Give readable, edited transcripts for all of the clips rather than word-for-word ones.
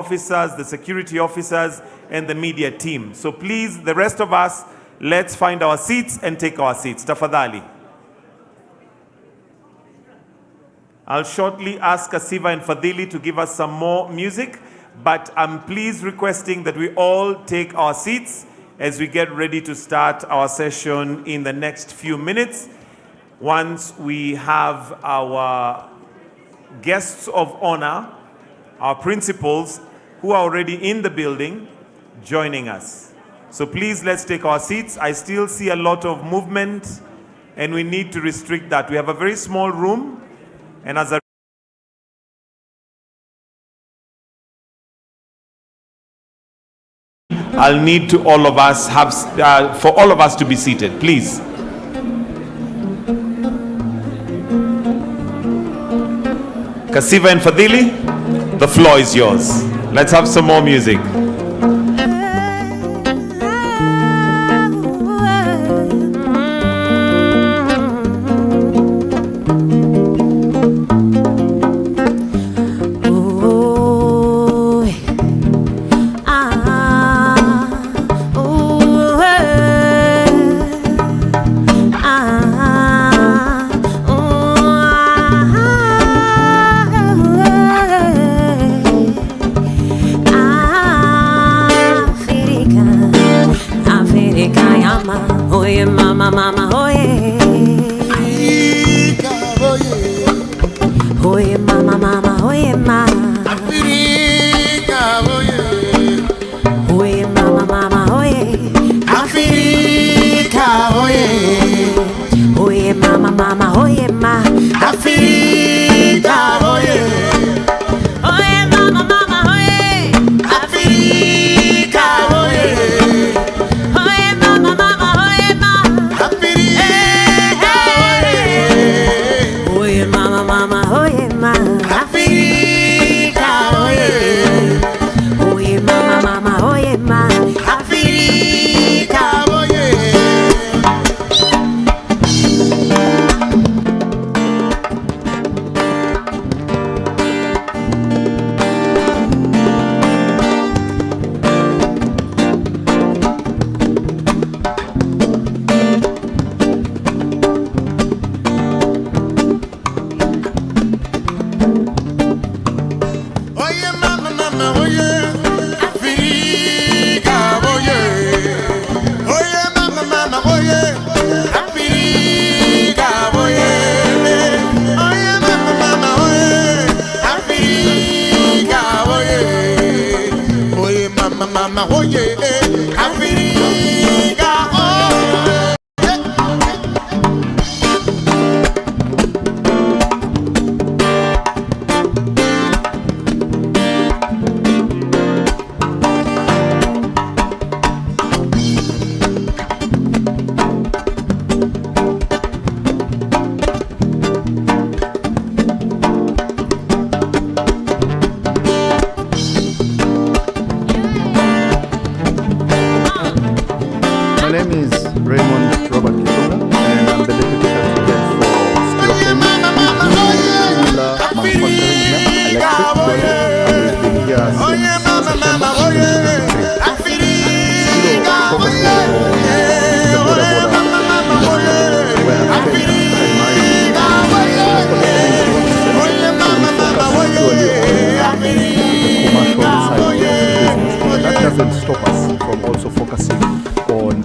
officers, the security officers, and the media team. So please, the rest of us, let's find our seats and take our seats. Tafadhali. I'll shortly ask Asiva and Fadhili to give us some more music, but I'm please requesting that we all take our seats as we get ready to start our session in the next few minutes. Once we have our guests of honor, our principals, who are already in the building, joining us. So please, let's take our seats. I still see a lot of movement, and we need to restrict that. We have a very small room, and as a I'll need to all of us have, for all of us to be seated, please. Kasiva and Fadhili, the floor is yours. Let's have some more music.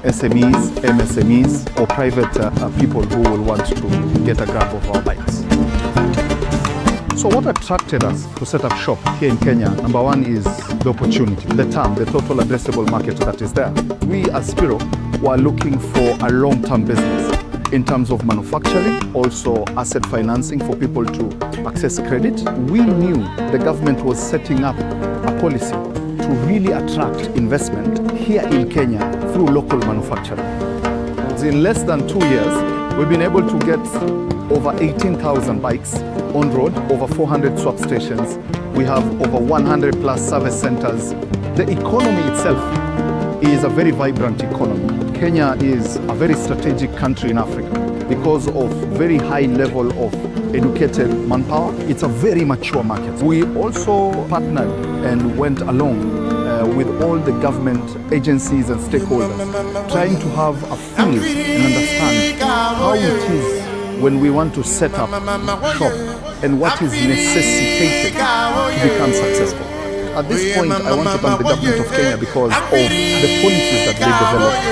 SMEs, MSMEs, or private people who will want to get a grab of our bikes. So what attracted us to set up shop here in Kenya, number one, is the opportunity, the TAM, the total addressable market that is there. We as Spiro were looking for a long-term business in terms of manufacturing, also asset financing for people to access credit. We knew the government was setting up a policy to really attract investment here in Kenya through local manufacturing. In less than 2 years, we've been able to get over 18,000 bikes on road, over 400 swap stations. We have over 100 plus service centers. The economy itself is a very vibrant economy. Kenya is a very strategic country in Africa. because of very high level of educated manpower. It's a very mature market. We also partnered and went along with all the government agencies and stakeholders, trying to have a feel and understand how it is when we want to set up shop and what is necessitated to become successful. At this point, I want to thank the government of Kenya because of the policies that they developed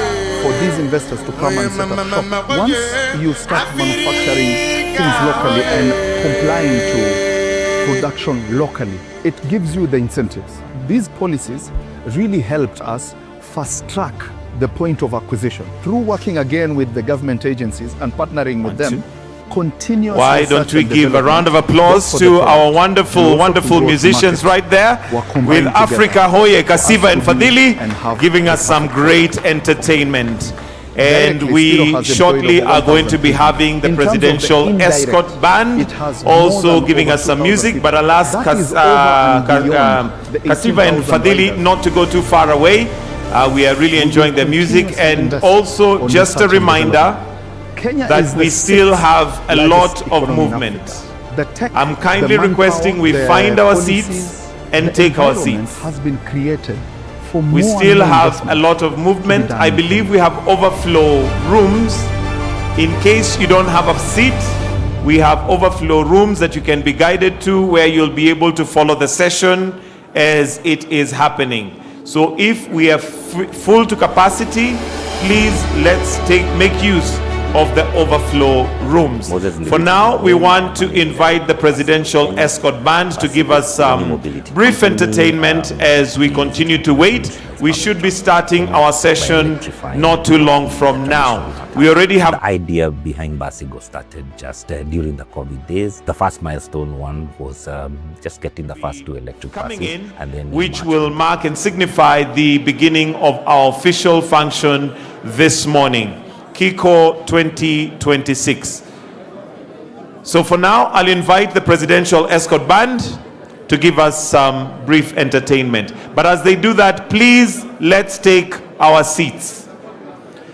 for these investors to come and set up shop. Once you start manufacturing things locally and complying to production locally, it gives you the incentives. These policies really helped us fast track the point of acquisition. Through working again with the government agencies and partnering with them, continuous. Why don't we give a round of applause to our wonderful musicians right there with Africa Hoye, Kasiva and Fadhili giving us some great entertainment. And we shortly are going to be having the presidential escort band also giving us some music, but I'll ask Kasiva and Fadhili not to go too far away. We are really enjoying the music, and also just a reminder that we still have a lot of movement. I'm kindly requesting we find our seats and take our seats. We still have a lot of movement. I believe we have overflow rooms. In case you don't have a seat, we have overflow rooms that you can be guided to, where you'll be able to follow the session as it is happening. So if we are full to capacity, please let's make use of the overflow rooms. For now, we want to invite the presidential escort band to give us some brief entertainment as we continue to wait. We should be starting our session not too long from now. We already have the idea behind Basigo started just during the COVID days. The first milestone one was just getting the first 2 electric coming buses, in, and then which will mark and signify the beginning of our official function this morning. KIICO 2026. So for now, I'll invite the presidential escort band to give us some brief entertainment. But as they do that, please let's take our seats.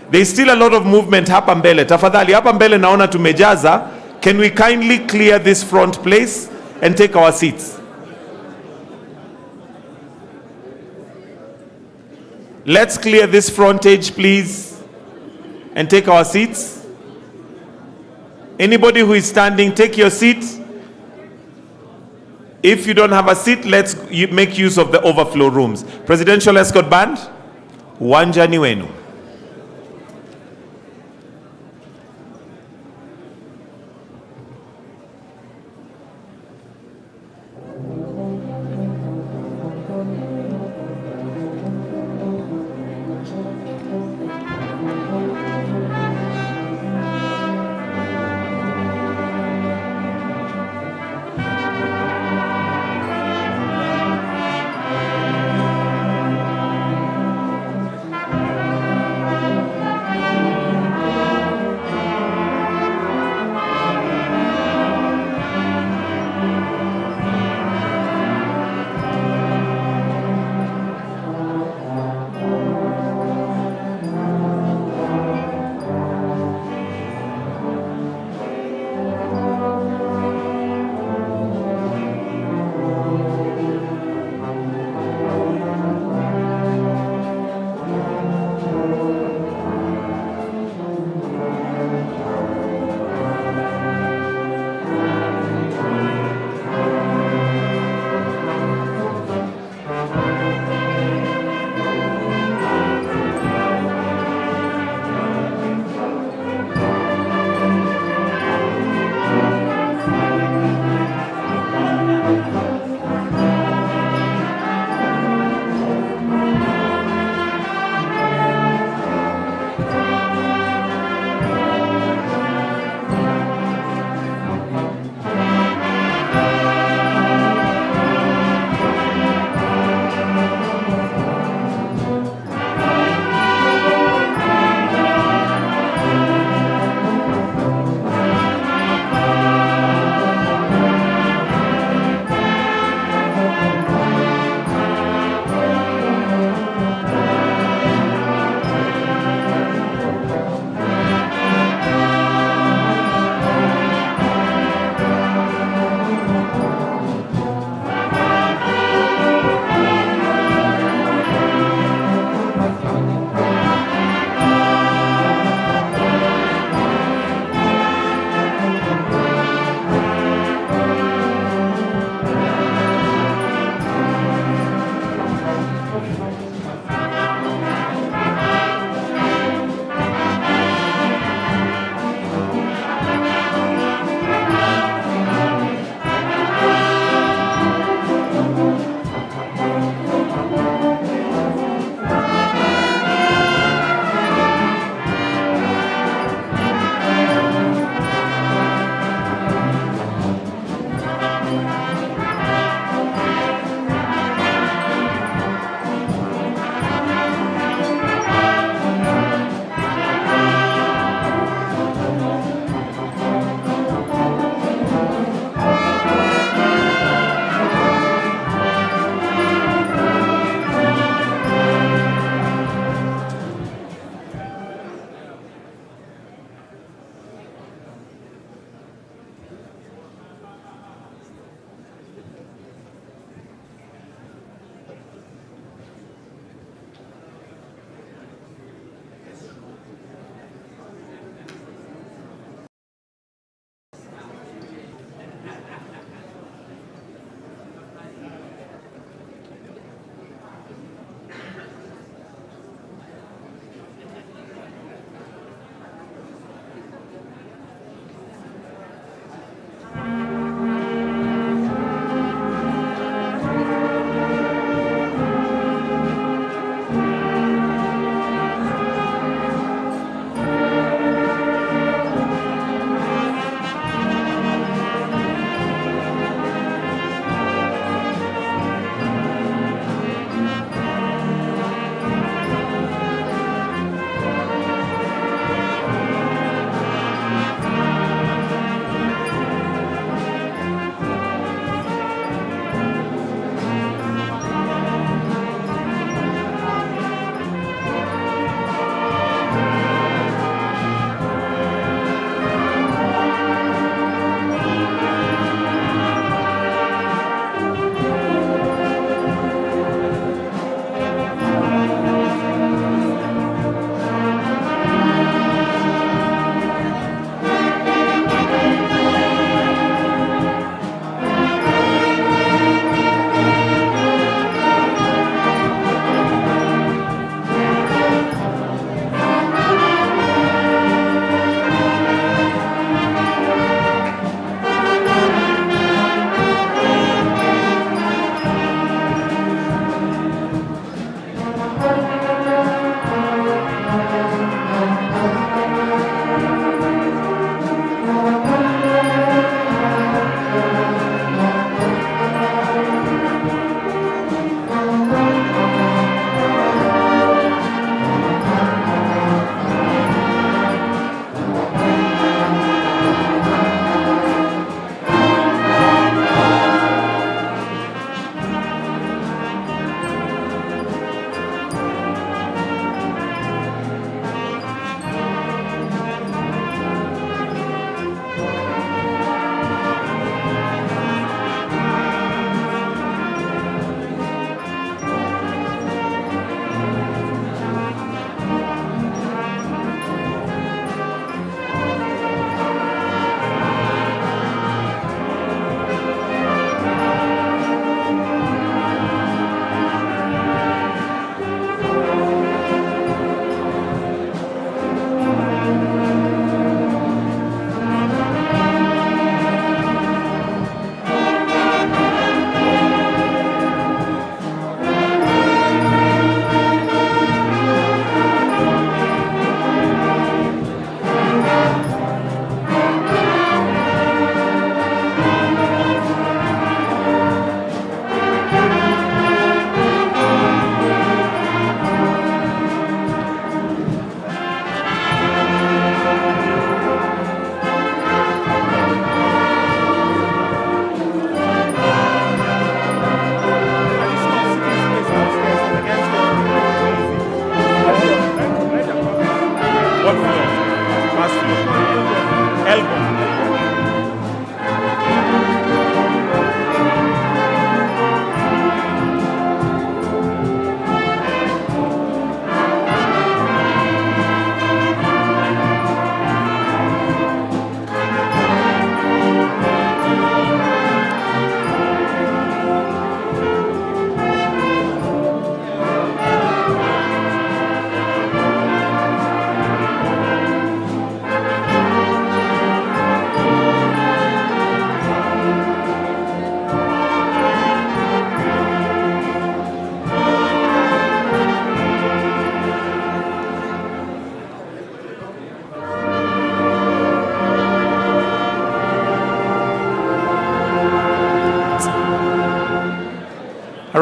There's still a lot of movement hapa mbele. Tafadhali, hapa mbele naona tumejaza. Can we kindly clear this front place and take our seats? Let's clear this frontage, please, and take our seats. Anybody who is standing, take your seat. If you don't have a seat, let's make use of the overflow rooms. Presidential escort band, uwanja ni wenu.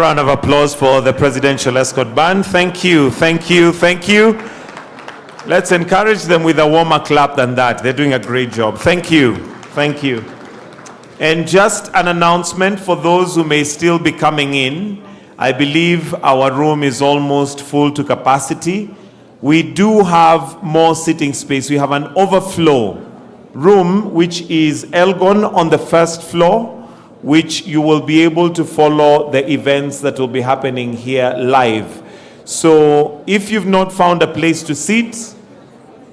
round of applause for the Presidential Escort Band. Thank you, thank you, thank you. Let's encourage them with a warmer clap than that. They're doing a great job. Thank you, thank you. And just an announcement for those who may still be coming in. I believe our room is almost full to capacity. We do have more sitting space. We have an overflow room, which is Elgon on the first floor, which you will be able to follow the events that will be happening here live. So if you've not found a place to sit,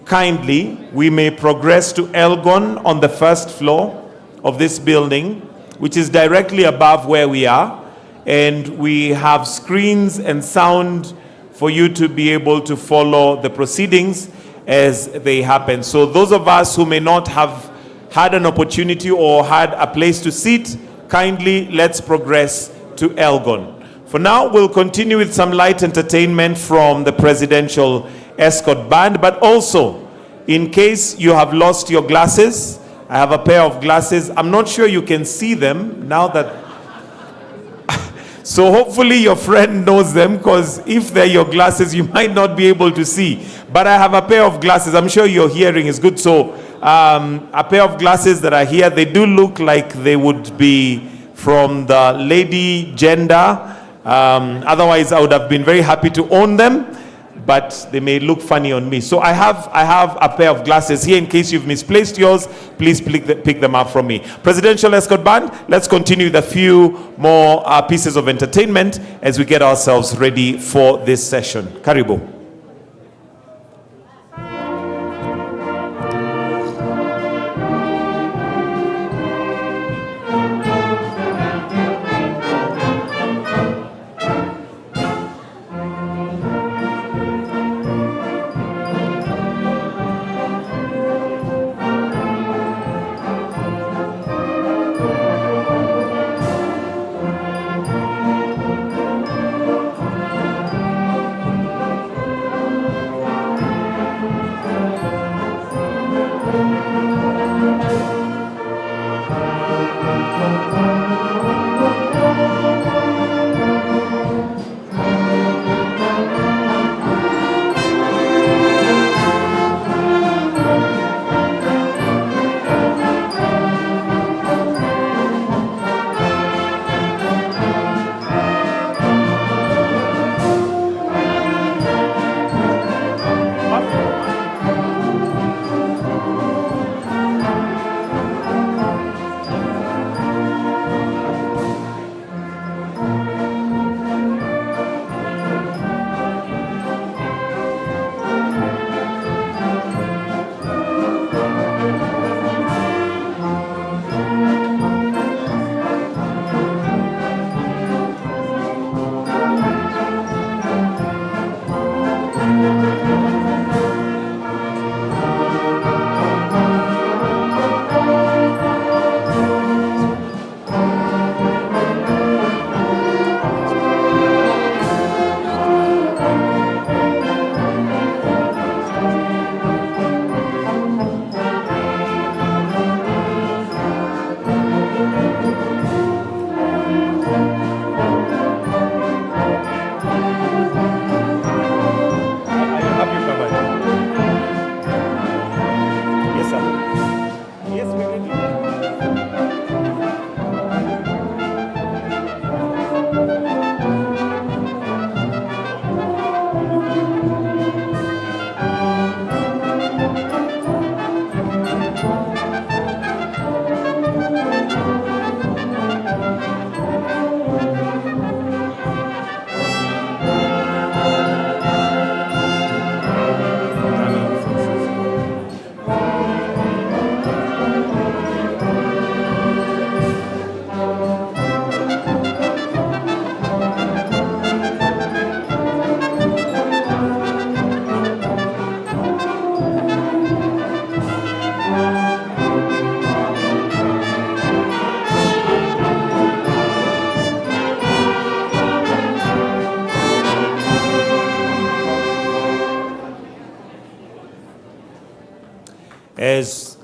kindly, we may progress to Elgon on the first floor of this building, which is directly above where we are. And we have screens and sound for you to be able to follow the proceedings as they happen. So those of us who may not have had an opportunity or had a place to sit, kindly let's progress to Elgon. For now, we'll continue with some light entertainment from the Presidential Escort Band, but also, in case you have lost your glasses, I have a pair of glasses. I'm not sure you can see them now that... So hopefully your friend knows them, because if they're your glasses, you might not be able to see. But I have a pair of glasses. I'm sure your hearing is good. So a pair of glasses that are here, they do look like they would be from the lady gender. Otherwise, I would have been very happy to own them, but they may look funny on me. So I have a pair of glasses here in case you've misplaced yours. Please pick them up from me. Presidential Escort Band, let's continue with a few more pieces of entertainment as we get ourselves ready for this session. Karibu.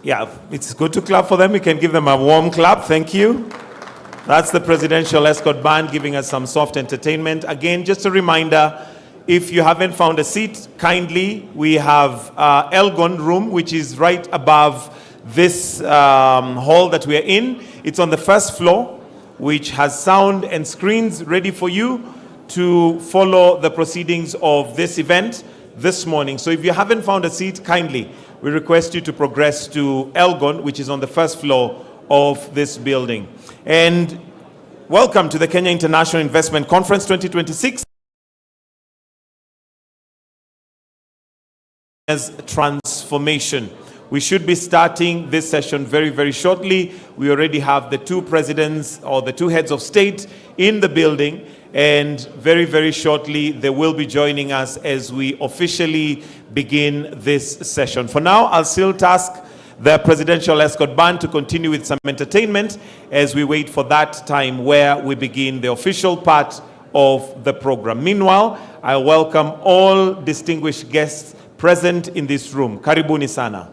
Yeah, it's good to clap for them. We can give them a warm clap. Thank you. That's the Presidential Escort Band giving us some soft entertainment. Again, just a reminder, if you haven't found a seat, kindly, we have Elgon room, which is right above this hall that we are in. It's on the first floor, which has sound and screens ready for you to follow the proceedings of this event this morning. So if you haven't found a seat, kindly, we request you to progress to Elgon, which is on the first floor of this building. And welcome to the Kenya International Investment Conference 2026. As transformation. We should be starting this session very, very shortly. We already have the two presidents or the two heads of state in the building, and very, very shortly they will be joining us as we officially begin this session. For now, I'll still task the Presidential Escort Band to continue with some entertainment as we wait for that time where we begin the official part of the program. Meanwhile, I welcome all distinguished guests present in this room. Karibuni sana.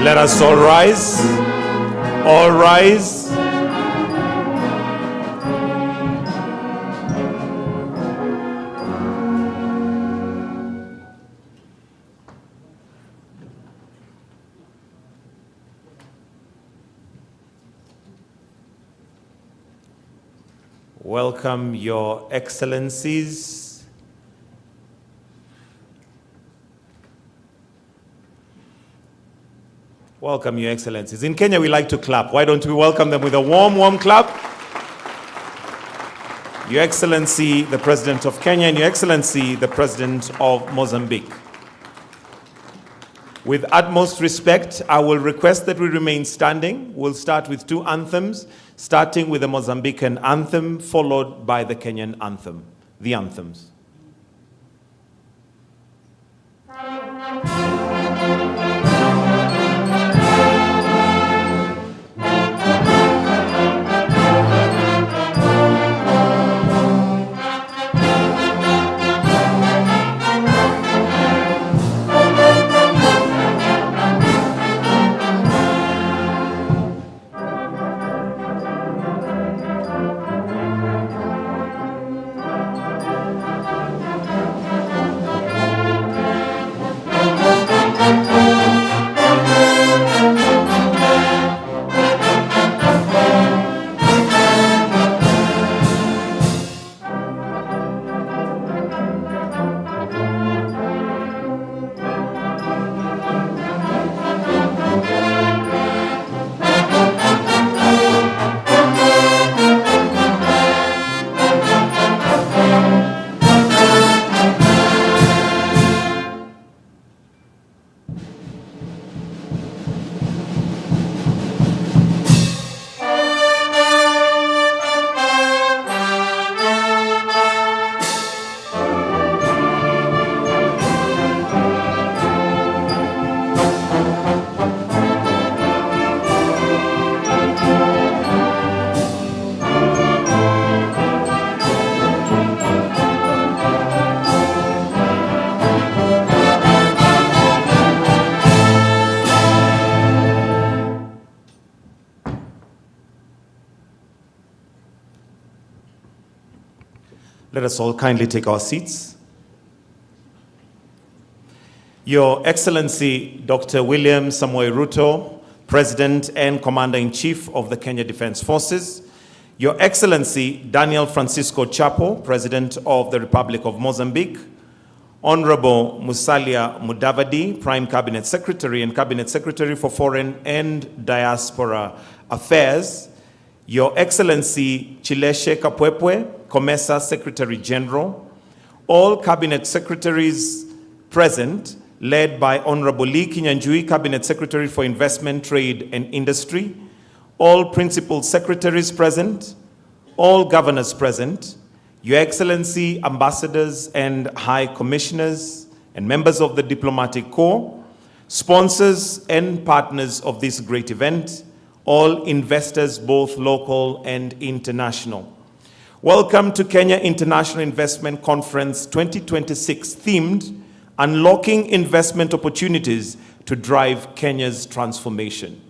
Let us all rise. All rise. Welcome, Your Excellencies. Welcome, Your Excellencies. In Kenya, we like to clap. Why don't we welcome them with a warm, warm clap? Your Excellency, the President of Kenya, and Your Excellency, the President of Mozambique. With utmost respect, I will request that we remain standing. We'll start with two anthems, starting with the Mozambican anthem, followed by the Kenyan anthem. The anthems. Let us all kindly take our seats. Your Excellency, Dr. William Samoei Ruto, President and Commander-in-Chief of the Kenya Defense Forces. Your Excellency, Daniel Francisco Chapo, President of the Republic of Mozambique. Honorable Musalia Mudavadi, Prime Cabinet Secretary and Cabinet Secretary for Foreign and Diaspora Affairs. Your Excellency Chileshe Kapwepwe, COMESA Secretary General. All Cabinet Secretaries present, led by Honorable Lee Kinyanjui, Cabinet Secretary for Investment, Trade and Industry. All Principal Secretaries present. All Governors present. Your Excellency, Ambassadors and High Commissioners and members of the Diplomatic Corps, sponsors and partners of this great event, all investors, both local and international. Welcome to Kenya International Investment Conference 2026, themed Unlocking Investment Opportunities to Drive Kenya's Transformation.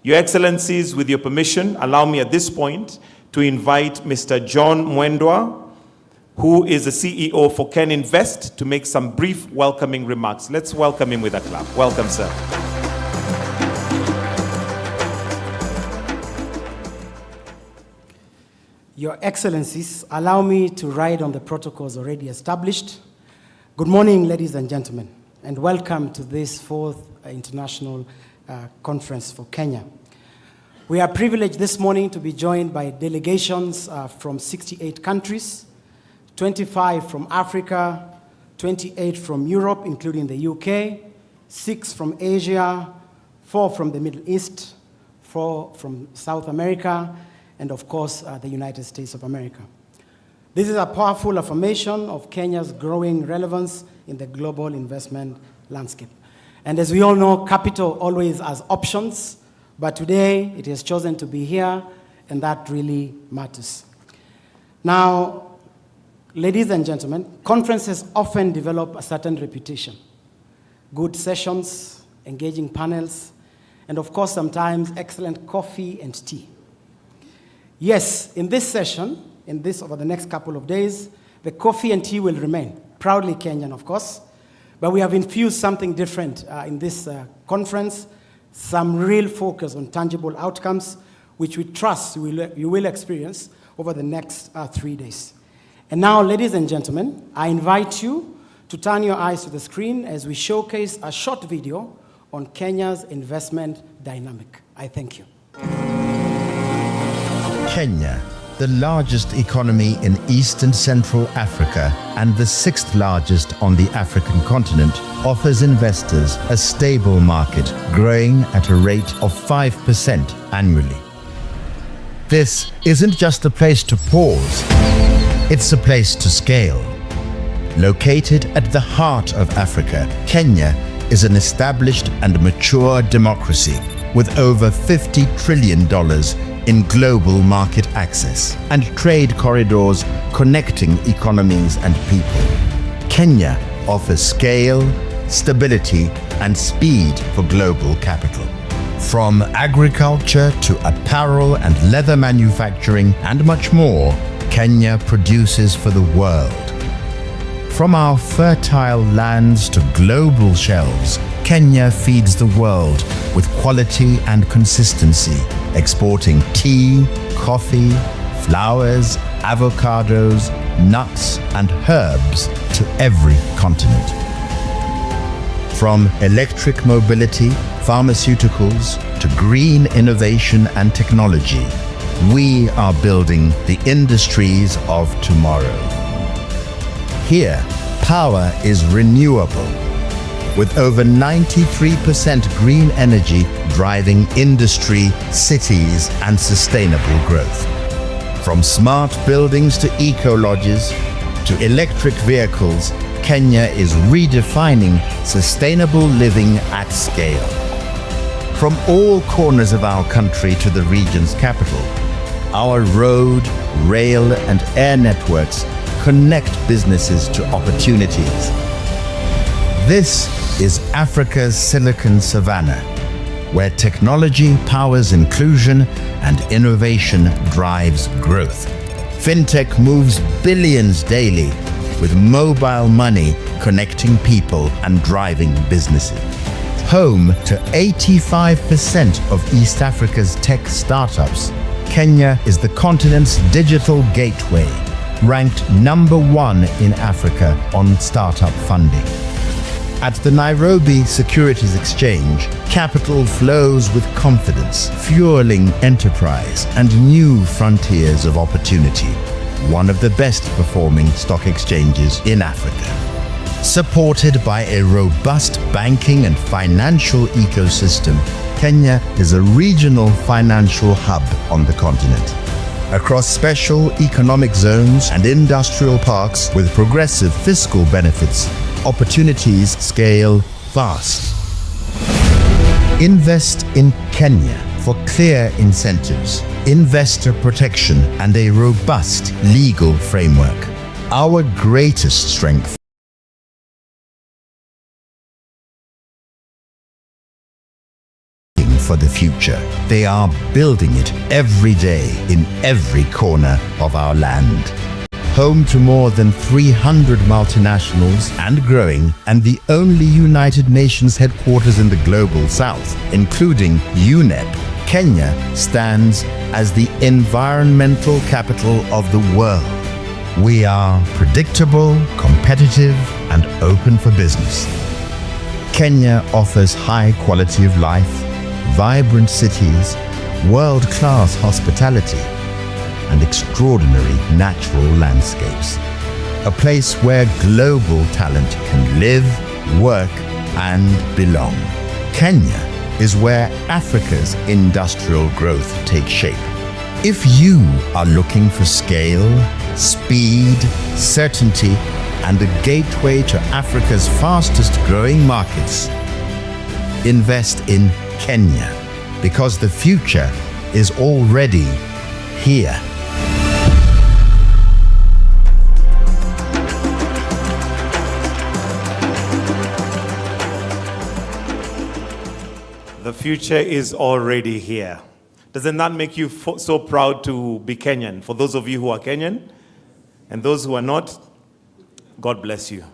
Your Excellencies, with your permission, allow me at this point to invite Mr. John Mwendwa, who is the CEO for Ken Invest, to make some brief welcoming remarks. Let's welcome him with a clap. Welcome, sir. Your Excellencies, allow me to ride on the protocols already established. Good morning, ladies and gentlemen, and welcome to this fourth international conference for Kenya. We are privileged this morning to be joined by delegations from 68 countries, 25 from Africa, 28 from Europe, including the UK, 6 from Asia, 4 from the Middle East, 4 from South America, and of course, the United States of America. This is a powerful affirmation of Kenya's growing relevance in the global investment landscape. And as we all know, capital always has options, but today it has chosen to be here, and that really matters. Now, ladies and gentlemen, conferences often develop a certain reputation. Good sessions, engaging panels, and of course, sometimes excellent coffee and tea. Yes, in this session, over the next couple of days, the coffee and tea will remain, proudly Kenyan, of course, but we have infused something different in this conference, some real focus on tangible outcomes, which we trust you will experience over the next 3 days. And now, ladies and gentlemen, I invite you to turn your eyes to the screen as we showcase a short video on Kenya's investment dynamic. I thank you. Kenya the largest economy in East and Central Africa and the sixth largest on the African continent, offers investors a stable market growing at a rate of 5% annually. This isn't just a place to pause, it's a place to scale. Located at the heart of Africa, Kenya is an established and mature democracy with over $50 trillion in global market access and trade corridors connecting economies and people. Kenya offers scale, stability, and speed for global capital. From agriculture to apparel and leather manufacturing and much more, Kenya produces for the world. From our fertile lands to global shelves, Kenya feeds the world with quality and consistency, exporting tea, coffee, flowers, avocados, nuts, and herbs to every continent. From electric mobility, pharmaceuticals, to green innovation and technology, we are building the industries of tomorrow. Here, power is renewable, with over 93% green energy driving industry, cities, and sustainable growth. From smart buildings to eco-lodges to electric vehicles, Kenya is redefining sustainable living at scale. From all corners of our country to the region's capital, our road, rail, and air networks connect businesses to opportunities. This is Africa's Silicon Savannah, where technology powers inclusion and innovation drives growth. Fintech moves billions daily, with mobile money connecting people and driving businesses. Home to 85% of East Africa's tech startups, Kenya is the continent's digital gateway, ranked #1 in Africa on startup funding. At the Nairobi Securities Exchange, capital flows with confidence, fueling enterprise and new frontiers of opportunity. One of the best performing stock exchanges in Africa. Supported by a robust banking and financial ecosystem, Kenya is a regional financial hub on the continent. Across special economic zones and industrial parks with progressive fiscal benefits, opportunities scale fast. Invest in Kenya for clear incentives, investor protection, and a robust legal framework. Our greatest strength for the future. They are building it every day in every corner of our land. Home to more than 300 multinationals and growing, and the only United Nations headquarters in the Global South, including UNEP, Kenya stands as the environmental capital of the world. We are predictable, competitive, and open for business. Kenya offers high quality of life, vibrant cities, world-class hospitality, and extraordinary natural landscapes. A place where global talent can live, work, and belong. Kenya is where Africa's industrial growth takes shape. If you are looking for scale, speed, certainty, and a gateway to Africa's fastest growing markets, invest in Kenya, because the future is already here. The future is already here. Doesn't that make you so proud to be Kenyan? For those of you who are Kenyan, and those who are not, God bless you.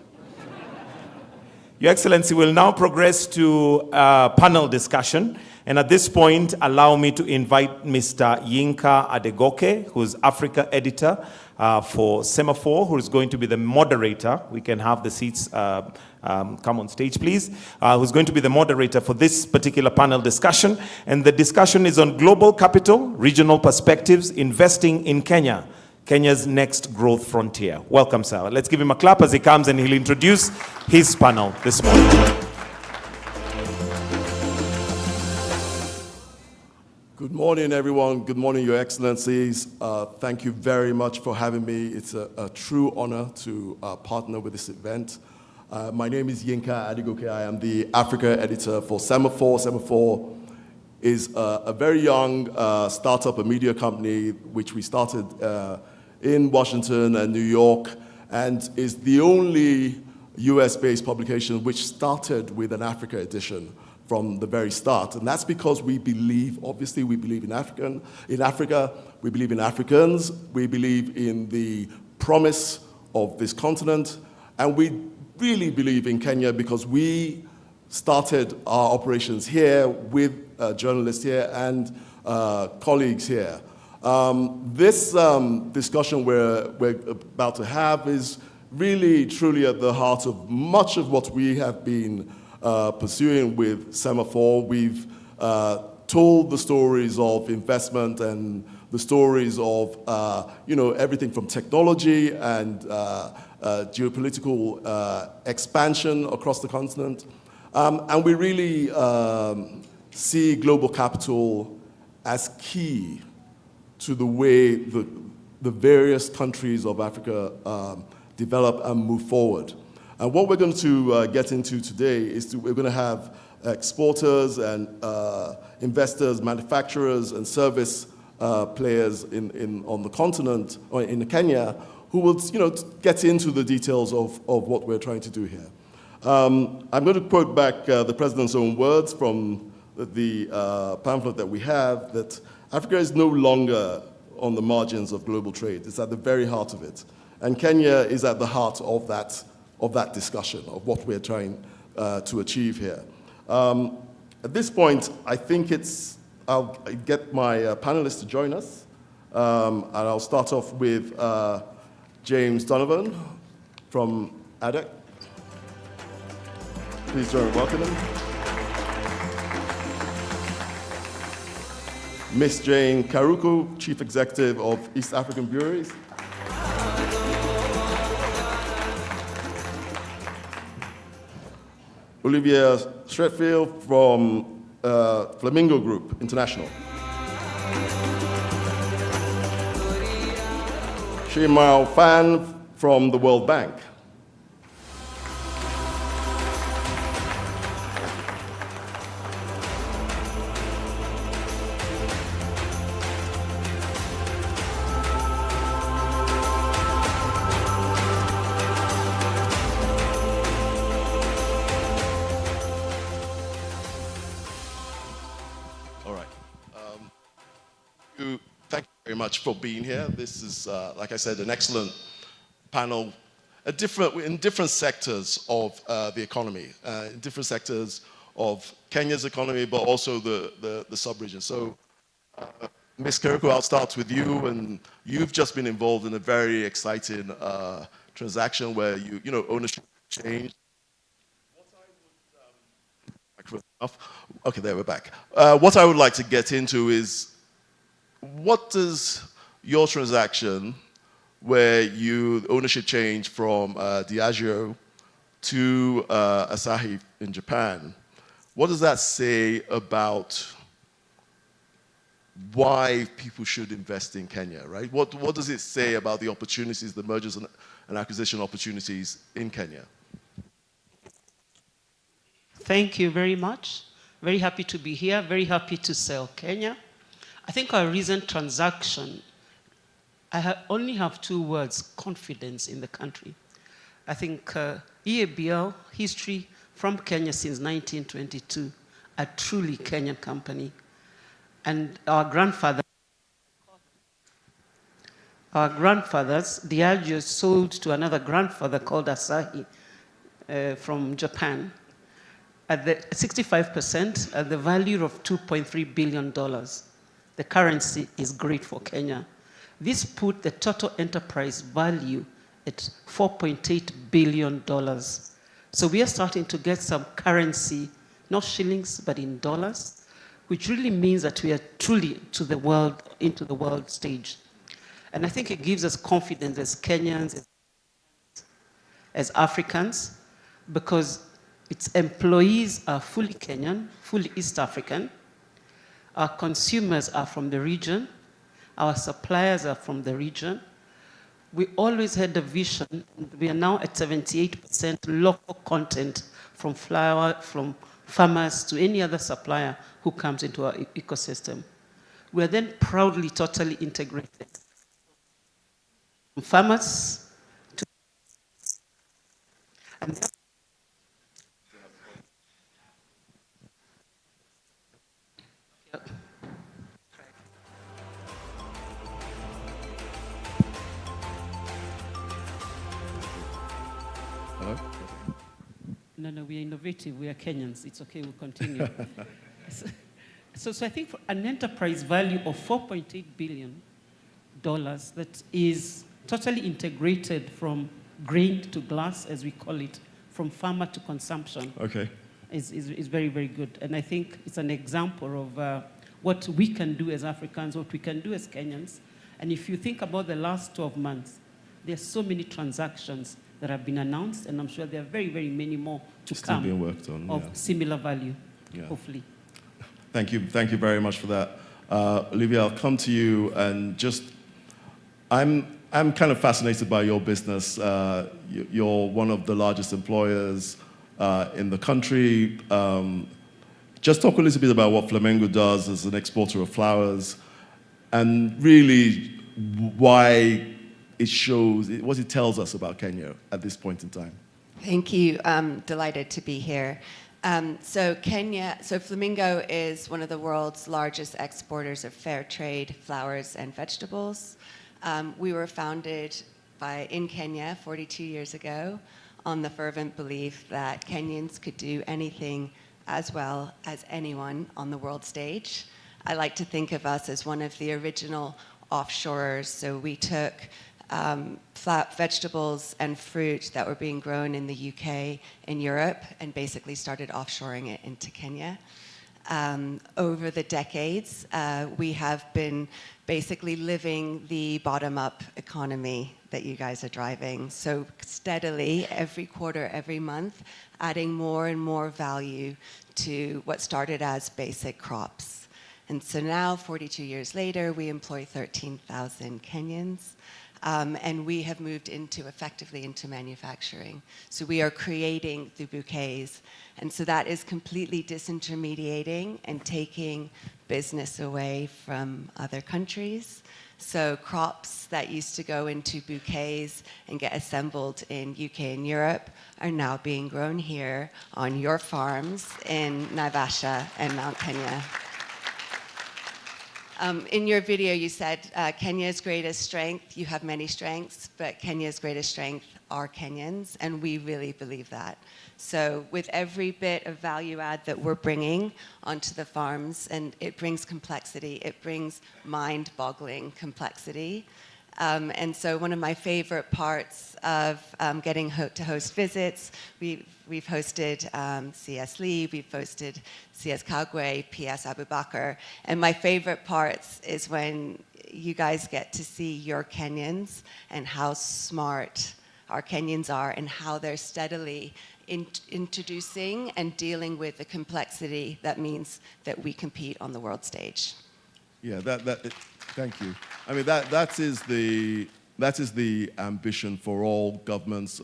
Your Excellency, will now progress to a panel discussion. And at this point, allow me to invite Mr. Yinka Adegoke, who's Africa editor for Semaphore, who is going to be the moderator. We can have the seats come on stage, please. Who's going to be the moderator for this particular panel discussion. And the discussion is on global capital, regional perspectives, investing in Kenya, Kenya's next growth frontier. Welcome, sir. Let's give him a clap as he comes and he'll introduce his panel this morning. Good morning, everyone. Good morning, Your Excellencies. Thank you very much for having me. It's a true honor to partner with this event. My name is Yinka Adegoke. I am the Africa editor for Semaphore. Semaphore is a very young startup, a media company, which we started in Washington and New York, and is the only US-based publication which started with an Africa edition from the very start. And that's because we believe, obviously, we believe in Africa, we believe in Africans, we believe in the promise of this continent, and we really believe in Kenya because we started our operations here with journalists here and colleagues here. This discussion we're about to have is really, truly at the heart of much of what we have been pursuing with Semaphore. We've told the stories of investment and the stories of everything from technology and geopolitical expansion across the continent. And we really see global capital as key to the way the various countries of Africa develop and move forward. And what we're going to get into today is we're going to have exporters and investors, manufacturers, and service players on the continent, or in Kenya, who will get into the details of what we're trying to do here. I'm going to quote back the President's own words from the pamphlet that we have, that Africa is no longer on the margins of global trade. It's at the very heart of it. And Kenya is at the heart of that discussion, of what we're trying to achieve here. At this point, I think I'll get my panelists to join us. And I'll start off with James Donovan from AGII. Please join me in welcoming. Miss Jane Karuku, Chief Executive of East African Breweries. Olivia Stretfield from Flamingo Group International. Shimao Fan from the World Bank. Thank you very much for being here. This is, like I said, an excellent panel, in different sectors of the economy, in different sectors of Kenya's economy, but also the sub-region. So, Ms. Karuku, I'll start with you, and you've just been involved in a very exciting transaction where ownership changed. Okay, there we're back. What I would like to get into is, what does your transaction, where ownership changed from Diageo to Asahi in Japan, what does that say about why people should invest in Kenya, right? What does it say about the opportunities, the mergers and acquisition opportunities in Kenya? Thank you very much. Very happy to be here, very happy to sell Kenya. I think our recent transaction, I only have two words: confidence in the country. I think EABL, history from Kenya since 1922, a truly Kenyan company. And our grandfathers, Diageo sold to another grandfather called Asahi from Japan. at the 65% at the value of $2.3 billion. The currency is great for Kenya. This put the total enterprise value at $4.8 billion. So we are starting to get some currency, not shillings, but in dollars, which really means that we are truly into the world stage. And I think it gives us confidence as Kenyans, as Africans, because its employees are fully Kenyan, fully East African. Our consumers are from the region. Our suppliers are from the region. We always had a vision. We are now at 78% local content from flour, from farmers to any other supplier who comes into our ecosystem. We are then proudly, totally integrated. From farmers to... And No, we are innovative. We are Kenyans. It's okay, we'll continue. So I think for an enterprise value of $4.8 billion that is totally integrated from grain to glass, as we call it, from farmer to consumption, is very, very good. And I think it's an example of what we can do as Africans, what we can do as Kenyans. And if you think about the last 12 months, there are so many transactions that have been announced, and I'm sure there are very, very many more to come being worked on, of similar value, hopefully. Thank you very much for that. Olivia, I'll come to you, and just, I'm kind of fascinated by your business. You're one of the largest employers in the country. Just talk a little bit about what Flamengo does as an exporter of flowers, and really why it shows, what it tells us about Kenya at this point in time. Thank you. I'm delighted to be here. So Flamengo is one of the world's largest exporters of fair trade flowers and vegetables. We were founded in Kenya 42 years ago on the fervent belief that Kenyans could do anything as well as anyone on the world stage. I like to think of us as one of the original offshorers. So we took vegetables and fruit that were being grown in the UK and Europe and basically started offshoring it into Kenya. Over the decades, we have been basically living the bottom-up economy that you guys are driving. So steadily, every quarter, every month, adding more and more value to what started as basic crops. And so now, 42 years later, we employ 13,000 Kenyans. And we have moved effectively into manufacturing. So we are creating the bouquets. And so that is completely disintermediating and taking business away from other countries. So crops that used to go into bouquets and get assembled in UK and Europe are now being grown here on your farms in Naivasha and Mount Kenya. In your video, you said Kenya's greatest strength, you have many strengths, but Kenya's greatest strength are Kenyans, and we really believe that. So with every bit of value add that we're bringing onto the farms, and it brings complexity, it brings mind-boggling complexity. And so one of my favorite parts of getting to host visits, we've hosted CS Lee, we've hosted CS Kagwe, PS Abubakar, and my favorite parts is when you guys get to see your Kenyans and how smart our Kenyans are and how they're steadily introducing and dealing with the complexity that means that we compete on the world stage. Yeah, thank you. I mean, that is the ambition for all governments,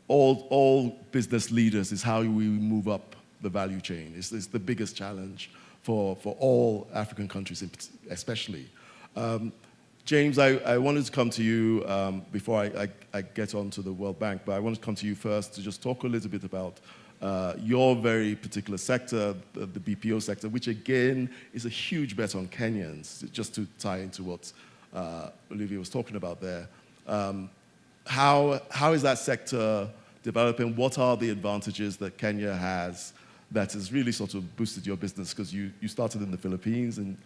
all business leaders, is how we move up the value chain. It's the biggest challenge for all African countries, especially. James, I wanted to come to you before I get on to the World Bank, but I wanted to come to you first to just talk a little bit about your very particular sector, the BPO sector, which again is a huge bet on Kenyans, just to tie into what Olivia was talking about there. How is that sector developing. What are the advantages that Kenya has that has really sort of boosted your business? Because you started in the Philippines and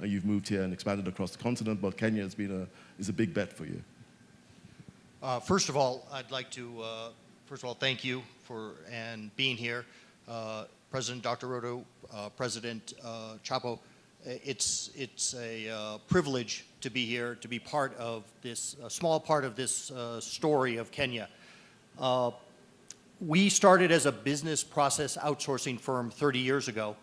you've moved here and expanded across the continent, but Kenya is a big bet for you. First of all, I'd like to thank you for being here. President Dr. Roto, President Chapo, it's a privilege to be here, to be part of this, a small part of this story of Kenya. We started as a business process outsourcing firm 30 years ago,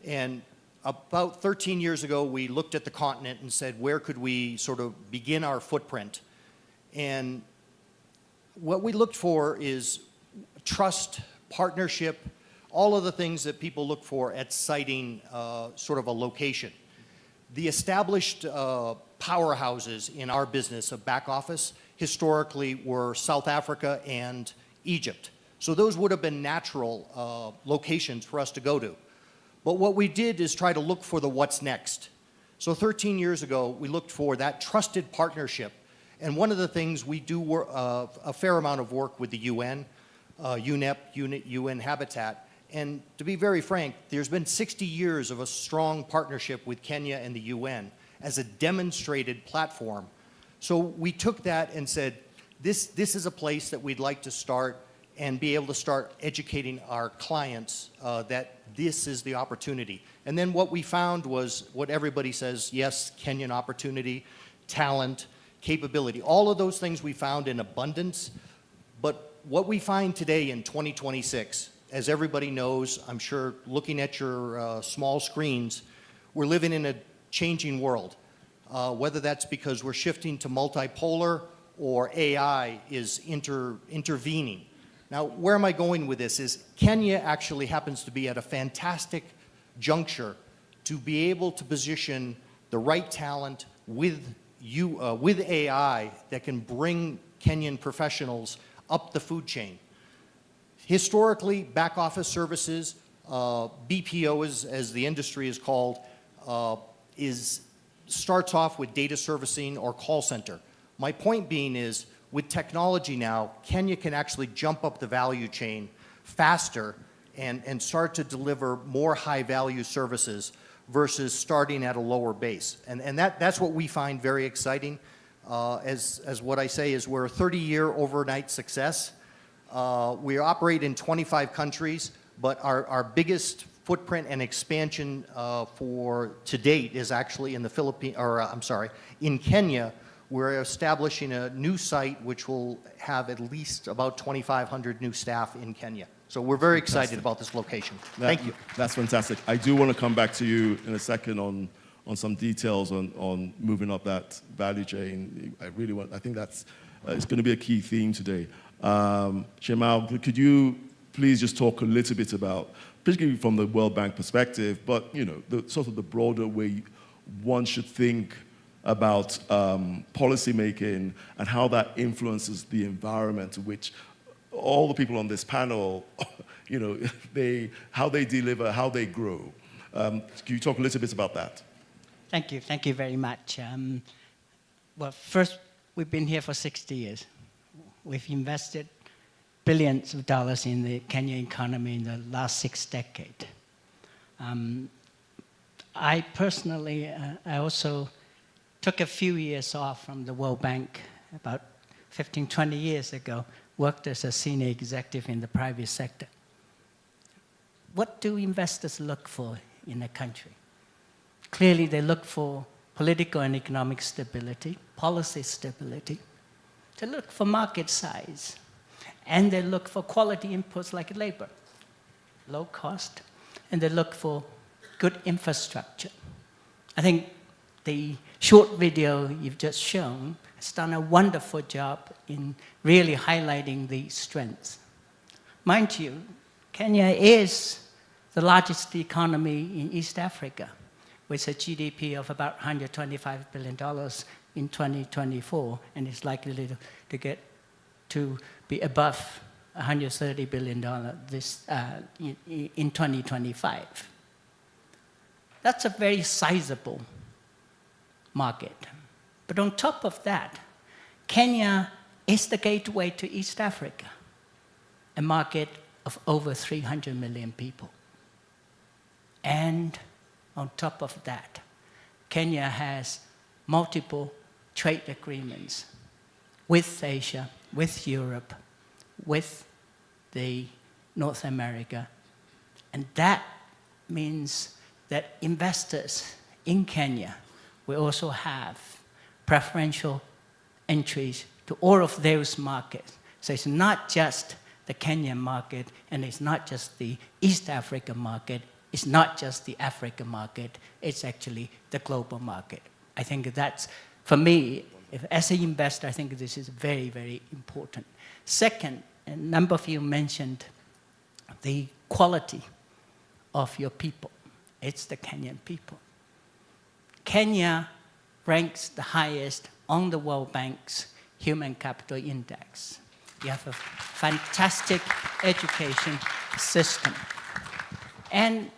and about 13 years ago, we looked at the continent and said, where could we sort of begin our footprint? And what we looked for is trust, partnership, all of the things that people look for at citing sort of a location. The established powerhouses in our business of back office historically were South Africa and Egypt. So those would have been natural locations for us to go to. But what we did is try to look for the what's next. So 13 years ago, we looked for that trusted partnership. And one of the things we do a fair amount of work with the UN, UNEP, UN Habitat. And to be very frank, there's been 60 years of a strong partnership with Kenya and the UN as a demonstrated platform. So we took that and said, this is a place that we'd like to start and be able to start educating our clients that this is the opportunity. And then what we found was what everybody says, yes, Kenyan opportunity, talent, capability. All of those things we found in abundance. But what we find today in 2026, as everybody knows, I'm sure looking at your small screens, we're living in a changing world. Whether that's because we're shifting to multipolar or AI is intervening. Now, where am I going with this is Kenya actually happens to be at a fantastic juncture to be able to position the right talent with AI that can bring Kenyan professionals up the food chain. Historically, back office services, BPO as the industry is called, starts off with data servicing or call center. My point being is, with technology now, Kenya can actually jump up the value chain faster and start to deliver more high-value services versus starting at a lower base. And that's what we find very exciting. As what I say is we're a 30-year overnight success. We operate in 25 countries, but our biggest footprint and expansion to date is actually in the Philippines, in Kenya. We're establishing a new site which will have at least about 2,500 new staff in Kenya. So we're very excited about this location. Thank you. That's fantastic. I do want to come back to you in a second on some details on moving up that value chain. I think that's it's going to be a key theme today. Shemal, could you please just talk a little bit about, particularly from the World Bank perspective, but the sort of the broader way one should think about policy making and how that influences the environment, which all the people on this panel, how they deliver, how they grow. Can you talk a little bit about that? Thank you very much. Well, first, we've been here for 60 years. We've invested billions of dollars in the Kenyan economy in the last 6 decades. I personally, I also took a few years off from the World Bank about 15, 20 years ago, worked as a senior executive in the private sector. What do investors look for in a country? Clearly, they look for political and economic stability, policy stability. They look for market size, and they look for quality inputs like labor, low cost, and they look for good infrastructure. I think the short video you've just shown has done a wonderful job in really highlighting these strengths. Mind you, Kenya is the largest economy in East Africa, with a GDP of about $125 billion in 2024, and it's likely to get to be above $130 billion in 2025. That's a very sizable market. But on top of that, Kenya is the gateway to East Africa. a market of over 300 million people. And on top of that, Kenya has multiple trade agreements with Asia, with Europe, with the North America. And that means that investors in Kenya will also have preferential entries to all of those markets. So it's not just the Kenyan market, and it's not just the East Africa market, it's not just the Africa market, it's actually the global market. I think that's, for me, as an investor, I think this is very, very important. Second, a number of you mentioned the quality of your people. It's the Kenyan people. Kenya ranks the highest on the World Bank's Human Capital Index. You have a fantastic education system. And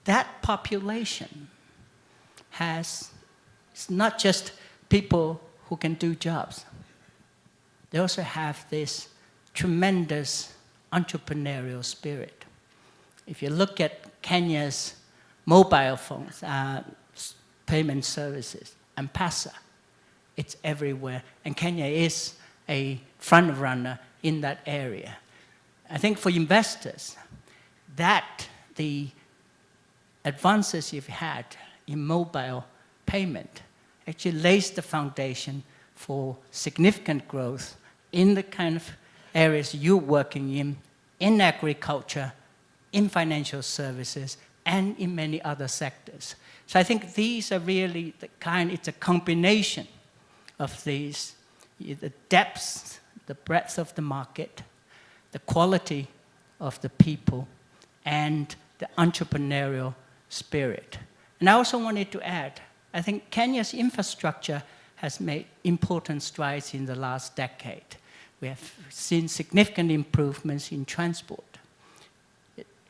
that population has, it's not just people who can do jobs. They also have this tremendous entrepreneurial spirit. If you look at Kenya's mobile phones, payment services, M-Pesa, it's everywhere. And Kenya is a front runner in that area. I think for investors, that the advances you've had in mobile payment actually lays the foundation for significant growth in the kind of areas you're working in agriculture, in financial services, and in many other sectors. So I think these are really the kind, it's a combination of these, the depth, the breadth of the market, the quality of the people, and the entrepreneurial spirit. And I also wanted to add, I think Kenya's infrastructure has made important strides in the last decade. We have seen significant improvements in transport.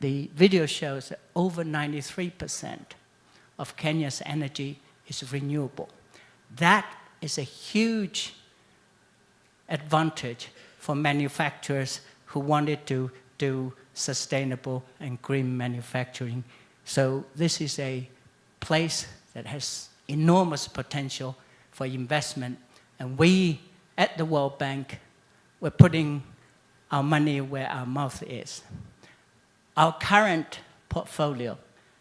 The video shows that over 93% of Kenya's energy is renewable. That is a huge advantage for manufacturers who wanted to do sustainable and green manufacturing. So this is a place that has enormous potential for investment. And we, at the World Bank, we're putting our money where our mouth is. Our current portfolio,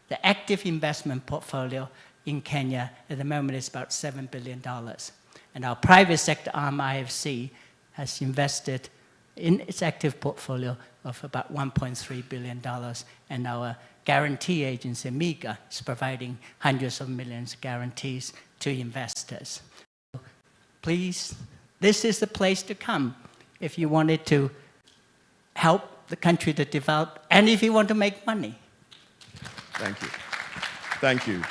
the active investment portfolio in Kenya at the moment is about $7 billion. And our private sector arm, IFC, has invested in its active portfolio of about $1.3 billion. And our guarantee agency, MEGA, is providing hundreds of millions guarantees to investors. So please, this is the place to come if you wanted to help the country to develop, and if you want to make money. Thank you. Thank you.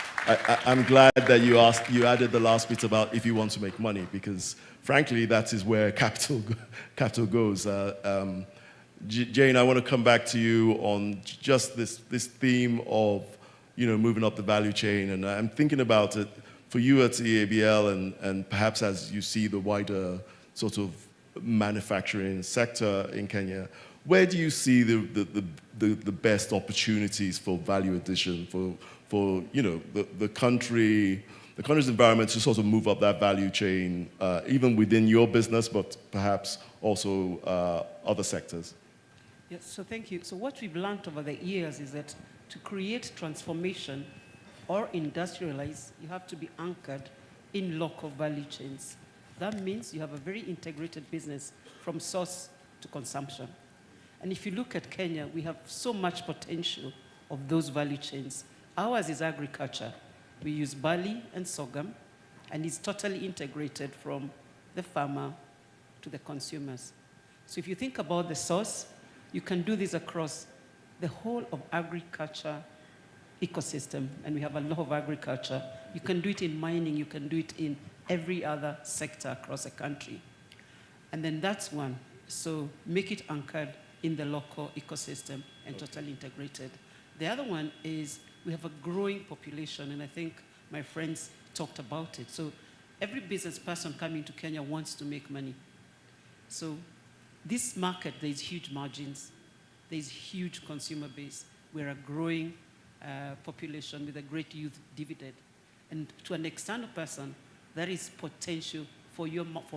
I'm glad that you added the last bit about if you want to make money, because frankly, that is where capital goes. Jane, I want to come back to you on just this theme of moving up the value chain, and I'm thinking about it for you at EABL, and perhaps as you see the wider sort of manufacturing sector in Kenya. Where do you see the best opportunities for value addition for the country's environment to sort of move up that value chain, even within your business, but perhaps also other sectors? Yes, so thank you. So what we've learned over the years is that to create transformation or industrialize, you have to be anchored in local value chains. That means you have a very integrated business from source to consumption. And if you look at Kenya, we have so much potential of those value chains. Ours is agriculture. We use barley and sorghum, and it's totally integrated from the farmer to the consumers. So if you think about the source, you can do this across the whole of agriculture ecosystem, and we have a lot of agriculture. You can do it in mining, you can do it in every other sector across the country. And then that's one. So make it anchored in the local ecosystem and totally integrated. The other one is we have a growing population, and I think my friends talked about it. So every business person coming to Kenya wants to make money. So this market, there's huge margins, there's huge consumer base. We're a growing population with a great youth dividend. And to an external person, there is potential for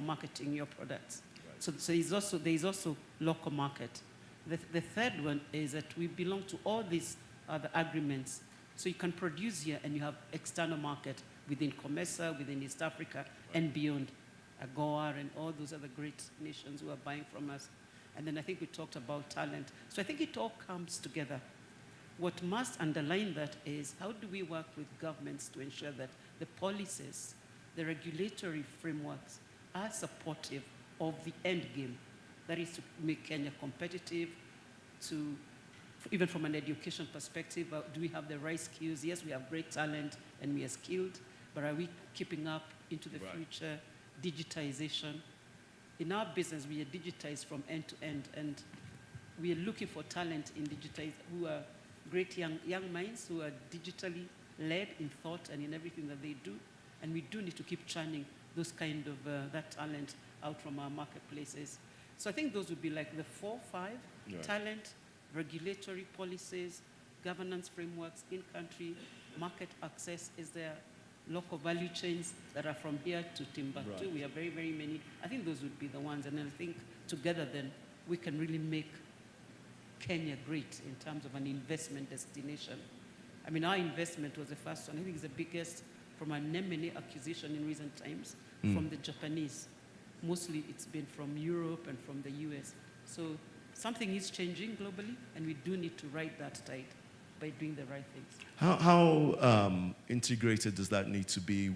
marketing your products. Right. So there is also local market. The third one is that we belong to all these other agreements. So you can produce here and you have external market within COMESA, within East Africa, and beyond. AGII and all those other great nations who are buying from us. And then I think we talked about talent. So I think it all comes together. What must underline that is how do we work with governments to ensure that the policies, the regulatory frameworks are supportive of the end game. That is to make Kenya competitive, to, even from an education perspective, do we have the right skills? Yes, we have great talent and we are skilled, but are we keeping up into the future? Digitization. In our business, we are digitized from end to end, and we are looking for talent in digitize who are great young minds who are digitally led in thought and in everything that they do, and we do need to keep churning those kind of that talent out from our marketplaces. So I think those would be like the 4, 5: talent, regulatory policies, governance frameworks in country, market access. Is there local value chains that are from here to Timbuktu? Right. We have very, very many. I think those would be the ones. And I think together then we can really make Kenya great in terms of an investment destination. I mean, our investment was the first one. I think it's the biggest from an M&A acquisition in recent times from the Japanese. Mostly it's been from Europe and from the US. So something is changing globally, and we do need to ride that tide by doing the right things. How integrated does that need to be,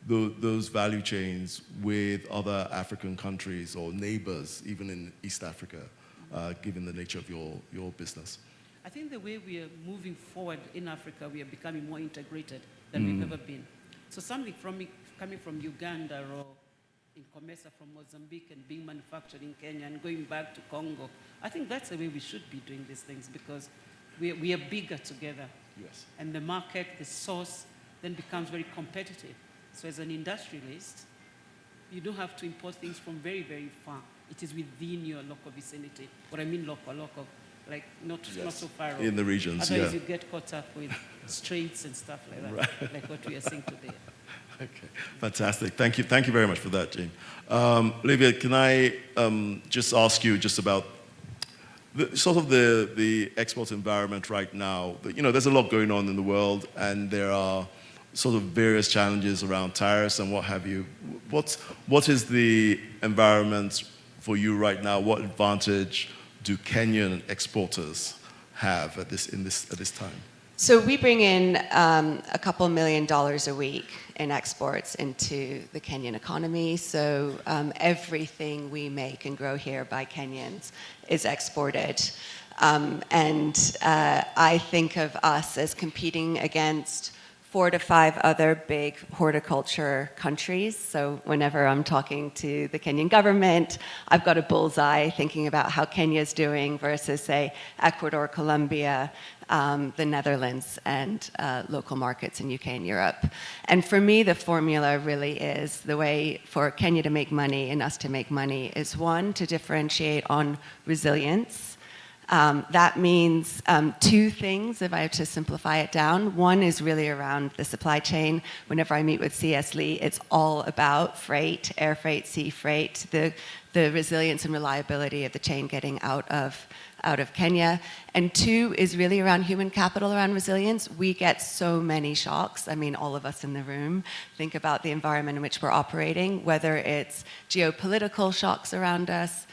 those value chains with other African countries or neighbors, even in East Africa, given the nature of your business? I think the way we are moving forward in Africa, we are becoming more integrated than we've ever been. So something coming from Uganda or in COMESA from Mozambique and being manufactured in Kenya and going back to Congo, I think that's the way we should be doing these things, because we are bigger together. Yes. And the market, the source, then becomes very competitive. So as an industrialist, you don't have to import things from very, very far. It is within your local vicinity. What I mean local, like not so far off. In the regions, Otherwise you get caught up with straits and stuff like that, right. like what we are seeing today. Okay, fantastic. Thank you very much for that, Jane. Olivia, can I just ask you just about the export environment right now? You know, there's a lot going on in the world, and there are sort of various challenges around tariffs and what have you. What is the environment for you right now? What advantage do Kenyan exporters have at this time? So we bring in a couple $1 million a week in exports into the Kenyan economy. So everything we make and grow here by Kenyans is exported. And I think of us as competing against 4 to 5 other big horticulture countries. So whenever I'm talking to the Kenyan government, I've got a bullseye thinking about how Kenya's doing versus, say, Ecuador, Colombia, the Netherlands, and local markets in UK and Europe. And for me, the formula really is the way for Kenya to make money and us to make money is, 1, to differentiate on resilience. That means 2 things, if I have to simplify it down. 1 is really around the supply chain. Whenever I meet with CS Lee, it's all about freight, air freight, sea freight, the resilience and reliability of the chain getting out of Kenya. And 2 is really around human capital, around resilience. We get so many shocks. I mean, all of us in the room think about the environment in which we're operating, whether it's geopolitical shocks around us,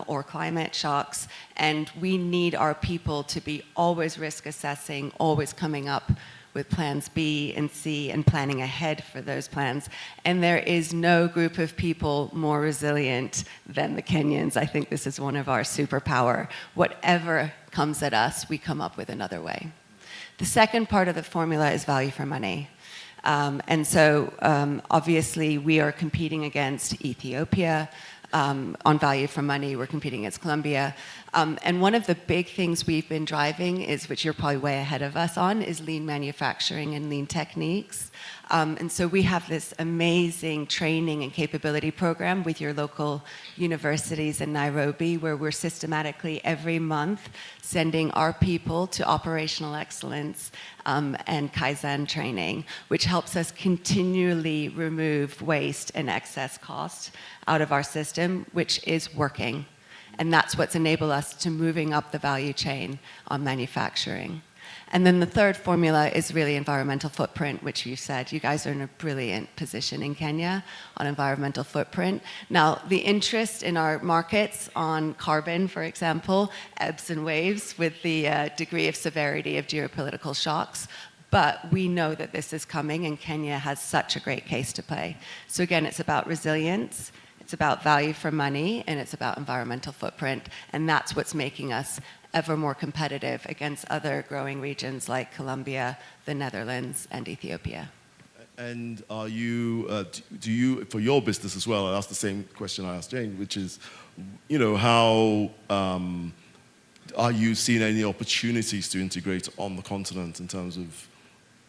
or climate shocks, and we need our people to be always risk assessing, always coming up with plans B and C and planning ahead for those plans. And there is no group of people more resilient than the Kenyans. I think this is one of our superpower. Whatever comes at us, we come up with another way. The second part of the formula is value for money. And so obviously we are competing against Ethiopia, on value for money. We're competing against Colombia. And one of the big things we've been driving is, which you're probably way ahead of us on, is lean manufacturing and lean techniques. And so we have this amazing training and capability program with your local universities in Nairobi, where we're systematically every month sending our people to operational excellence and Kaizen training, which helps us continually remove waste and excess cost out of our system, which is working. And that's what's enabled us to moving up the value chain on manufacturing. And then the third formula is really environmental footprint, which you said. You guys are in a brilliant position in Kenya on environmental footprint. Now, the interest in our markets on carbon, for example, ebbs and waves with the degree of severity of geopolitical shocks. But we know that this is coming, and Kenya has such a great case to play. So again, it's about resilience, it's about value for money, and it's about environmental footprint. And that's what's making us ever more competitive against other growing regions like Colombia, the Netherlands, and Ethiopia. And are you, do you, for your business as well, I asked the same question I asked Jane, which is, you know, how are you seeing any opportunities to integrate on the continent in terms of,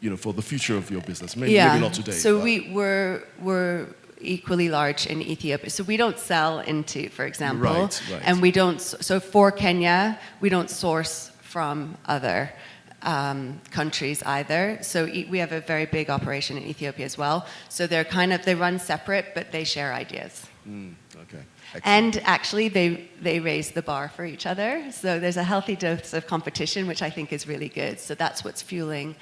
you know, for the future of your business? Maybe not today. So we're equally large in Ethiopia. So we don't sell into, for example, right. And we don't, so for Kenya, we don't source from other countries either. So we have a very big operation in Ethiopia as well. So they're kind of, they run separate, but they share ideas. Okay. Excellent. And actually, they raise the bar for each other. So there's a healthy dose of competition, which I think is really good. So that's what's fueling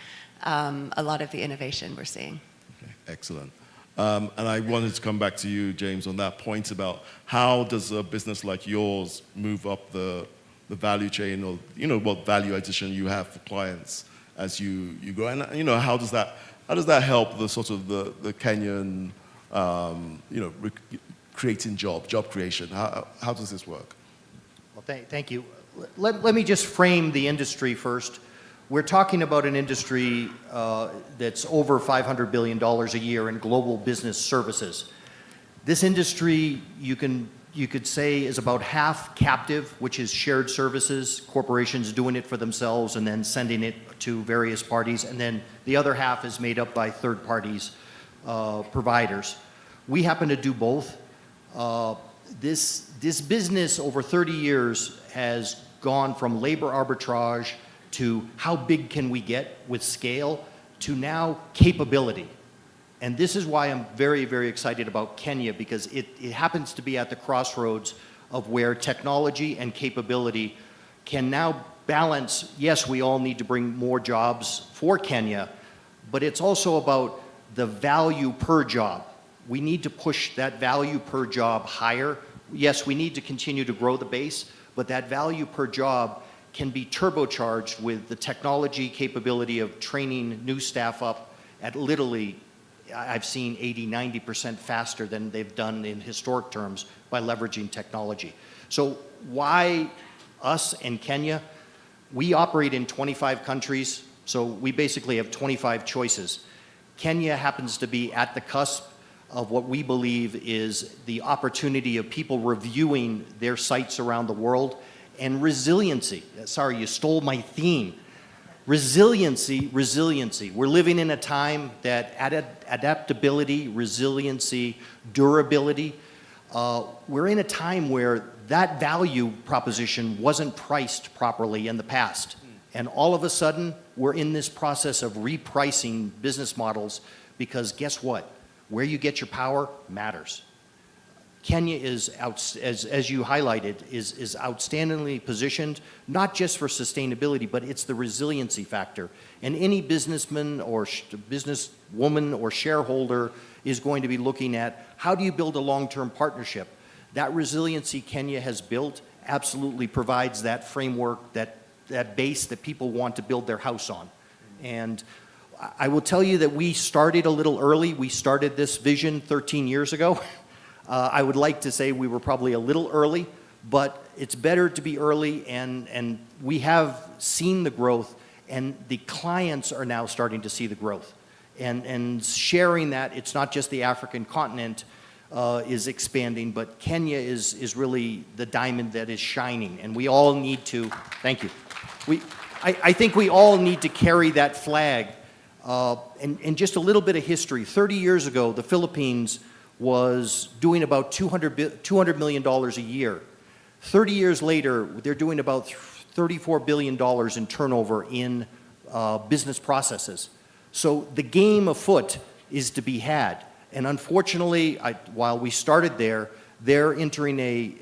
a lot of the innovation we're seeing. Okay. Excellent. And I wanted to come back to you, James, on that point about how does a business like yours move up the value chain, or, you know, what value addition you have for clients as you grow, and, you know, how does that help the sort of the Kenyan, you know, creating job creation? How does this work? Well, thank you. Let me just frame the industry first. We're talking about an industry that's over $500 billion a year in global business services. This industry, you could say, is about half captive, which is shared services, corporations doing it for themselves and then sending it to various parties, and then the other half is made up by third parties, providers. We happen to do both. This business over 30 years has gone from labor arbitrage to how big can we get with scale, to now capability. And this is why I'm very, very excited about Kenya, because it happens to be at the crossroads of where technology and capability can now balance. Yes, we all need to bring more jobs for Kenya, but it's also about the value per job. We need to push that value per job higher. Yes, we need to continue to grow the base, but that value per job can be turbocharged with the technology capability of training new staff up at literally, I've seen 80–90% faster than they've done in historic terms by leveraging technology. So why us and Kenya? We operate in 25 countries, so we basically have 25 choices. Kenya happens to be at the cusp of what we believe is the opportunity of people reviewing their sites around the world. And resiliency. Sorry, you stole my theme. Resiliency. We're living in a time that adaptability, resiliency, durability, we're in a time where that value proposition wasn't priced properly in the past. And all of a sudden, we're in this process of repricing business models, because guess what? Where you get your power matters. Kenya is, as you highlighted, is outstandingly positioned, not just for sustainability, but it's the resiliency factor. And any businessman or businesswoman or shareholder is going to be looking at, how do you build a long-term partnership? That resiliency Kenya has built absolutely provides that framework, that base that people want to build their house on. And I will tell you that we started a little early. We started this vision 13 years ago. I would like to say we were probably a little early, but it's better to be early, and we have seen the growth, and the clients are now starting to see the growth. And sharing that, it's not just the African continent is expanding, but Kenya is really the diamond that is shining, and we all need to, thank you. I think we all need to carry that flag And just a little bit of history. 30 years ago, the Philippines was doing about $200 million a year. 30 years later, they're doing about $34 billion in turnover in business processes. So the game afoot is to be had. And unfortunately, while we started there, they're entering a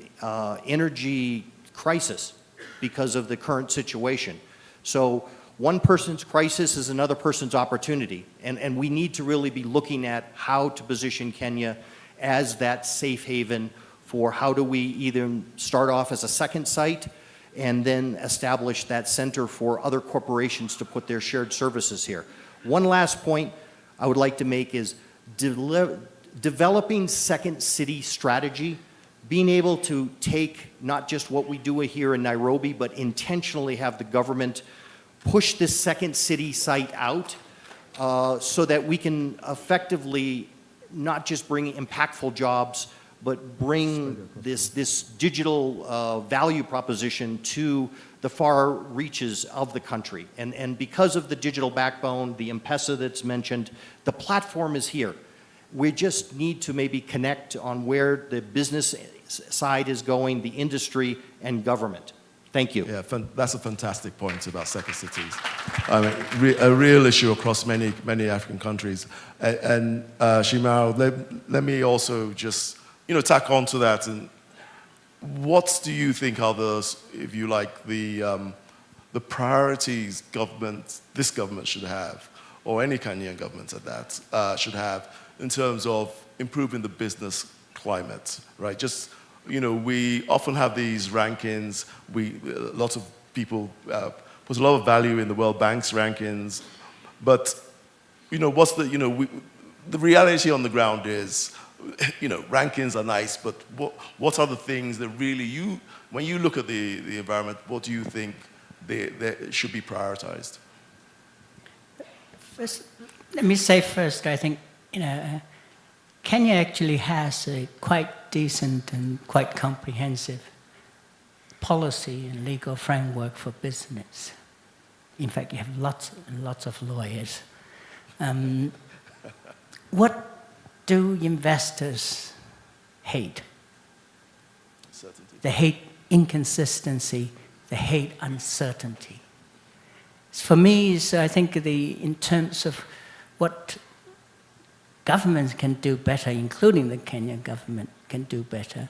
energy crisis because of the current situation. So one person's crisis is another person's opportunity. And we need to really be looking at how to position Kenya as that safe haven for how do we either start off as a second site and then establish that center for other corporations to put their shared services here. One last point I would like to make is developing second city strategy, being able to take not just what we do here in Nairobi, but intentionally have the government push this second city site out so that we can effectively not just bring impactful jobs, but bring this digital value proposition to the far reaches of the country. And because of the digital backbone, the M-Pesa that's mentioned, the platform is here. We just need to maybe connect on where the business side is going, the industry and government. Thank you. Yeah, that's a fantastic point about second cities. I mean, a real issue across many African countries. And Shimao, let me also just tack on to that. And what do you think are if you like, the priorities this government should have, or any Kenyan government at that, should have in terms of improving the business climate, right? Just, we often have these rankings. Lots of people put a lot of value in the World Bank's rankings, but what's the reality on the ground is, rankings are nice, but what are the things that really when you look at the environment, what do you think they should be prioritized? First, let me say first, I think Kenya actually has a quite decent and quite comprehensive policy and legal framework for business. In fact, you have lots and lots of lawyers. What do investors hate? Certainty. They hate inconsistency. They hate uncertainty. For me, I think in terms of what governments can do better, including the Kenyan government can do better,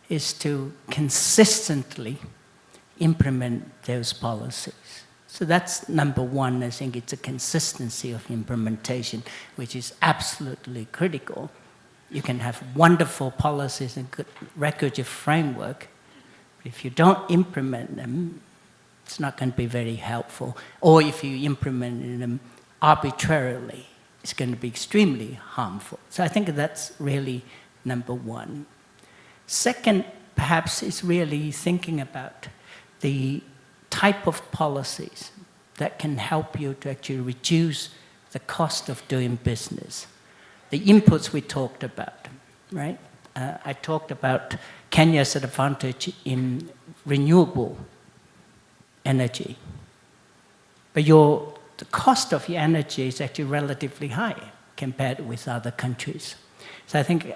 is to consistently implement those policies. So that's number one. I think it's a consistency of implementation, which is absolutely critical. You can have wonderful policies and good regulatory framework, but if you don't implement them, it's not going to be very helpful. Or if you implement them arbitrarily, it's going to be extremely harmful. So I think that's really number one. Second, perhaps, is really thinking about the type of policies that can help you to actually reduce the cost of doing business. The inputs we talked about, right? I talked about Kenya's advantage in renewable energy. But the cost of your energy is actually relatively high compared with other countries. So I think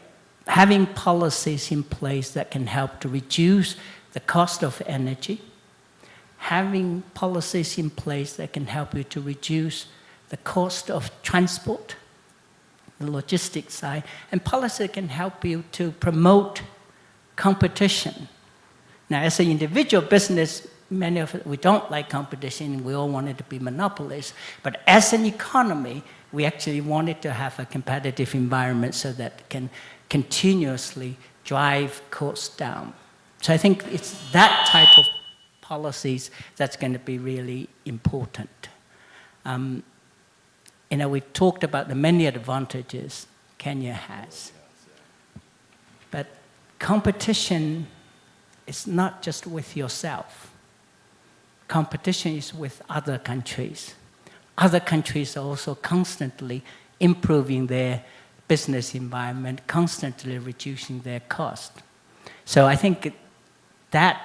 having policies in place that can help to reduce the cost of energy, having policies in place that can help you to reduce the cost of transport, the logistics side, and policy can help you to promote competition. Now, as an individual business, many of us, we don't like competition, we all want it to be monopolies, but as an economy, we actually want it to have a competitive environment so that it can continuously drive costs down. So I think it's that type of policies that's going to be really important. We've talked about the many advantages Kenya has, but competition is not just with yourself. Competition is with other countries. Other countries are also constantly improving their business environment, constantly reducing their cost. So I think that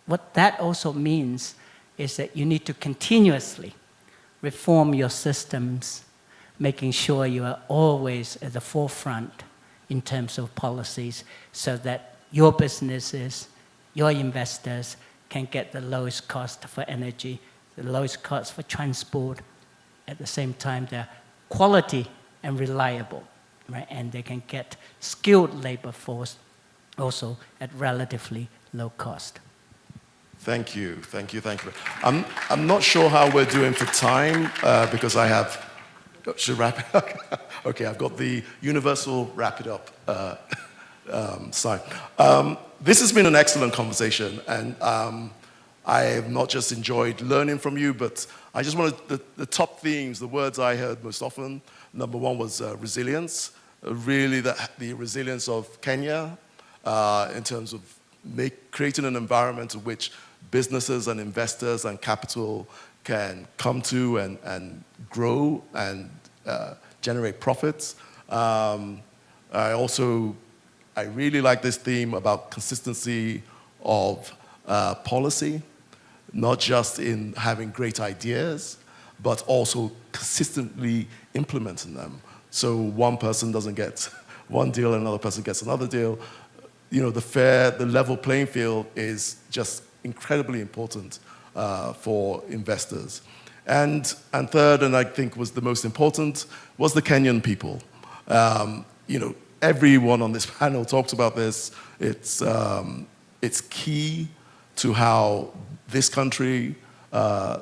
what that also means is that you need to continuously reform your systems making sure you are always at the forefront in terms of policies so that your businesses, your investors can get the lowest cost for energy, the lowest cost for transport. At the same time, they're quality and reliable, right? And they can get skilled labor force also at relatively low cost. Thank you, thank you, thank you. I'm not sure how we're doing for time because I have, should wrap it up? Okay, I've got the universal wrap it up sign. This has been an excellent conversation, and I have not just enjoyed learning from you, but I just wanted the top themes, the words I heard most often. Number one was resilience, really the resilience of Kenya in terms of creating an environment in which businesses and investors and capital can come to and grow and generate profits. I really like this theme about consistency of policy, not just in having great ideas, but also consistently implementing them. So one person doesn't get one deal and another person gets another deal. You know, the level playing field is just incredibly important for investors. And third, and I think was the most important, was the Kenyan people. You know, everyone on this panel talked about this. It's key to how this country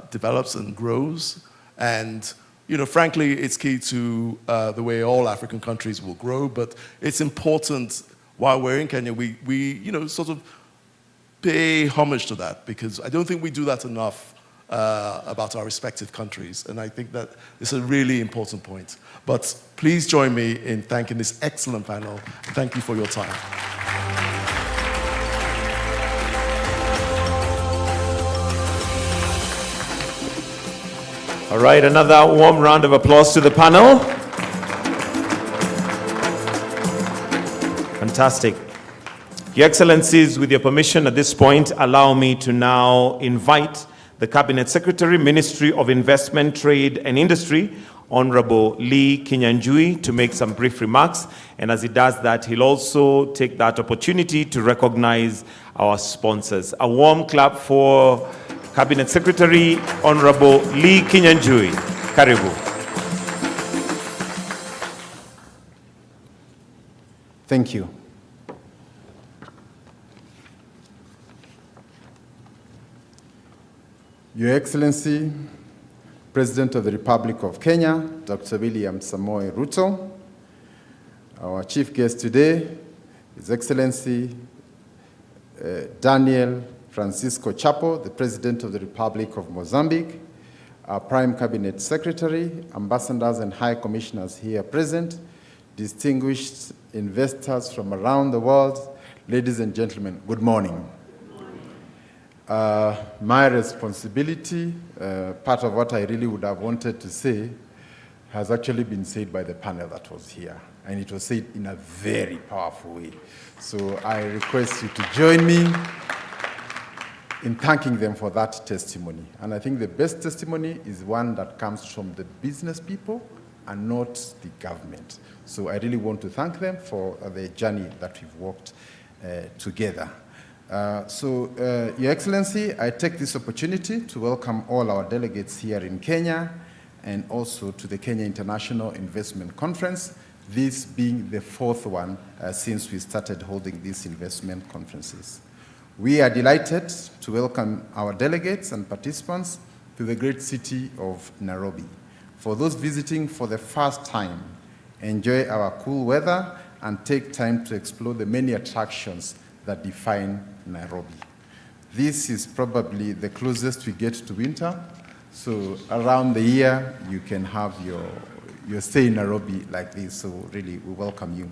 develops and grows. And, you know, frankly, it's key to the way all African countries will grow. But it's important, while we're in Kenya, we you know, sort of pay homage to that, because I don't think we do that enough about our respective countries. And I think that it's a really important point. But please join me in thanking this excellent panel. Thank you for your time. All right, another warm round of applause to the panel. Fantastic. Your Excellencies, with your permission at this point, allow me to now invite the Cabinet Secretary, Ministry of Investment, Trade and Industry, Honorable Lee Kinyanjui, to make some brief remarks. And as he does that, he'll also take that opportunity to recognize our sponsors. A warm clap for Cabinet Secretary, Honorable Lee Kinyanjui. Karibu. Thank you. Your Excellency, President of the Republic of Kenya, Dr. William Samoei Ruto, our chief guest today, His Excellency Daniel Francisco Chapo, the President of the Republic of Mozambique, our Prime Cabinet Secretary, ambassadors and high commissioners here present, distinguished investors from around the world, ladies and gentlemen, good morning. My responsibility, part of what I really would have wanted to say, has actually been said by the panel that was here, and it was said in a very powerful way. So I request you to join me in thanking them for that testimony. And I think the best testimony is one that comes from the business people and not the government. So I really want to thank them for the journey that we've walked together. Your Excellency, I take this opportunity to welcome all our delegates here in Kenya and also to the Kenya International Investment Conference, this being the fourth one since we started holding these investment conferences. We are delighted to welcome our delegates and participants to the great city of Nairobi. For those visiting for the first time, enjoy our cool weather and take time to explore the many attractions that define Nairobi. This is probably the closest we get to winter, so around the year you can have your stay in Nairobi like this, so really we welcome you.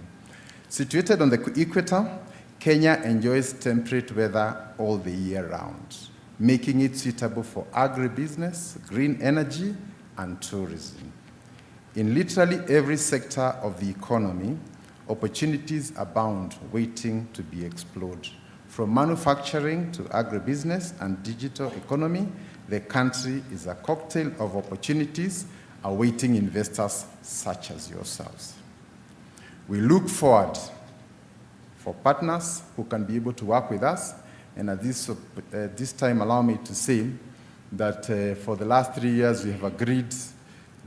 Situated on the equator, Kenya enjoys temperate weather all the year round, making it suitable for agribusiness, green energy, and tourism. In literally every sector of the economy, opportunities abound waiting to be explored. From manufacturing to agribusiness and digital economy, the country is a cocktail of opportunities awaiting investors such as yourselves. We look forward for partners who can be able to work with us, and at this time, allow me to say that for the last 3 years, we have agreed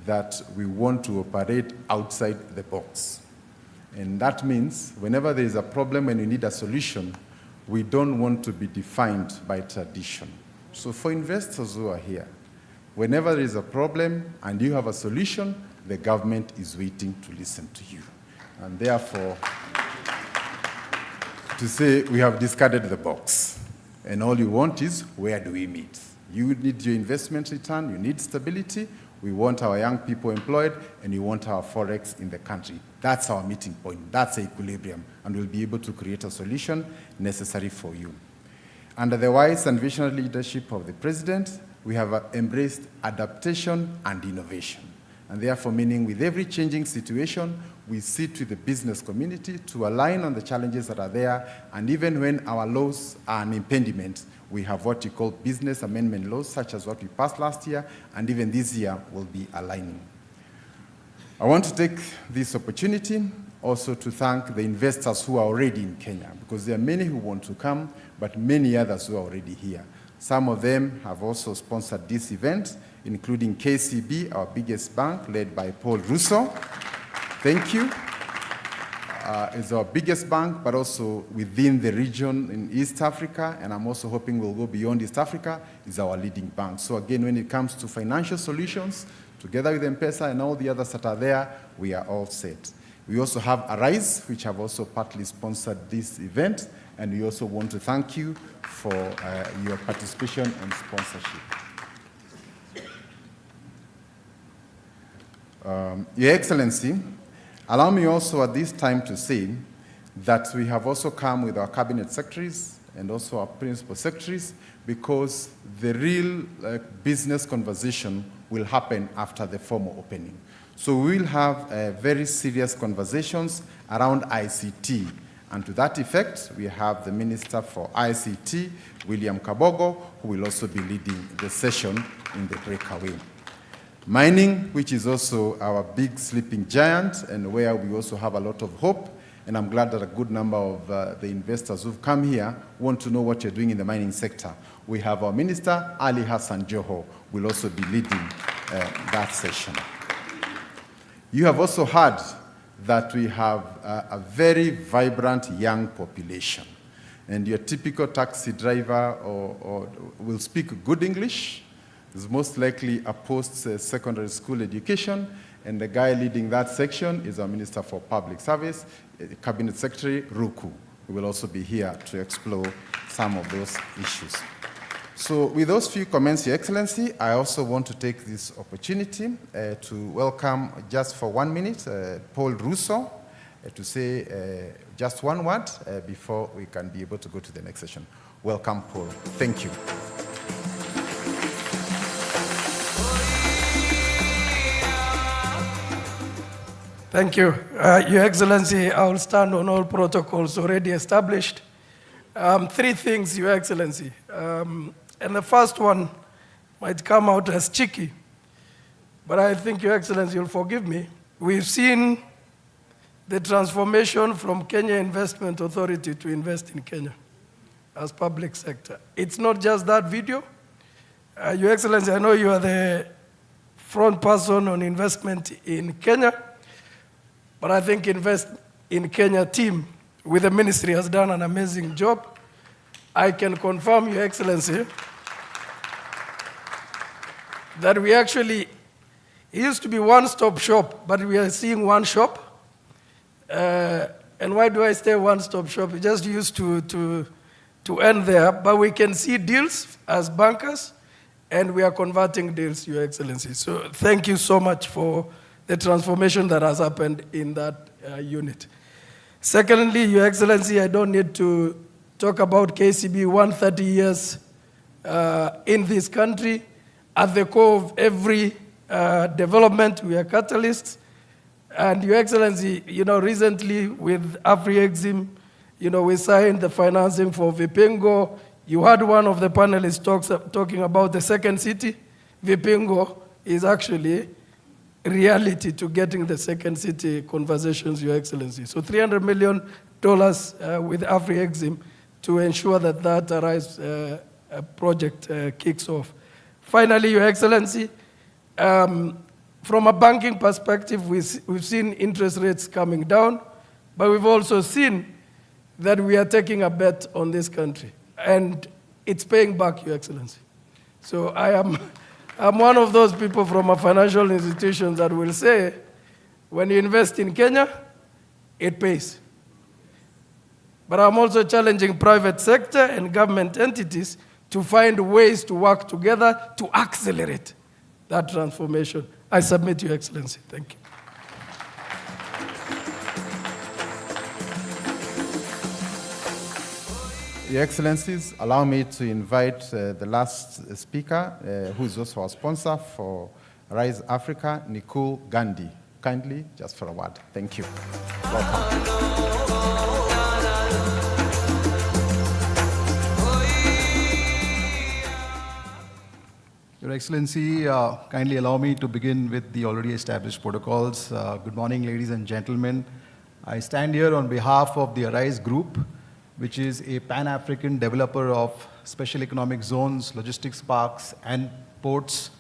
that we want to operate outside the box. And that means whenever there is a problem and you need a solution, we don't want to be defined by tradition. So for investors who are here, whenever there is a problem and you have a solution, the government is waiting to listen to you. And therefore, to say we have discarded the box, and all you want is, where do we meet? You need your investment return, you need stability, we want our young people employed, and you want our forex in the country. That's our meeting point, that's equilibrium, and we'll be able to create a solution necessary for you. Under the wise and visionary leadership of the President, we have embraced adaptation and innovation. And therefore, meaning with every changing situation, we sit with the business community to align on the challenges that are there, and even when our laws are an impediment, we have what we call business amendment laws, such as what we passed last year, and even this year will be aligning. I want to take this opportunity also to thank the investors who are already in Kenya, because there are many who want to come, but many others who are already here. Some of them have also sponsored this event, including KCB, our biggest bank, led by Paul Russo. Thank you. It's our biggest bank, but also within the region in East Africa, and I'm also hoping we'll go beyond East Africa, is our leading bank. So again, when it comes to financial solutions, together with M-Pesa and all the others that are there, we are all set. We also have ARISE, which have also partly sponsored this event, and we also want to thank you for your participation and sponsorship. Your Excellency, allow me also at this time to say that we have also come with our cabinet secretaries and also our principal secretaries, because the real business conversation will happen after the formal opening. So we will have very serious conversations around ICT. And to that effect, we have the Minister for ICT, William Kabogo, who will also be leading the session in the breakaway. Mining, which is also our big sleeping giant, and where we also have a lot of hope, and I'm glad that a good number of the investors who've come here want to know what you're doing in the mining sector. We have our Minister, Ali Hassan Joho, will also be leading that session. You have also heard that we have a very vibrant young population, and your typical taxi driver or will speak good English, is most likely a post-secondary school education, and the guy leading that section is our Minister for Public Service, Cabinet Secretary Ruku, who will also be here to explore some of those issues. So with those few comments, Your Excellency, I also want to take this opportunity to welcome, just for 1 minute, Paul Russo, to say just one word before we can be able to go to the next session. Welcome, Paul. Thank you. Thank you. Your Excellency, I will stand on all protocols already established. 3 things, Your Excellency. And the first one might come out as cheeky, but I think, Your Excellency, you'll forgive me. We've seen the transformation from Kenya Investment Authority to invest in Kenya as public sector. It's not just that video. Your Excellency, I know you are the front person on investment in Kenya, but I think Invest in Kenya team with the ministry has done an amazing job. I can confirm, Your Excellency, that we actually, it used to be one-stop shop, but we are seeing one shop. And why do I say one-stop shop? It just used to end there, but we can see deals as bankers, and we are converting deals, Your Excellency. So thank you so much for the transformation that has happened in that unit. Secondly, Your Excellency, I don't need to talk about KCB 130 years in this country. At the core of every development, we are catalysts. And Your Excellency, recently with AfriExim, we signed the financing for Vipingo. You had one of the panelists talking about the second city. Vipingo is actually reality to getting the second city conversations, Your Excellency. So $300 million with AfriExim to ensure that that ARISE project kicks off. Finally, Your Excellency, from a banking perspective, we've seen interest rates coming down, but we've also seen that we are taking a bet on this country, and it's paying back, Your Excellency. So I'm one of those people from a financial institution that will say, when you invest in Kenya, it pays. But I'm also challenging private sector and government entities to find ways to work together to accelerate that transformation. I submit, Your Excellency. Thank you. Your Excellencies, allow me to invite the last speaker, who is also our sponsor for Rise Africa, Nicole Gandhi. Kindly, just for a word. Thank you. Welcome. Your Excellency, kindly allow me to begin with the already established protocols. Good morning, ladies and gentlemen. I stand here on behalf of the ARISE Group, which is a Pan-African developer of special economic zones, logistics parks, and ports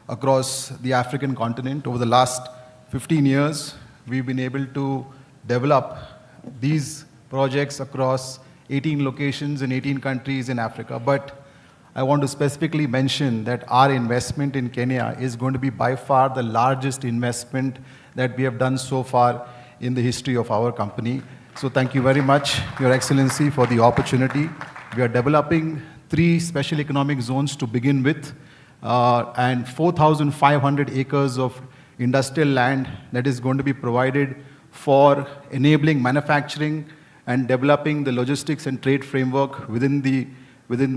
across the African continent. Over the last 15 years, we've been able to develop these projects across 18 locations in 18 countries in Africa. But I want to specifically mention that our investment in Kenya is going to be by far the largest investment that we have done so far in the history of our company. So thank you very much, Your Excellency, for the opportunity. We are developing 3 special economic zones to begin with, and 4,500 acres of industrial land that is going to be provided for enabling manufacturing and developing the logistics and trade framework within the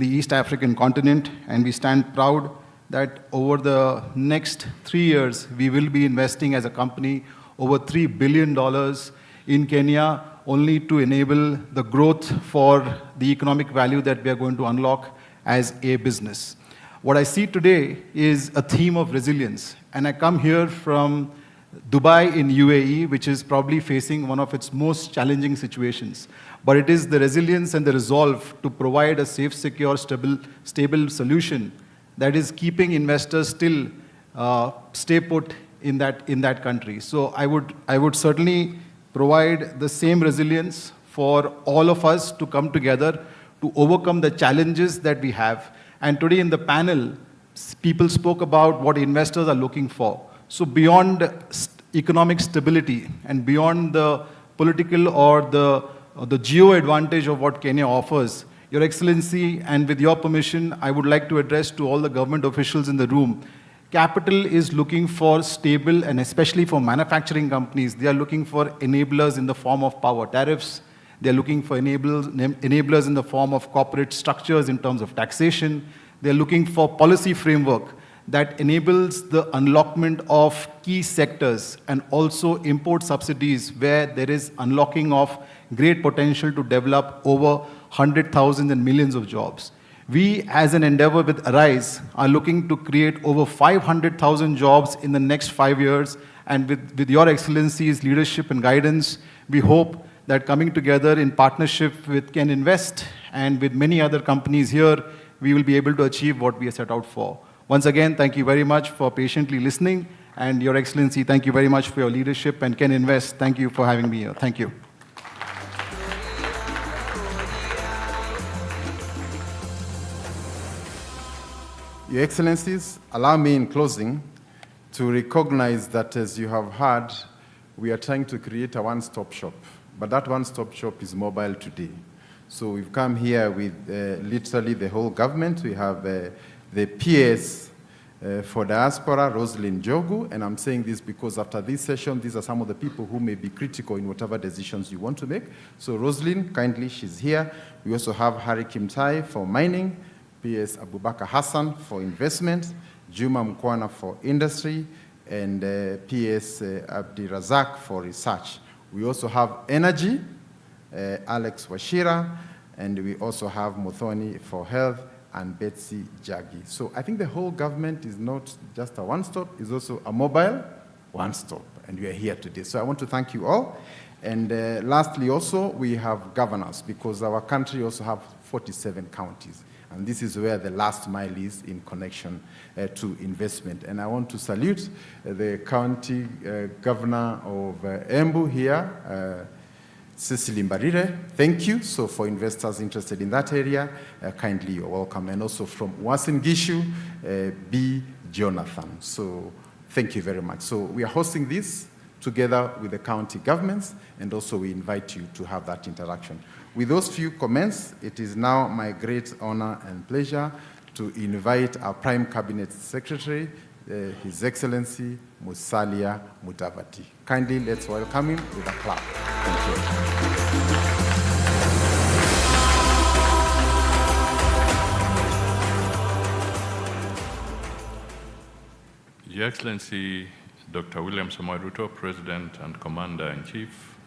East African continent. And we stand proud that over the next 3 years, we will be investing as a company over $3 billion in Kenya, only to enable the growth for the economic value that we are going to unlock as a business. What I see today is a theme of resilience. And I come here from Dubai in UAE, which is probably facing one of its most challenging situations. But it is the resilience and the resolve to provide a safe, secure, stable solution that is keeping investors still stay put in that country. So I would certainly provide the same resilience for all of us to come together to overcome the challenges that we have. And today in the panel, people spoke about what investors are looking for. So beyond economic stability and beyond the political or the geo advantage of what Kenya offers, Your Excellency, and with your permission, I would like to address to all the government officials in the room. Capital is looking for stable, and especially for manufacturing companies, they are looking for enablers in the form of power tariffs. They are looking for enablers in the form of corporate structures in terms of taxation. They are looking for policy framework that enables the unlockment of key sectors and also import subsidies where there is unlocking of great potential to develop over 100,000 and millions of jobs. We, as an endeavor with ARISE, are looking to create over 500,000 jobs in the next 5 years. And with Your Excellency's leadership and guidance, we hope that coming together in partnership with Can Invest and with many other companies here, we will be able to achieve what we are set out for. Once again, thank you very much for patiently listening. And Your Excellency, thank you very much for your leadership. And Can Invest, thank you for having me here. Thank you. Your Excellencies, allow me in closing to recognize that, as you have heard, we are trying to create a one-stop shop. But that one-stop shop is mobile today. So we've come here with literally the whole government. We have the PS for diaspora, Rosalind Jogu, and I'm saying this because after this session, these are some of the people who may be critical in whatever decisions you want to make. So Rosalind, kindly, she's here. We also have Harry Kimtai for mining, PS Abubakar Hassan for investment, Juma Mkwana for industry, and PS Abdi Razak for research. We also have energy, Alex Washira, and we also have Muthoni for health, and Betsy Jagi. So I think the whole government is not just a one-stop, it's also a mobile, one stop, and we are here today. So I want to thank you all. And lastly also, we have governors, because our country also have 47 counties. And this is where the last mile is in connection to investment. And I want to salute the county governor of Embu here, Cecily Mbarire. Thank you. So for investors interested in that area, kindly you're welcome. And also from Uasin Gishu, B. Jonathan. So thank you very much. So we are hosting this together with the county governments, and also we invite you to have that interaction. With those few comments, it is now my great honor and pleasure to invite our Prime Cabinet Secretary, His Excellency Musalia Mudavadi. Kindly let's welcome him with a clap. Thank you. Your Excellency, Dr. William Samoei Ruto, President and Commander-in-Chief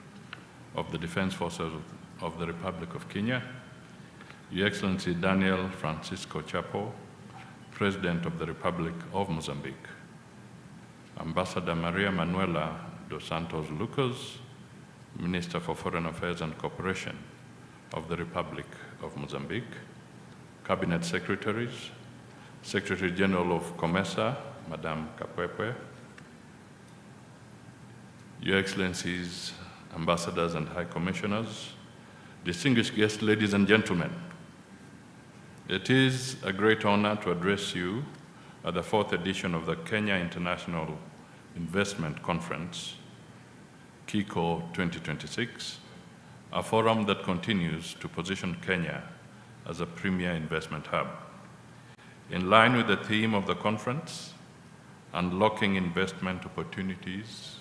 of the Defense Forces of the Republic of Kenya, Your Excellency Daniel Francisco Chapo, President of the Republic of Mozambique, Ambassador Maria Manuela dos Santos Lucas, Minister for Foreign Affairs and Cooperation of the Republic of Mozambique, Cabinet Secretaries, Secretary General of COMESA, Madame Kapwepwe, Your Excellencies, Ambassadors and High Commissioners, distinguished guests, ladies and gentlemen, it is a great honor to address you at the 4th edition of the Kenya International Investment Conference, KIICO 2026, a forum that continues to position Kenya as a premier investment hub. In line with the theme of the conference, unlocking investment opportunities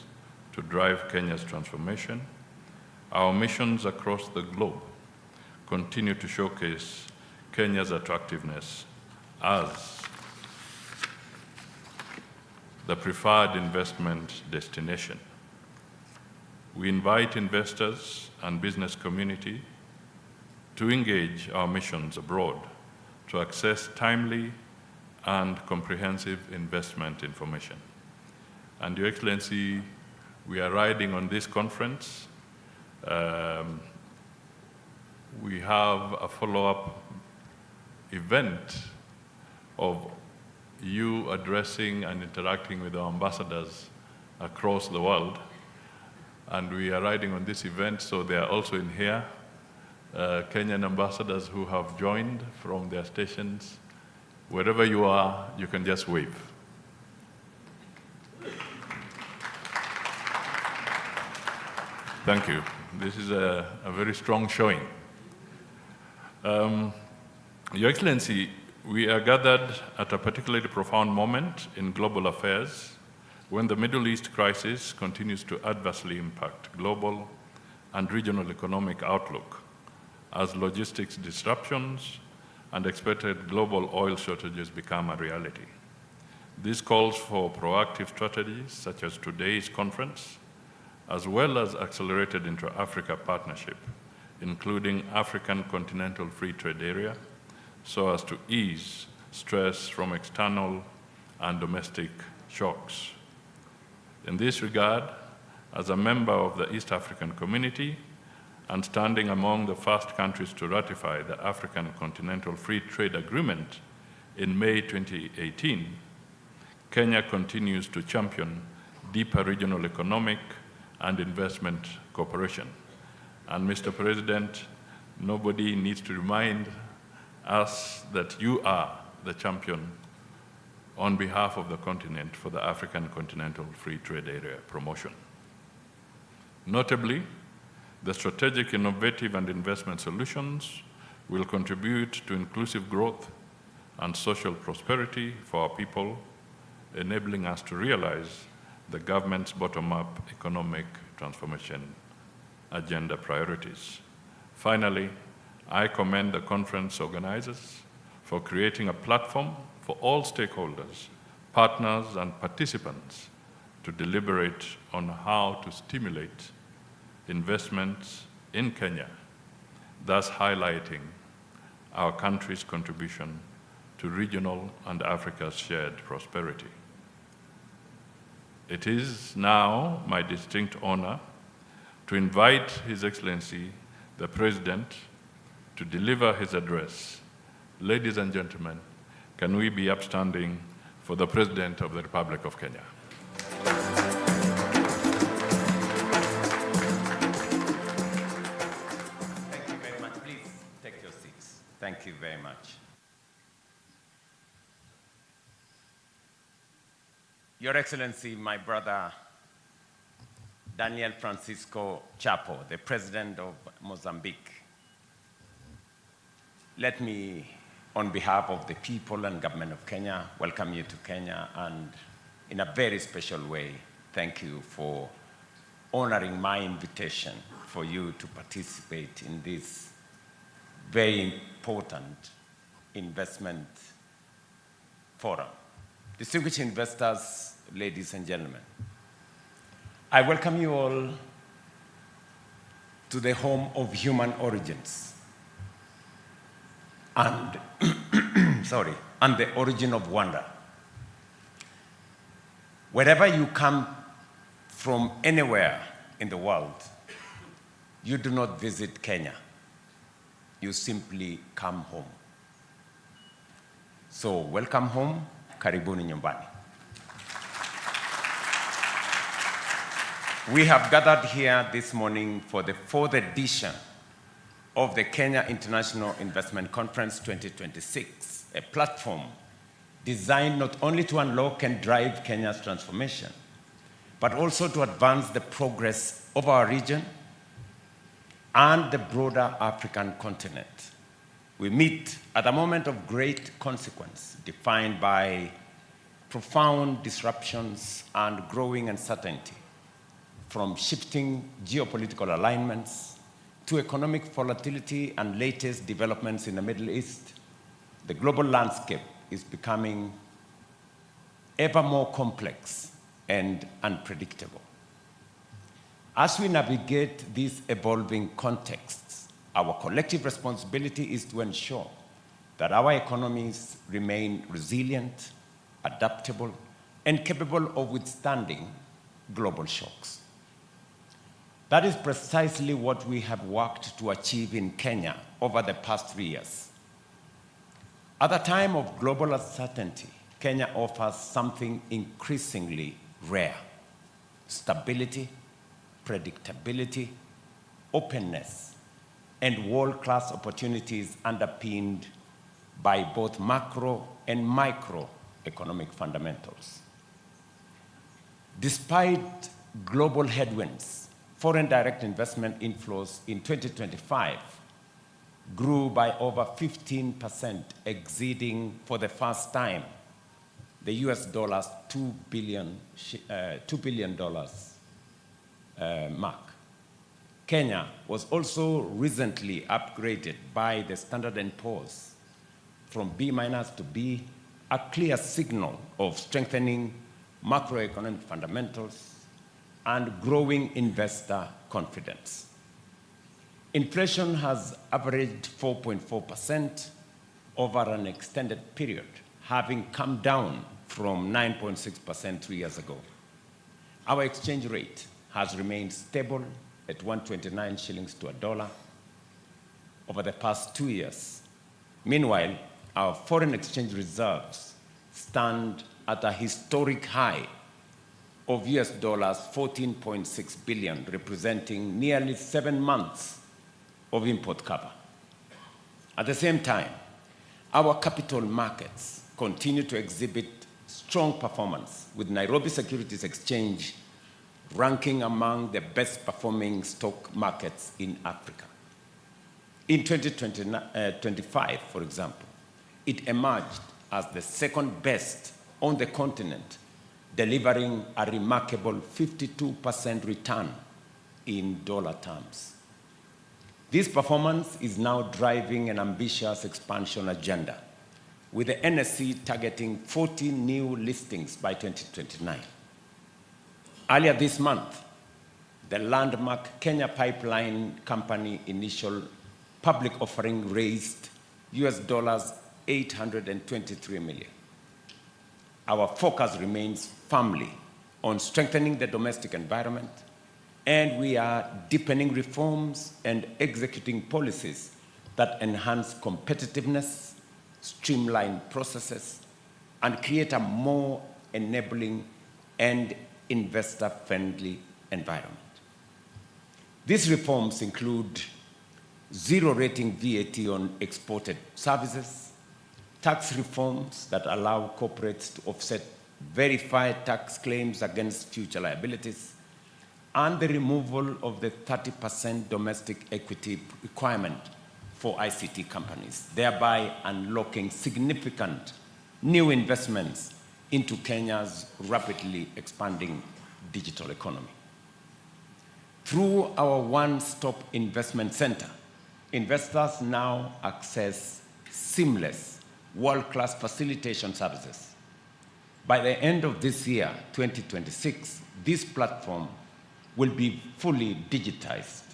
to drive Kenya's transformation, our missions across the globe continue to showcase Kenya's attractiveness as the preferred investment destination. We invite investors and business community to engage our missions abroad to access timely and comprehensive investment information. And Your Excellency, we are riding on this conference. We have a follow-up event of you addressing and interacting with our ambassadors across the world. And we are riding on this event, so they are also in here, Kenyan ambassadors who have joined from their stations. Wherever you are, you can just wave. Thank you. This is a very strong showing. Your Excellency, we are gathered at a particularly profound moment in global affairs when the Middle East crisis continues to adversely impact global and regional economic outlook as logistics disruptions and expected global oil shortages become a reality. This calls for proactive strategies such as today's conference, as well as accelerated intra-Africa partnership, including African Continental Free Trade Area, so as to ease stress from external and domestic shocks. In this regard, as a member of the East African Community and standing among the first countries to ratify the African Continental Free Trade Agreement in May 2018, Kenya continues to champion deeper regional economic and investment cooperation. And Mr. President, nobody needs to remind us that you are the champion on behalf of the continent for the African Continental Free Trade Area promotion. Notably, the strategic, innovative, and investment solutions will contribute to inclusive growth and social prosperity for our people, enabling us to realize the government's bottom-up economic transformation agenda priorities. Finally, I commend the conference organizers for creating a platform for all stakeholders, partners, and participants to deliberate on how to stimulate investments in Kenya, thus highlighting our country's contribution to regional and Africa's shared prosperity. It is now my distinct honor to invite His Excellency, the President, to deliver his address. Ladies and gentlemen, can we be upstanding for the President of the Republic of Kenya? Thank you very much. Please take your seats. Thank you very much. Your Excellency, my brother, Daniel Francisco Chapo, the President of Mozambique, let me, on behalf of the people and government of Kenya, welcome you to Kenya, and in a very special way, thank you for honoring my invitation for you to participate in this very important investment forum. Distinguished investors, ladies and gentlemen, I welcome you all to the home of human origins and, and the origin of wonder. Wherever you come from anywhere in the world, you do not visit Kenya. You simply come home. So welcome home, karibuni nyumbani. We have gathered here this morning for the 4th edition of the Kenya International Investment Conference 2026, a platform designed not only to unlock and drive Kenya's transformation, but also to advance the progress of our region and the broader African continent. We meet at a moment of great consequence, defined by profound disruptions and growing uncertainty, from shifting geopolitical alignments to economic volatility and latest developments in the Middle East. The global landscape is becoming ever more complex and unpredictable. As we navigate these evolving contexts, our collective responsibility is to ensure that our economies remain resilient, adaptable, and capable of withstanding global shocks. That is precisely what we have worked to achieve in Kenya over the past 3 years. At a time of global uncertainty, Kenya offers something increasingly rare: stability, predictability, openness, and world-class opportunities underpinned by both macro and microeconomic fundamentals. Despite global headwinds, foreign direct investment inflows in 2025 grew by over 15%, exceeding for the first time the US dollars $2 billion mark. Kenya was also recently upgraded by the Standard & Poor's from B- to B, a clear signal of strengthening macroeconomic fundamentals and growing investor confidence. Inflation has averaged 4.4% over an extended period, having come down from 9.6% 3 years ago. Our exchange rate has remained stable at 129 shillings to a dollar over the past 2 years. Meanwhile, our foreign exchange reserves stand at a historic high of US dollars 14.6 billion, representing nearly 7 months of import cover. At the same time, our capital markets continue to exhibit strong performance, with Nairobi Securities Exchange ranking among the best performing stock markets in Africa. In 2025, for example, it emerged as the second best on the continent, delivering a remarkable 52% return in dollar terms. This performance is now driving an ambitious expansion agenda, with the NSE targeting 40 new listings by 2029. Earlier this month, the landmark Kenya Pipeline Company initial public offering raised US dollars 823 million. Our focus remains firmly on strengthening the domestic environment, and we are deepening reforms and executing policies that enhance competitiveness, streamline processes, and create a more enabling and investor-friendly environment. These reforms include zero-rating VAT on exported services, tax reforms that allow corporates to offset verified tax claims against future liabilities, and the removal of the 30% domestic equity requirement for ICT companies, thereby unlocking significant new investments into Kenya's rapidly expanding digital economy. Through our one-stop investment center, investors now access seamless, world-class facilitation services. By the end of this year, 2026, this platform will be fully digitized,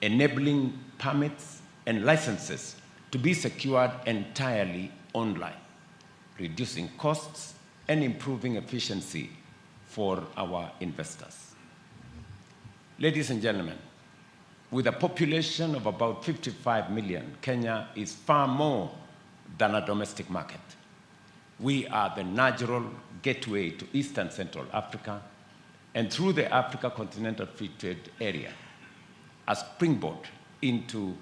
enabling permits and licenses to be secured entirely online, reducing costs and improving efficiency for our investors. Ladies and gentlemen, with a population of about 55 million, Kenya is far more than a domestic market. We are the natural gateway to East and Central Africa, and through the Africa Continental Free Trade Area, a springboard into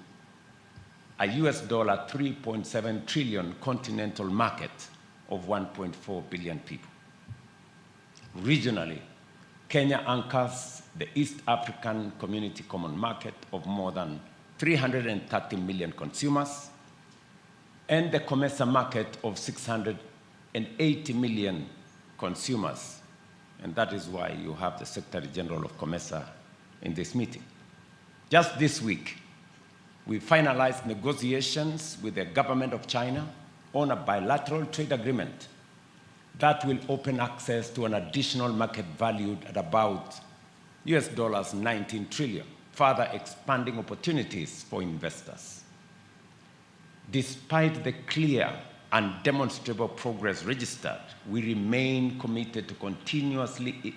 a US $3.7 trillion continental market of 1.4 billion people. Regionally, Kenya anchors the East African Community Common Market of more than 330 million consumers and the COMESA market of 680 million consumers. And that is why you have the Secretary General of COMESA in this meeting. Just this week, we finalized negotiations with the government of China on a bilateral trade agreement that will open access to an additional market valued at about US $19 trillion, further expanding opportunities for investors. Despite the clear and demonstrable progress registered, we remain committed to continuously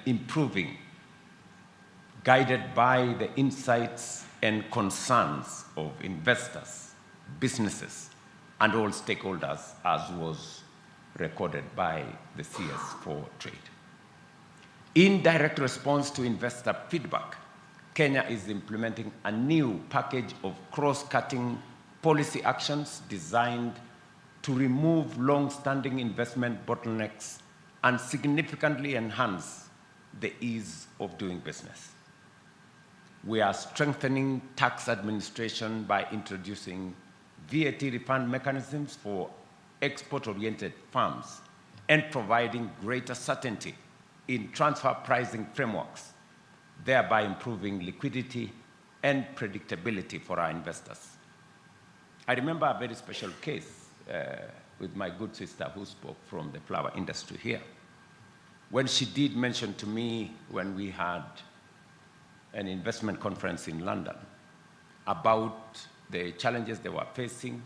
improving, guided by the insights and concerns of investors, businesses, and all stakeholders, as was recorded by the CS for Trade. In direct response to investor feedback, Kenya is implementing a new package of cross-cutting policy actions designed to remove long-standing investment bottlenecks and significantly enhance the ease of doing business. We are strengthening tax administration by introducing VAT refund mechanisms for export-oriented firms and providing greater certainty in transfer pricing frameworks, thereby improving liquidity and predictability for our investors. I remember a very special case with my good sister who spoke from the flower industry here, when she did mention to me when we had an investment conference in London about the challenges they were facing,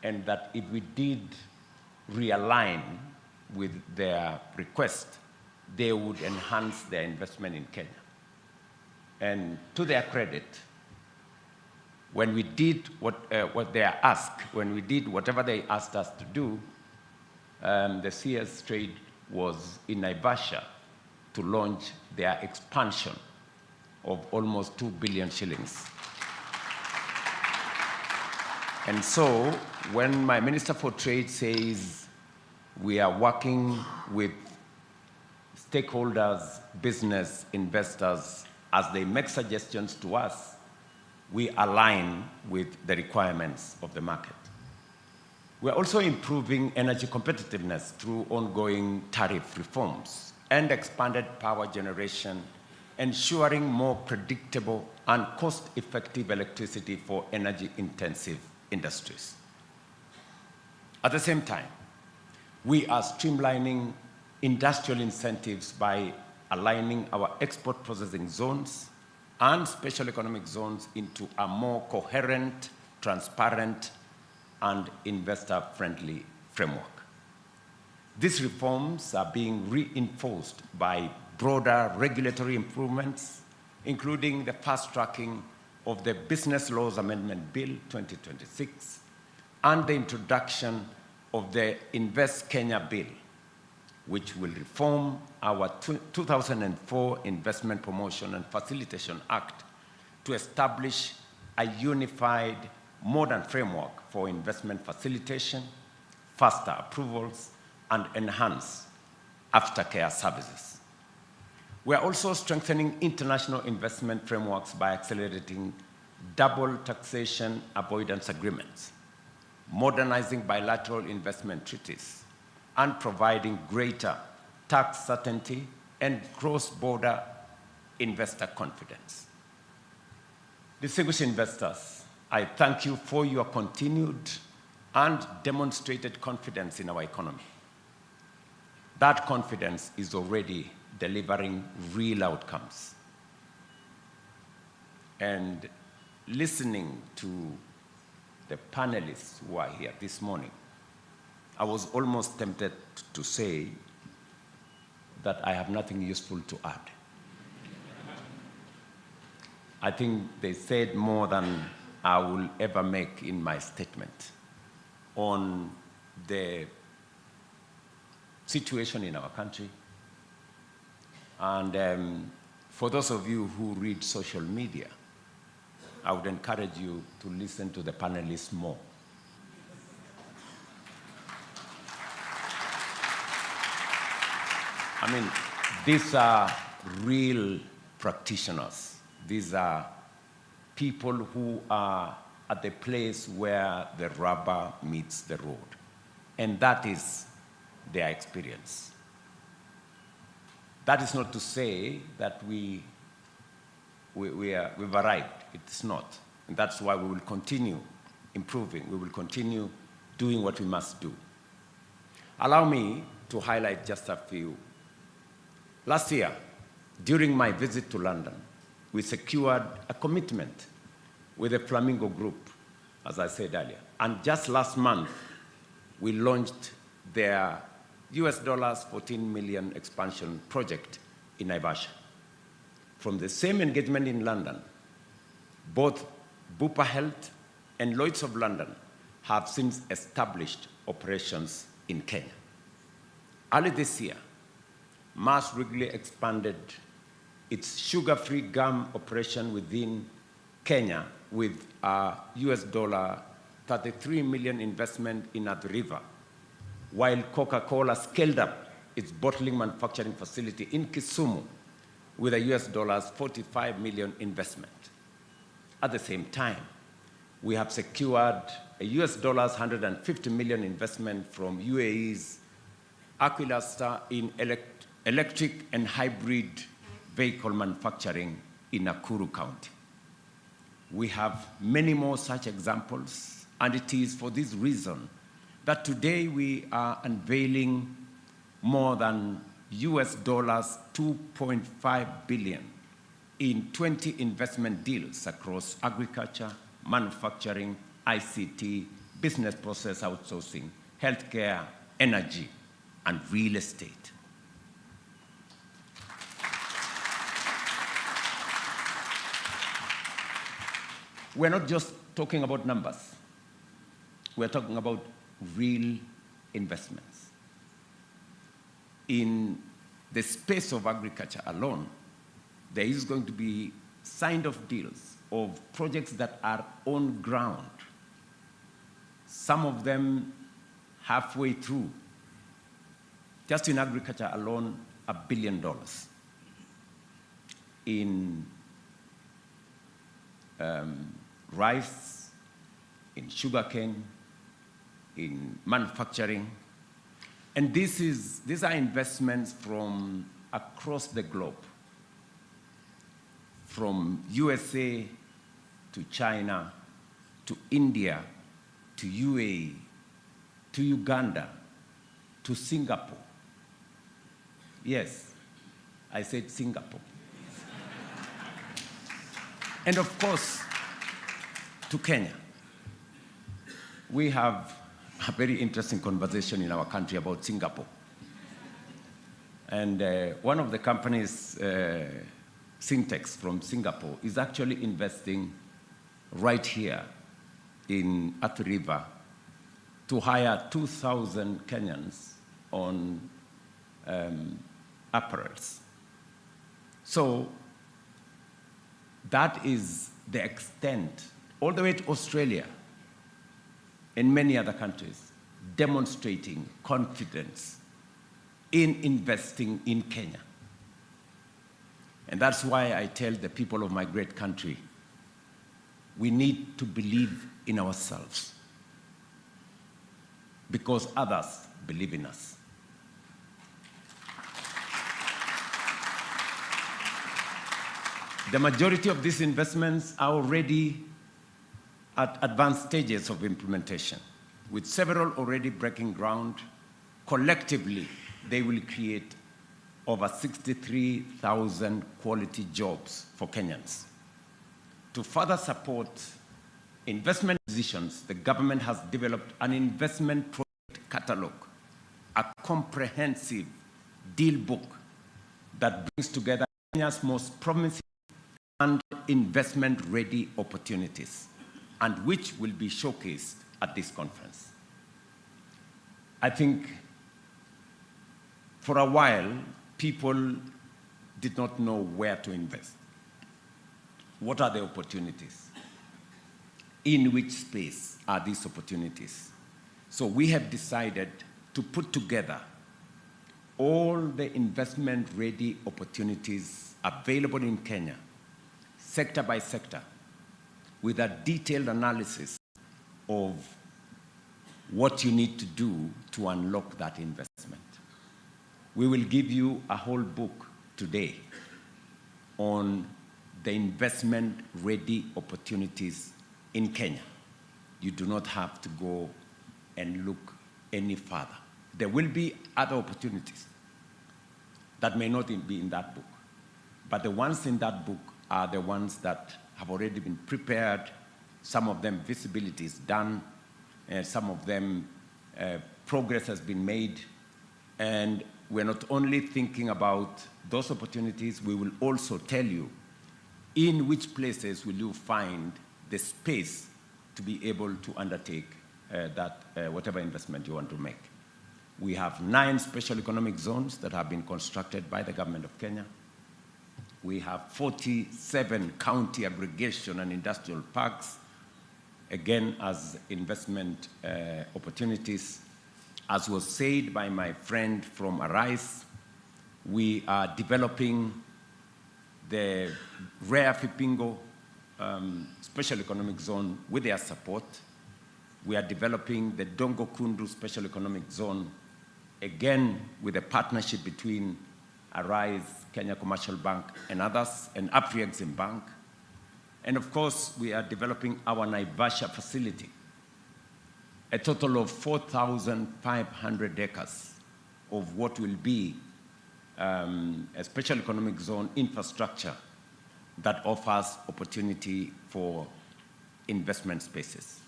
and that if we did realign with their request, they would enhance their investment in Kenya. And to their credit, when we did what they asked, when we did whatever they asked us to do, the CS Trade was in Naivasha to launch their expansion of almost 2 billion shillings. And so when my Minister for Trade says we are working with stakeholders, business, investors, as they make suggestions to us, we align with the requirements of the market. We're also improving energy competitiveness through ongoing tariff reforms and expanded power generation, ensuring more predictable and cost-effective electricity for energy-intensive industries. At the same time, we are streamlining industrial incentives by aligning our export processing zones and special economic zones into a more coherent, transparent, and investor-friendly framework. These reforms are being reinforced by broader regulatory improvements, including the fast-tracking of the Business Laws Amendment Bill 2026 and the introduction of the Invest Kenya Bill, which will reform our 2004 Investment Promotion and Facilitation Act to establish a unified modern framework for investment facilitation, faster approvals, and enhanced aftercare services. We are also strengthening international investment frameworks by accelerating double taxation avoidance agreements, modernizing bilateral investment treaties, and providing greater tax certainty and cross-border investor confidence. Distinguished investors, I thank you for your continued and demonstrated confidence in our economy. That confidence is already delivering real outcomes. And listening to the panelists who are here this morning, I was almost tempted to say that I have nothing useful to add. I think they said more than I will ever make in my statement on the situation in our country. And for those of you who read social media, I would encourage you to listen to the panelists more. I mean, these are real practitioners. These are people who are at the place where the rubber meets the road. And that is their experience. That is not to say that we've arrived. It's not. And that's why we will continue improving. We will continue doing what we must do. Allow me to highlight just a few. Last year, during my visit to London, we secured a commitment with the Flamingo Group, as I said earlier. And just last month, we launched their $14 million expansion project in Naivasha. From the same engagement in London, both Bupa Health and Lloyds of London have since established operations in Kenya. Early this year, Mars Wrigley expanded its sugar-free gum operation within Kenya with a $33 million investment in Athi River, while Coca-Cola scaled up its bottling manufacturing facility in Kisumu with a $45 million investment. At the same time, we have secured a $150 million investment from UAE's Aquilastar in electric and hybrid vehicle manufacturing in Nakuru County. We have many more such examples, and it is for this reason that today we are unveiling more than $2.5 billion in 20 investment deals across agriculture, manufacturing, ICT, business process outsourcing, healthcare, energy, and real estate. We're not just talking about numbers. We're talking about real investments. In the space of agriculture alone, there is going to be signed-off deals of projects that are on ground, some of them halfway through. Just in agriculture alone, $1 billion. In rice, in sugarcane, in manufacturing. And these are investments from across the globe, from USA to China, to India, to UAE, to Uganda, to Singapore. Yes, I said Singapore. And of course, to Kenya. We have a very interesting conversation in our country about Singapore. And one of the companies, Syntex from Singapore, is actually investing right here in Athi River to hire 2,000 Kenyans on apparels. So that is the extent, all the way to Australia and many other countries, demonstrating confidence in investing in Kenya. And that's why I tell the people of my great country, we need to believe in ourselves because others believe in us. The majority of these investments are already at advanced stages of implementation, with several already breaking ground. Collectively, they will create over 63,000 quality jobs for Kenyans. To further support investment decisions, the government has developed an investment project catalog, a comprehensive deal book that brings together Kenya's most promising and investment-ready opportunities, and which will be showcased at this conference. I think for a while, people did not know where to invest. What are the opportunities? In which space are these opportunities? So we have decided to put together all the investment-ready opportunities available in Kenya, sector by sector, with a detailed analysis of what you need to do to unlock that investment. We will give you a whole book today on the investment-ready opportunities in Kenya. You do not have to go and look any further. There will be other opportunities that may not be in that book, but the ones in that book are the ones that have already been prepared. Some of them visibility is done, and some of them progress has been made. And we're not only thinking about those opportunities, we will also tell you in which places will you find the space to be able to undertake whatever investment you want to make. We have 9 special economic zones that have been constructed by the government of Kenya. We have 47 county aggregation and industrial parks, again, as investment opportunities. As was said by my friend from AGII, we are developing the Rare Fipingo Special Economic Zone with their support. We are developing the Dongo Kundu Special Economic Zone, again, with a partnership between AGII, Kenya Commercial Bank, and others, and Afri-Exim Bank. And of course, we are developing our Naivasha facility, a total of 4,500 acres of what will be a special economic zone infrastructure that offers opportunity for investment spaces.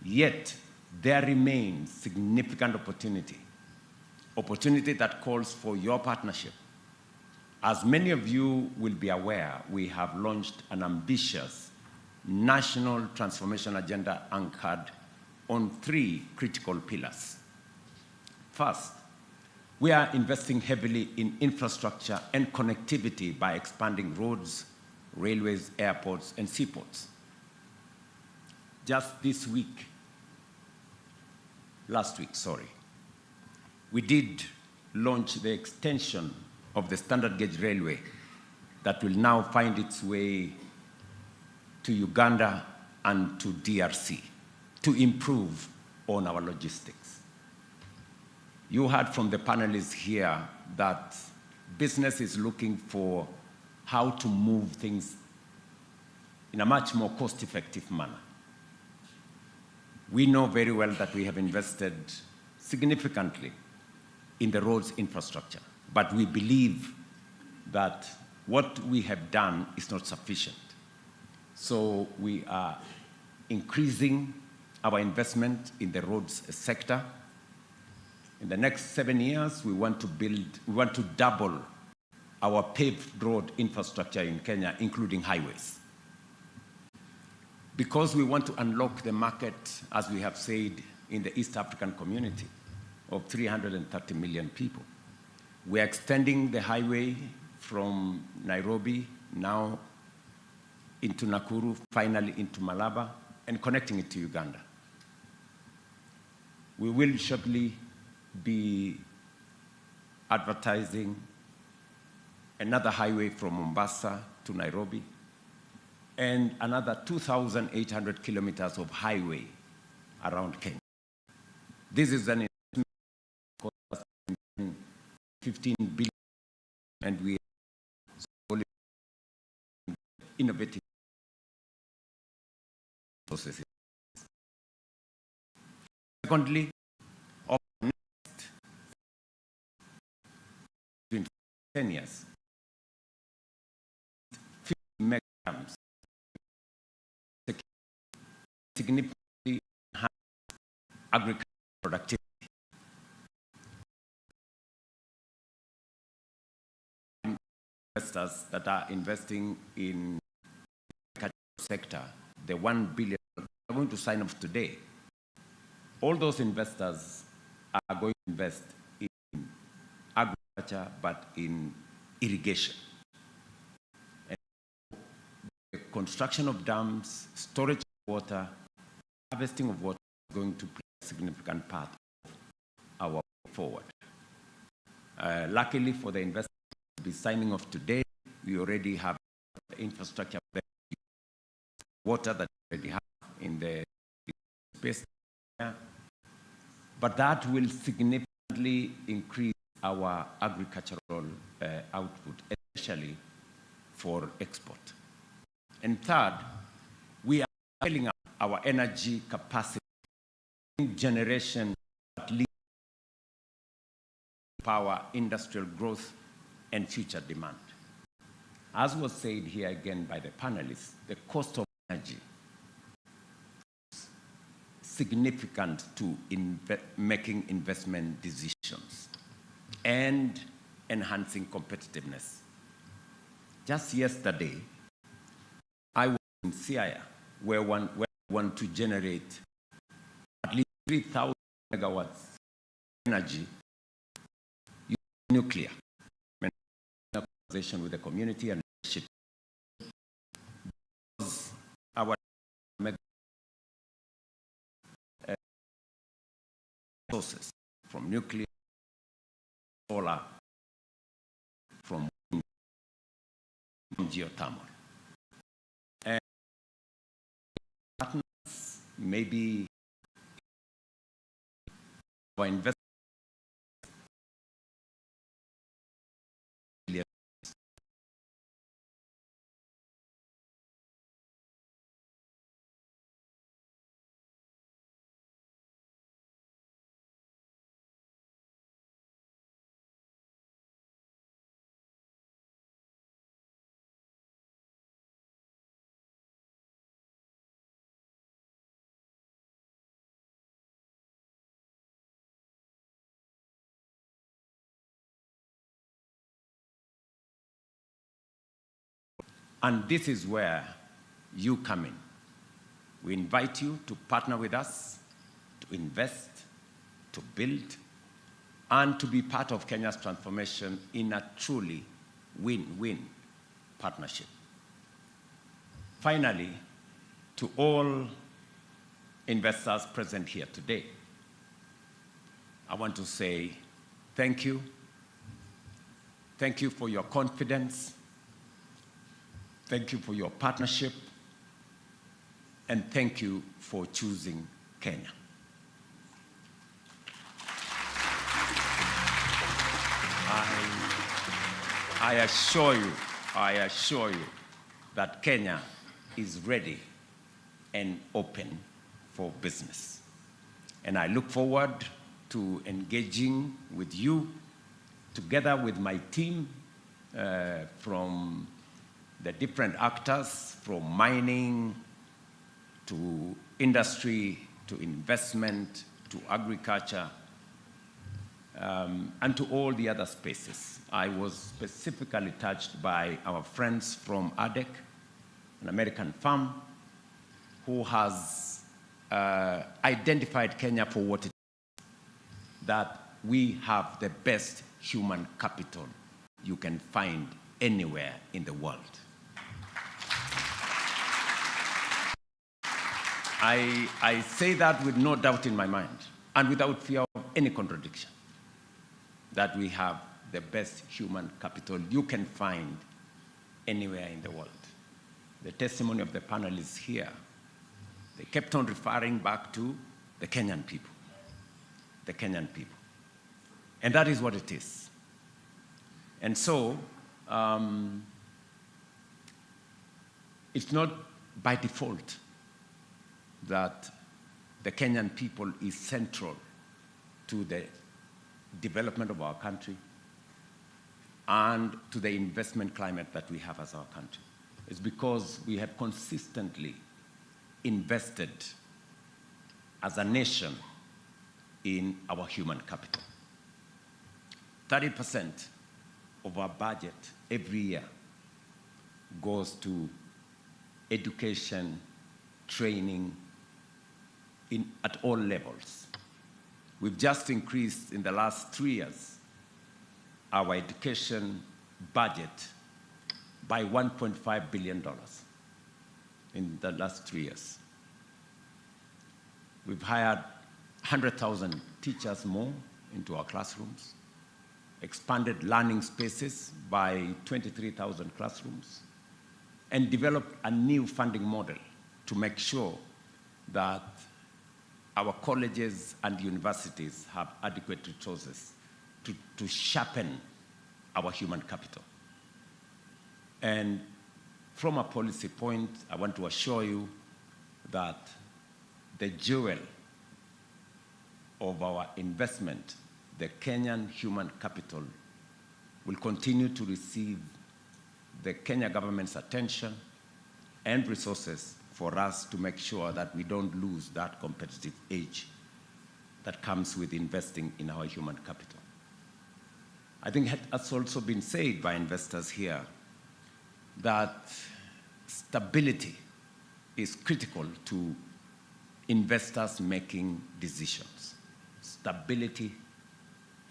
Yet, there remains significant opportunity that calls for your partnership. As many of you will be aware, we have launched an ambitious national transformation agenda anchored on 3 critical pillars. First, we are investing heavily in infrastructure and connectivity by expanding roads, railways, airports, and seaports. Just last week, we did launch the extension of the standard gauge railway that will now find its way to Uganda and to DRC to improve on our logistics. You heard from the panelists here that business is looking for how to move things in a much more cost-effective manner. We know very well that we have invested significantly in the roads infrastructure, but we believe that what we have done is not sufficient. So we are increasing our investment in the roads sector. In the next 7 years, we want to double our paved road infrastructure in Kenya, including highways. Because we want to unlock the market, as we have said, in the East African community of 330 million people. We are extending the highway from Nairobi now into Nakuru, finally into Malaba, and connecting it to Uganda. We will shortly be advertising another highway from Mombasa to Nairobi, and another 2,800 kilometers of highway around Kenya. This is an investment cost 15 billion, and we are innovative processes. Secondly, of the next 10 years, 50 megagrams significantly enhance agricultural productivity. Investors that are investing in the agricultural sector, the 1 billion are going to sign up today. All those investors are going to invest in agriculture, but in irrigation. And the construction of dams, storage of water, harvesting of water is going to play a significant part of our way forward. Luckily for the investors to be signing off today, we already have the infrastructure, water that we already have in the space. But that will significantly increase our agricultural output, especially for export. And third, we are scaling up our energy capacity in generation that leads to power, industrial growth, and future demand. As was said here again by the panelists, the cost of energy significant to making investment decisions and enhancing competitiveness. Just yesterday, I was in Siaya, where we want to generate at least 3,000 megawatts energy using nuclear. Conversation with the community and leadership. Our sources from nuclear, solar, from wind, from geothermal. And partners, maybe our investment and this is where you come in. We invite you to partner with us, to invest, to build, and to be part of Kenya's transformation in a truly win-win partnership. Finally, to all investors present here today, I want to say thank you. Thank you for your confidence. Thank you for your partnership, and thank you for choosing Kenya. I assure you that Kenya is ready and open for business. And I look forward to engaging with you together with my team from the different actors, from mining to industry to investment to agriculture, and to all the other spaces. I was specifically touched by our friends from ADEC, an American firm, who has identified Kenya for what it is, that we have the best human capital you can find anywhere in the world. I say that with no doubt in my mind and without fear of any contradiction, that we have the best human capital you can find anywhere in the world. The testimony of the panel is here. They kept on referring back to the Kenyan people, the Kenyan people. And that is what it is. And so, it's not by default that the Kenyan people is central to the development of our country and to the investment climate that we have as our country. It's because we have consistently invested as a nation in our human capital. 30% of our budget every year goes to education, training at all levels. We've just increased in the last 3 years our education budget by $1.5 billion in the last 3 years. We've hired 100,000 teachers more into our classrooms, expanded learning spaces by 23,000 classrooms, and developed a new funding model to make sure that our colleges and universities have adequate resources to sharpen our human capital. And from a policy point, I want to assure you that the jewel of our investment, the Kenyan human capital, will continue to receive the Kenya government's attention and resources for us to make sure that we don't lose that competitive edge that comes with investing in our human capital. I think it has also been said by investors here that stability is critical to investors making decisions. Stability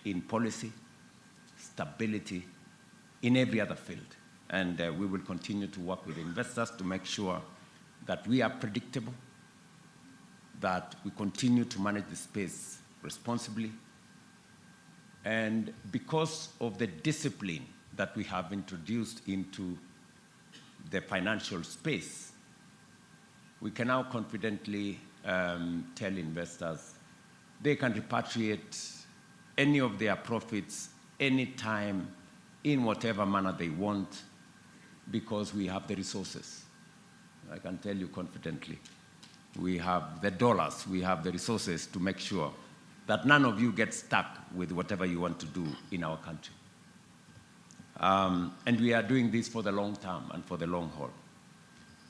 in policy, stability in every other field. And we will continue to work with investors to make sure that we are predictable, that we continue to manage the space responsibly. And because of the discipline that we have introduced into the financial space, we can now confidently tell investors they can repatriate any of their profits anytime, in whatever manner they want, because we have the resources. I can tell you confidently, we have the dollars, we have the resources to make sure that none of you get stuck with whatever you want to do in our country. And we are doing this for the long term and for the long haul.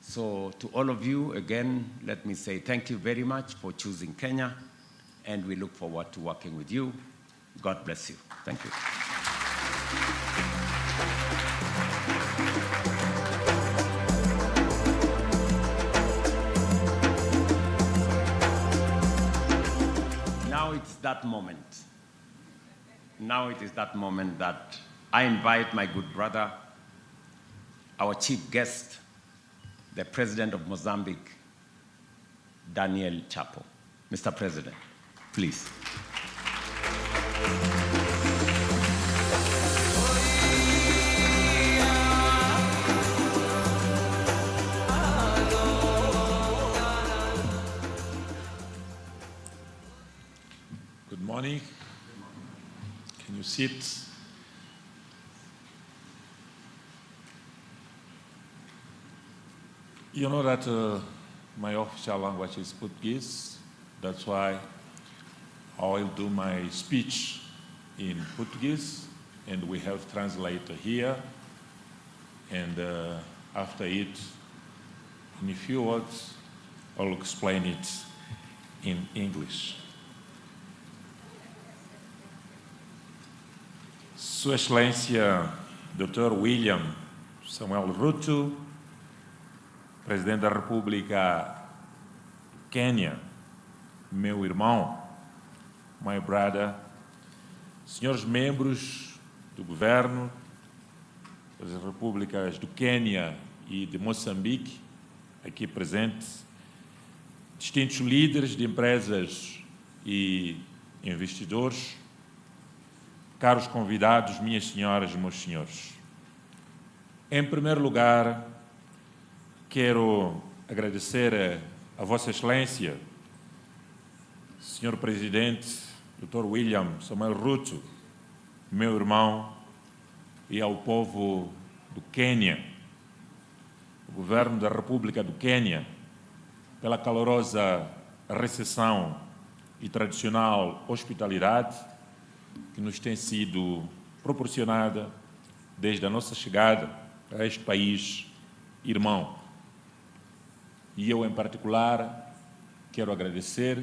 So to all of you, again, let me say thank you very much for choosing Kenya, and we look forward to working with you. God bless you. Thank you. Now it's that moment. Now it is that moment that I invite my good brother, our chief guest, the President of Mozambique, Daniel Chapo. Mr. President, please. Good morning. Can you sit? You know that my official language is Portuguese. That's why I will do my speech in Portuguese, and we have translator here. And after it, in a few words, I'll explain it in English. Sua Excelência Dr. William Samuel Ruto, Presidente da República do Quênia, meu irmão, my brother, senhores membros do governo das repúblicas do Quênia e de Moçambique, aqui presentes, distintos líderes de empresas e investidores, caros convidados, minhas senhoras e meus senhores. Em primeiro lugar, quero agradecer a Vossa Excelência, Senhor Presidente, Dr. William Samuel Ruto, meu irmão, e ao povo do Quênia, o governo da República do Quênia, pela calorosa recepção e tradicional hospitalidade que nos tem sido proporcionada desde a nossa chegada a este país irmão. E eu, em particular, quero agradecer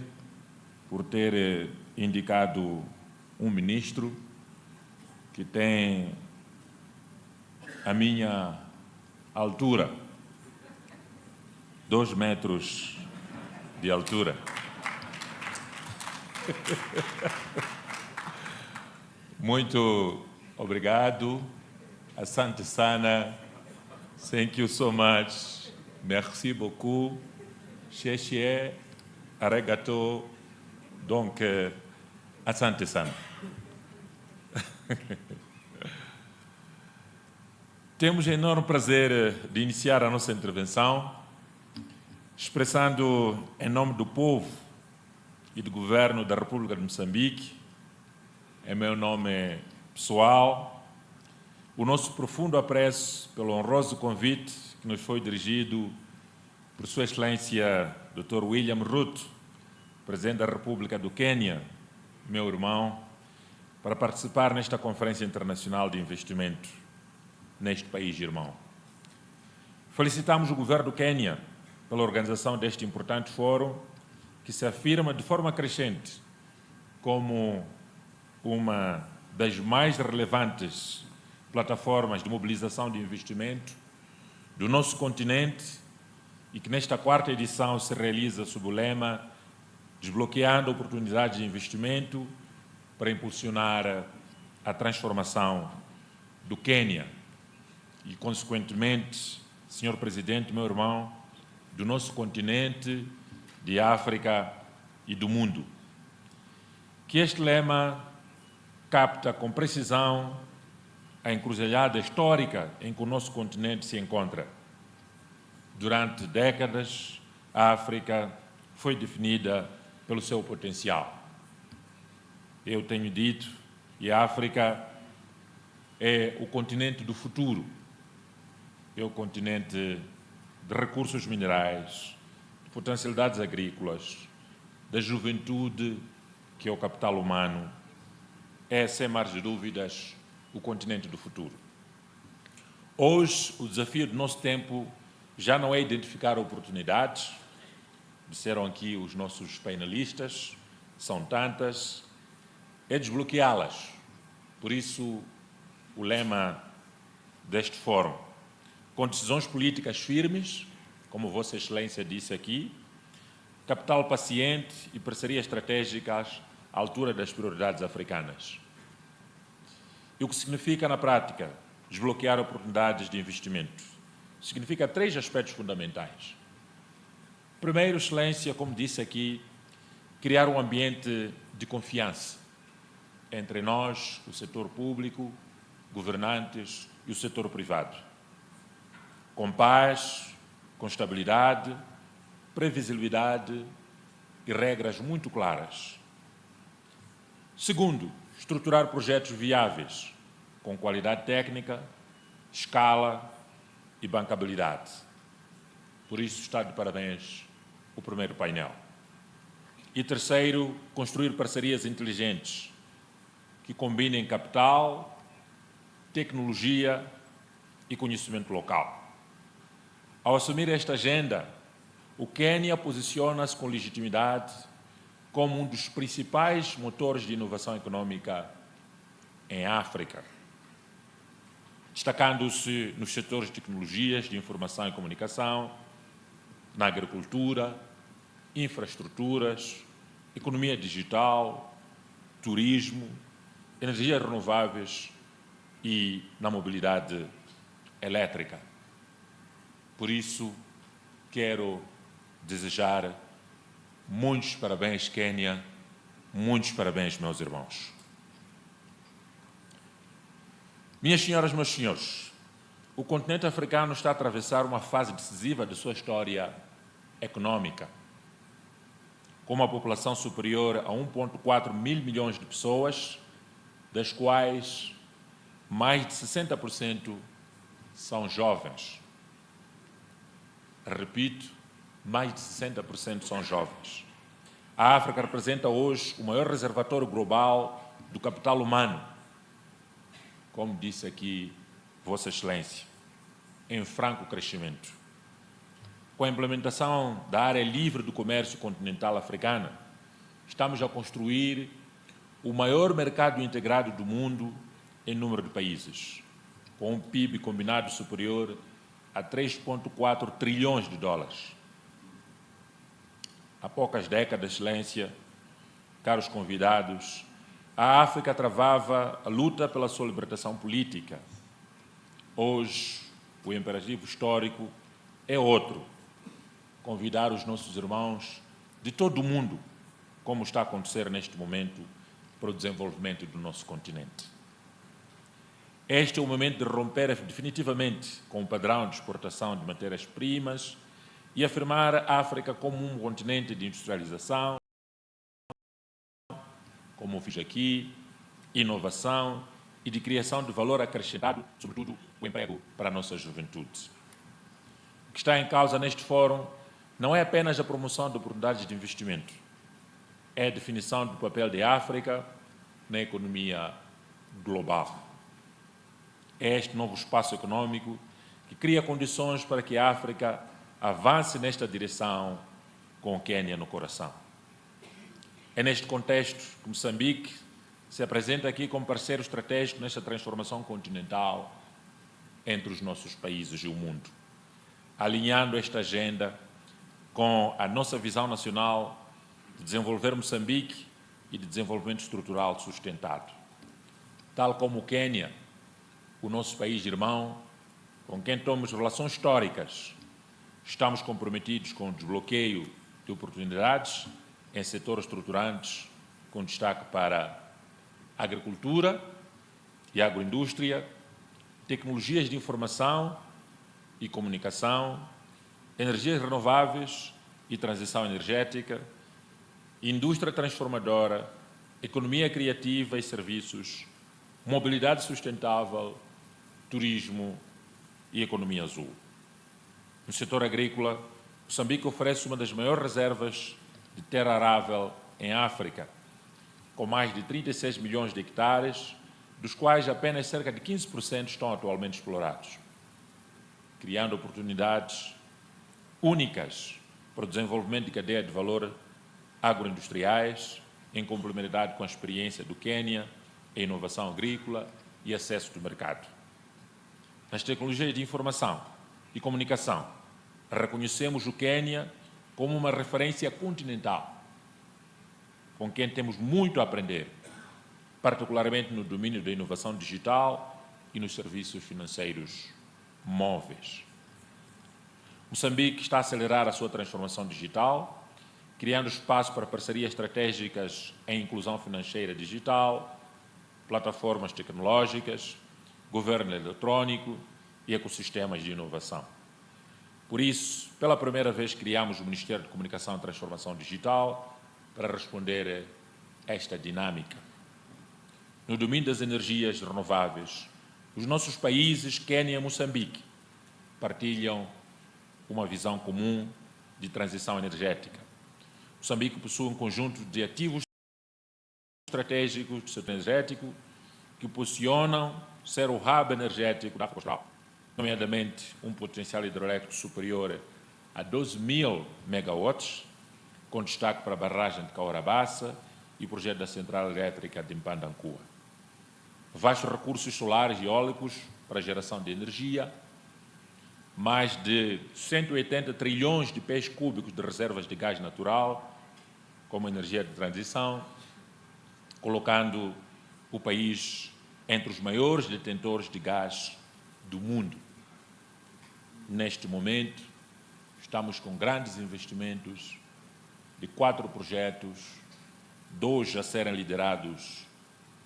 por ter indicado um ministro que tem a minha altura, 2 metros de altura. Muito obrigado. Asante sana. Thank you so much. Merci beaucoup. Xexie, arigato. Donc, asante sana. Temos o enorme prazer de iniciar a nossa intervenção expressando em nome do povo e do governo da República de Moçambique, em meu nome pessoal, o nosso profundo apreço pelo honroso convite que nos foi dirigido por Sua Excelência Dr. William Ruto, Presidente da República do Quênia, meu irmão, para participar nesta Conferência Internacional de Investimento neste país irmão. Felicitamos o governo do Quênia pela organização deste importante fórum, que se afirma de forma crescente como uma das mais relevantes plataformas de mobilização de investimento do nosso continente e que nesta 4ª edição se realiza sob o lema Desbloqueando oportunidades de investimento para impulsionar a transformação do Quênia e, consequentemente, Senhor Presidente, meu irmão, do nosso continente, de África e do mundo. Que este lema capta com precisão a encruzilhada histórica em que o nosso continente se encontra. Durante décadas, a África foi definida pelo seu potencial. Eu tenho dito que a África é o continente do futuro, é o continente de recursos minerais, de potencialidades agrícolas, da juventude, que é o capital humano, é, sem margem de dúvidas, o continente do futuro. Hoje, o desafio do nosso tempo já não é identificar oportunidades, disseram aqui os nossos painelistas, são tantas, é desbloqueá-las. Por isso, o lema deste fórum, com decisões políticas firmes, como Vossa Excelência disse aqui, capital paciente e parcerias estratégicas à altura das prioridades africanas. E o que significa, na prática, desbloquear oportunidades de investimento? Significa 3 aspectos fundamentais. Primeiro, Excelência, como disse aqui, criar um ambiente de confiança entre nós, o setor público, governantes e o setor privado. Com paz, com estabilidade, previsibilidade e regras muito claras. Segundo, estruturar projetos viáveis, com qualidade técnica, escala e bancabilidade. Por isso está de parabéns o primeiro painel. E terceiro, construir parcerias inteligentes que combinem capital, tecnologia e conhecimento local. Ao assumir esta agenda, o Quênia posiciona-se com legitimidade como um dos principais motores de inovação econômica em África. destacando-se nos setores de tecnologias de informação e comunicação, na agricultura, infraestruturas, economia digital, turismo, energias renováveis e na mobilidade elétrica. Por isso, quero desejar muitos parabéns, Quênia, muitos parabéns, meus irmãos. Minhas senhoras, meus senhores, o continente africano está a atravessar uma fase decisiva de sua história econômica, com uma população superior a 1,4 mil milhões de pessoas, das quais mais de 60% são jovens. Repito, mais de 60% são jovens. A África representa hoje o maior reservatório global do capital humano, como disse aqui Vossa Excelência, em franco crescimento. Com a implementação da área livre do comércio continental africana, estamos a construir o maior mercado integrado do mundo em número de países, com um PIB combinado superior a 3,4 trilhões de dólares. Há poucas décadas, Excelência, caros convidados, a África travava a luta pela sua libertação política. Hoje, o imperativo histórico é outro: convidar os nossos irmãos de todo o mundo, como está a acontecer neste momento, para o desenvolvimento do nosso continente. Este é o momento de romper definitivamente com o padrão de exportação de matérias-primas e afirmar a África como um continente de industrialização, como eu fiz aqui, inovação e de criação de valor acrescentado, sobretudo o emprego para a nossa juventude. O que está em causa neste fórum não é apenas a promoção de oportunidades de investimento, é a definição do papel da África na economia global. É este novo espaço econômico que cria condições para que a África avance nesta direção com o Quênia no coração. É neste contexto que Moçambique se apresenta aqui como parceiro estratégico nesta transformação continental entre os nossos países e o mundo, alinhando esta agenda com a nossa visão nacional de desenvolver Moçambique e de desenvolvimento estrutural sustentado. Tal como o Quênia, o nosso país irmão, com quem temos relações históricas, estamos comprometidos com o desbloqueio de oportunidades em setores estruturantes, com destaque para a agricultura e a agroindústria, tecnologias de informação e comunicação, energias renováveis e transição energética, indústria transformadora, economia criativa e serviços, mobilidade sustentável, turismo e economia azul. No setor agrícola, Moçambique oferece uma das maiores reservas de terra arável em África, com mais de 36 milhões de hectares, dos quais apenas cerca de 15% estão atualmente explorados, criando oportunidades únicas para o desenvolvimento de cadeia de valor agroindustriais, em complementaridade com a experiência do Quênia em inovação agrícola e acesso do mercado. Nas tecnologias de informação e comunicação, reconhecemos o Quênia como uma referência continental, com quem temos muito a aprender, particularmente no domínio da inovação digital e nos serviços financeiros móveis. Moçambique está a acelerar a sua transformação digital, criando espaço para parcerias estratégicas em inclusão financeira digital, plataformas tecnológicas, governo eletrônico e ecossistemas de inovação. Por isso, pela primeira vez, criamos o Ministério de Comunicação e Transformação Digital para responder a esta dinâmica. No domínio das energias renováveis, os nossos países, Quênia e Moçambique, partilham uma visão comum de transição energética. Moçambique possui um conjunto de ativos estratégicos do setor energético que posicionam ser o hub energético da África Austral, nomeadamente um potencial hidroelétrico superior a 12.000 megawatts, com destaque para a barragem de Caorabassa e o projeto da central elétrica de Mpandancua. Vastos recursos solares e eólicos para a geração de energia, mais de 180 trilhões de pés cúbicos de reservas de gás natural, como energia de transição, colocando o país entre os maiores detentores de gás do mundo. Neste momento, estamos com grandes investimentos de 4 projetos, 2 a serem liderados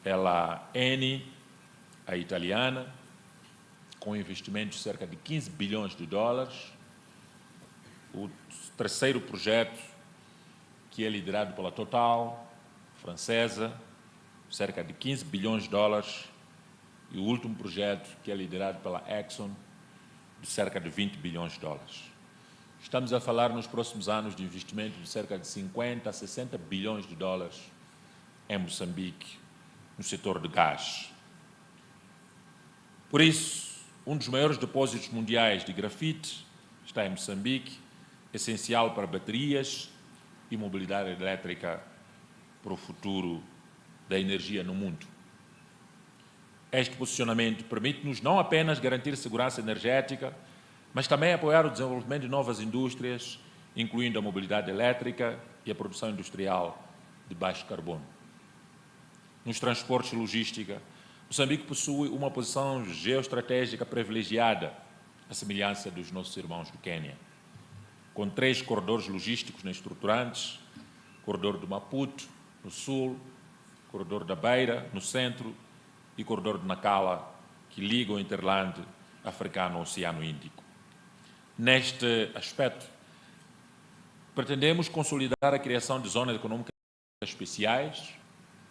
pela Eni, a italiana, com investimentos de cerca de 15 bilhões de dólares. O terceiro projeto, que é liderado pela Total, francesa, cerca de 15 bilhões de dólares. E o último projeto, que é liderado pela Exxon, de cerca de 20 bilhões de dólares. Estamos a falar nos próximos anos de investimento de cerca de 50 a 60 bilhões de dólares em Moçambique, no setor de gás. Por isso, um dos maiores depósitos mundiais de grafite está em Moçambique, essencial para baterias e mobilidade elétrica para o futuro da energia no mundo. Este posicionamento permite-nos não apenas garantir segurança energética, mas também apoiar o desenvolvimento de novas indústrias, incluindo a mobilidade elétrica e a produção industrial de baixo carbono. Nos transportes e logística, Moçambique possui uma posição geoestratégica privilegiada, à semelhança dos nossos irmãos do Quênia, com 3 corredores logísticos estruturantes: corredor do Maputo, no sul, corredor da Beira, no centro, e corredor de Nacala, que liga o hinterland africano ao Oceano Índico. Neste aspecto, pretendemos consolidar a criação de zonas econômicas especiais,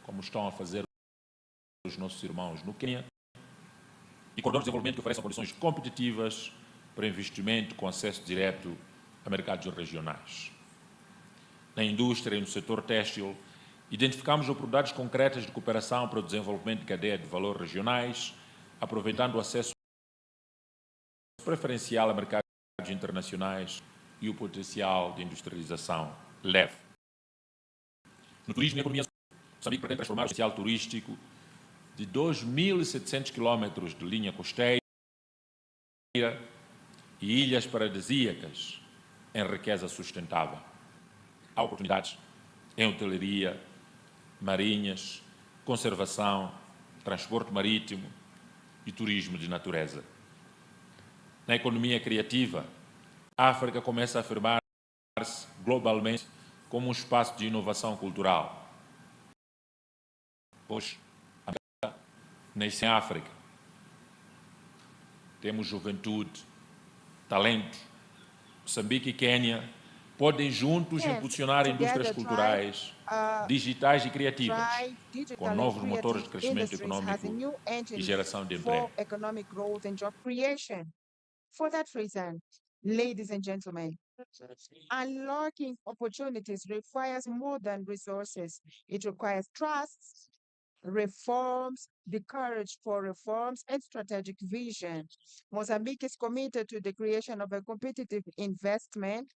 como estão a fazer os nossos irmãos no Quênia, e corredores de desenvolvimento que ofereçam condições competitivas para investimento com acesso direto a mercados regionais. Na indústria e no setor têxtil, identificamos oportunidades concretas de cooperação para o desenvolvimento de cadeia de valor regionais, aproveitando o acesso preferencial a mercados internacionais e o potencial de industrialização leve. No turismo e economia, Moçambique pretende transformar o potencial turístico de 2.700 quilómetros de linha costeira e ilhas paradisíacas em riqueza sustentável. Há oportunidades em hotelaria, marinhas, conservação, transporte marítimo e turismo de natureza. Na economia criativa, a África começa a afirmar-se globalmente como um espaço de inovação cultural. Pois, a América nasce em África. Temos juventude, talento. Moçambique e Quênia podem juntos impulsionar indústrias culturais, digitais e criativas, com novos motores de crescimento econômico e geração de emprego. For that reason, ladies and gentlemen, unlocking opportunities requires more than resources. It requires trust, reforms, the courage for reforms, and strategic vision. Mozambique is committed to the creation of a competitive investment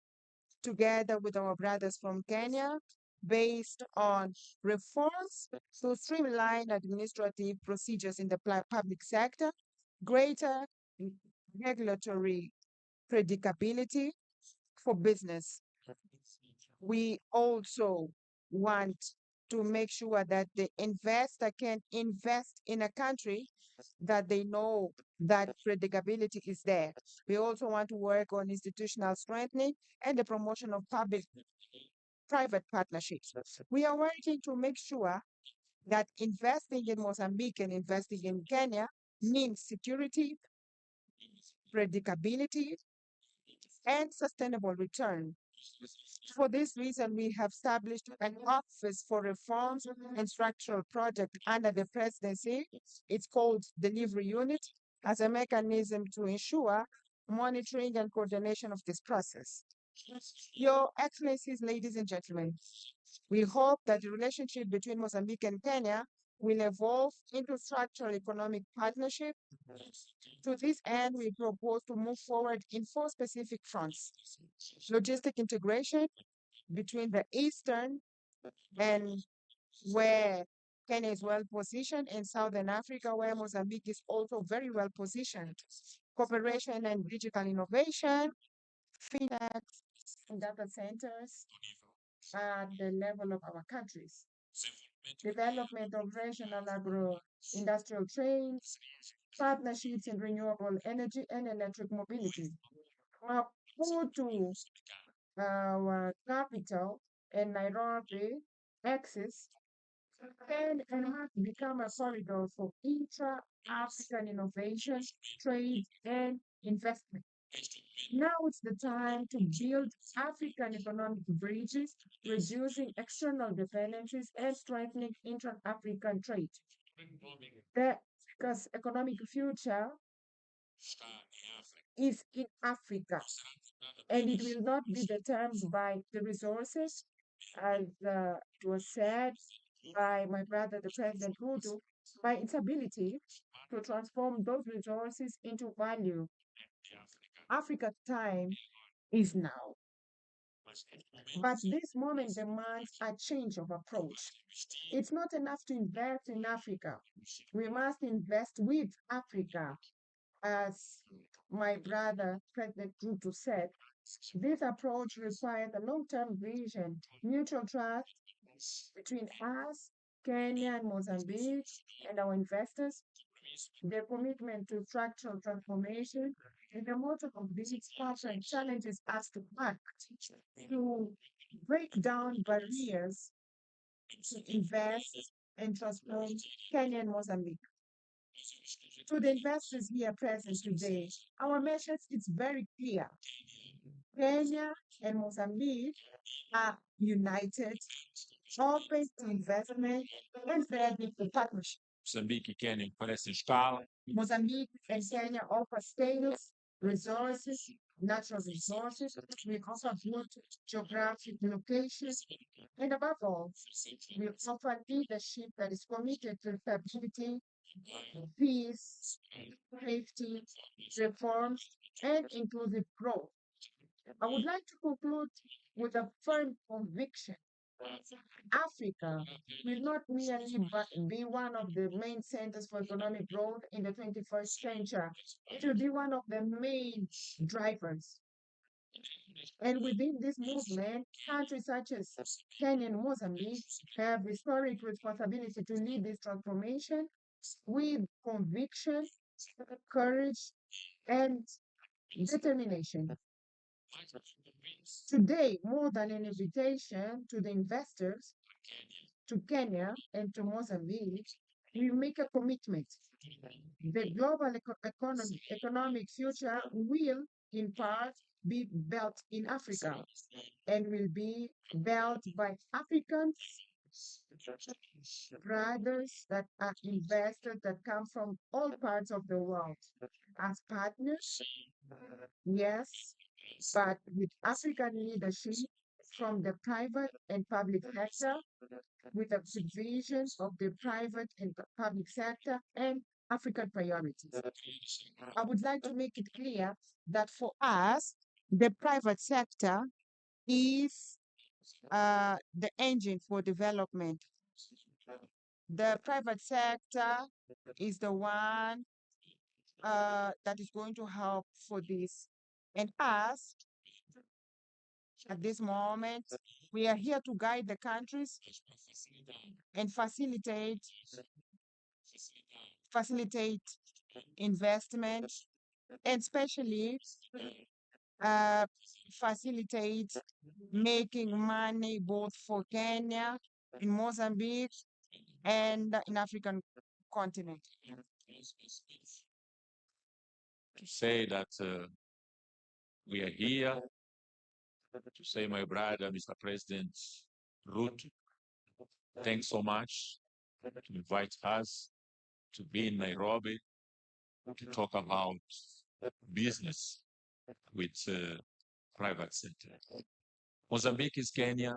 together with our brothers from Kenya, based on reforms to streamline administrative procedures in the public sector, greater regulatory predictability for business. We also want to make sure that the investor can invest in a country that they know that predictability is there. We also want to work on institutional strengthening and the promotion of public-private partnerships. We are working to make sure that investing in Mozambique and investing in Kenya means security, predictability, and sustainable return. For this reason, we have established an Office for Reforms and Structural Project under the presidency. It's called Delivery Unit, as a mechanism to ensure monitoring and coordination of this process. Your Excellencies, ladies and gentlemen, we hope that the relationship between Mozambique and Kenya will evolve into structural economic partnership. To this end, we propose to move forward in 4 specific fronts: logistic integration between the Eastern and where Kenya is well positioned in Southern Africa, where Mozambique is also very well positioned. Cooperation and digital innovation, fintech, and data centers at the level of our countries. Development of regional agro-industrial trains, partnerships in renewable energy and electric mobility. Maputo, our capital, and Nairobi, access can and must become a corridor for intra-African innovation, trade, and investment. Now it's the time to build African economic bridges, reducing external dependencies and strengthening intra-African trade. Because economic future is in Africa, and it will not be determined by the resources, as it was said by my brother, the President Ruto, by its ability to transform those resources into value. Africa's time is now. But this moment demands a change of approach. It's not enough to invest in Africa. We must invest with Africa. As my brother, President Ruto, said, this approach requires a long-term vision, mutual trust between us, Kenya and Mozambique, and our investors, their commitment to structural transformation, and the motto of this expansion challenges us to act, to break down barriers, to invest and transform Kenya and Mozambique. To the investors here present today, our message is very clear. Kenya and Mozambique are united, open to investment, and ready for partnership. Moçambique e Quênia parecem escala. Mozambique and Kenya offer skills, resources, natural resources. We offer good geographic locations, and above all, we offer leadership that is committed to stability, peace, safety, reforms, and inclusive growth. I would like to conclude with a firm conviction. Africa will not merely be one of the main centers for economic growth in the 21st century. It will be one of the main drivers. And within this movement, countries such as Kenya and Mozambique have historic responsibility to lead this transformation with conviction, courage, and determination. Today, more than an invitation to the investors, to Kenya and to Mozambique, we make a commitment. The global economic future will, in part, be built in Africa and will be built by Africans, brothers that are investors that come from all parts of the world as partners, yes, but with African leadership from the private and public sector, with the supervision of the private and public sector and African priorities. I would like to make it clear that for us, the private sector is the engine for development. The private sector is the one that is going to help for this. And us, at this moment, we are here to guide the countries and facilitate investment, and especially facilitate making money both for Kenya, in Mozambique, and in African continent. To say that we are here, to say, my brother, Mr. President Ruto, thanks so much to invite us to be in Nairobi to talk about business with private sector. Mozambique is Kenya,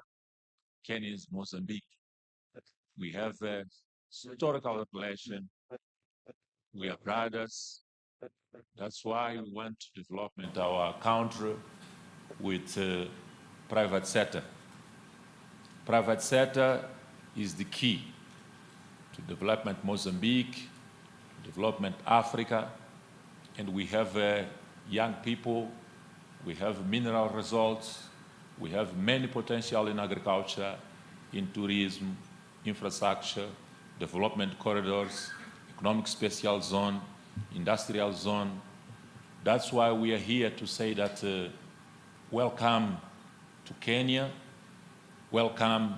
Kenya is Mozambique. We have a historical relation. We are brothers. That's why we want to develop our country with private sector. Private sector is the key to development Mozambique, development Africa, and we have young people, we have mineral resources, we have many potential in agriculture, in tourism, infrastructure, development corridors, economic special zone, industrial zone. That's why we are here to say that welcome to Kenya, welcome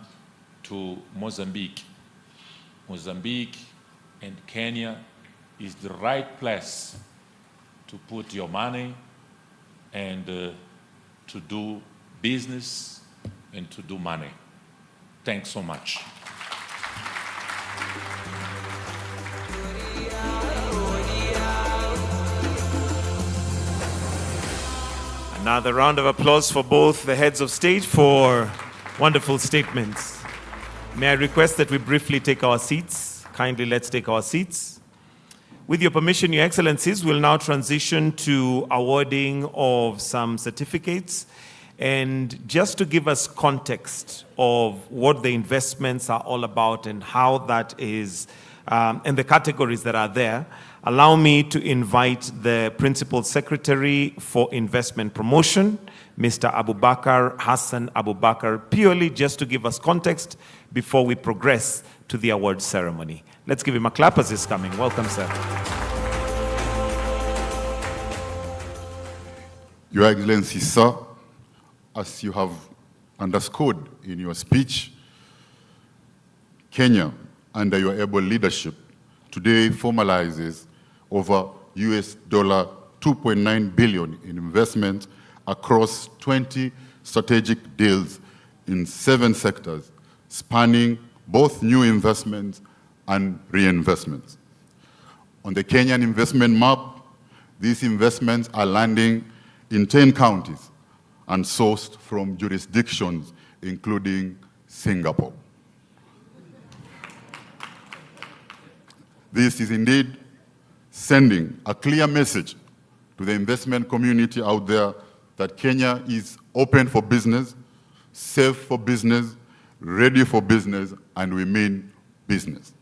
to Mozambique. Mozambique and Kenya is the right place to put your money and to do business and to do money. Thanks so much. Another round of applause for both the heads of state for wonderful statements. May I request that we briefly take our seats? Kindly, let's take our seats. With your permission, Your Excellencies, we'll now transition to awarding of some certificates. And just to give us context of what the investments are all about and how that is, and the categories that are there, allow me to invite the Principal Secretary for Investment Promotion, Mr. Abubakar Hassan Abubakar, purely just to give us context before we progress to the award ceremony. Let's give him a clap as he's coming. Welcome, sir. Your Excellency, sir, as you have underscored in your speech, Kenya, under your able leadership, today formalizes over $2.9 billion in investment across 20 strategic deals in 7 sectors, spanning both new investments and reinvestments. On the Kenyan investment map, these investments are landing in 10 counties and sourced from jurisdictions including Singapore. This is indeed sending a clear message to the investment community out there that Kenya is open for business, safe for business, ready for business, and we mean business.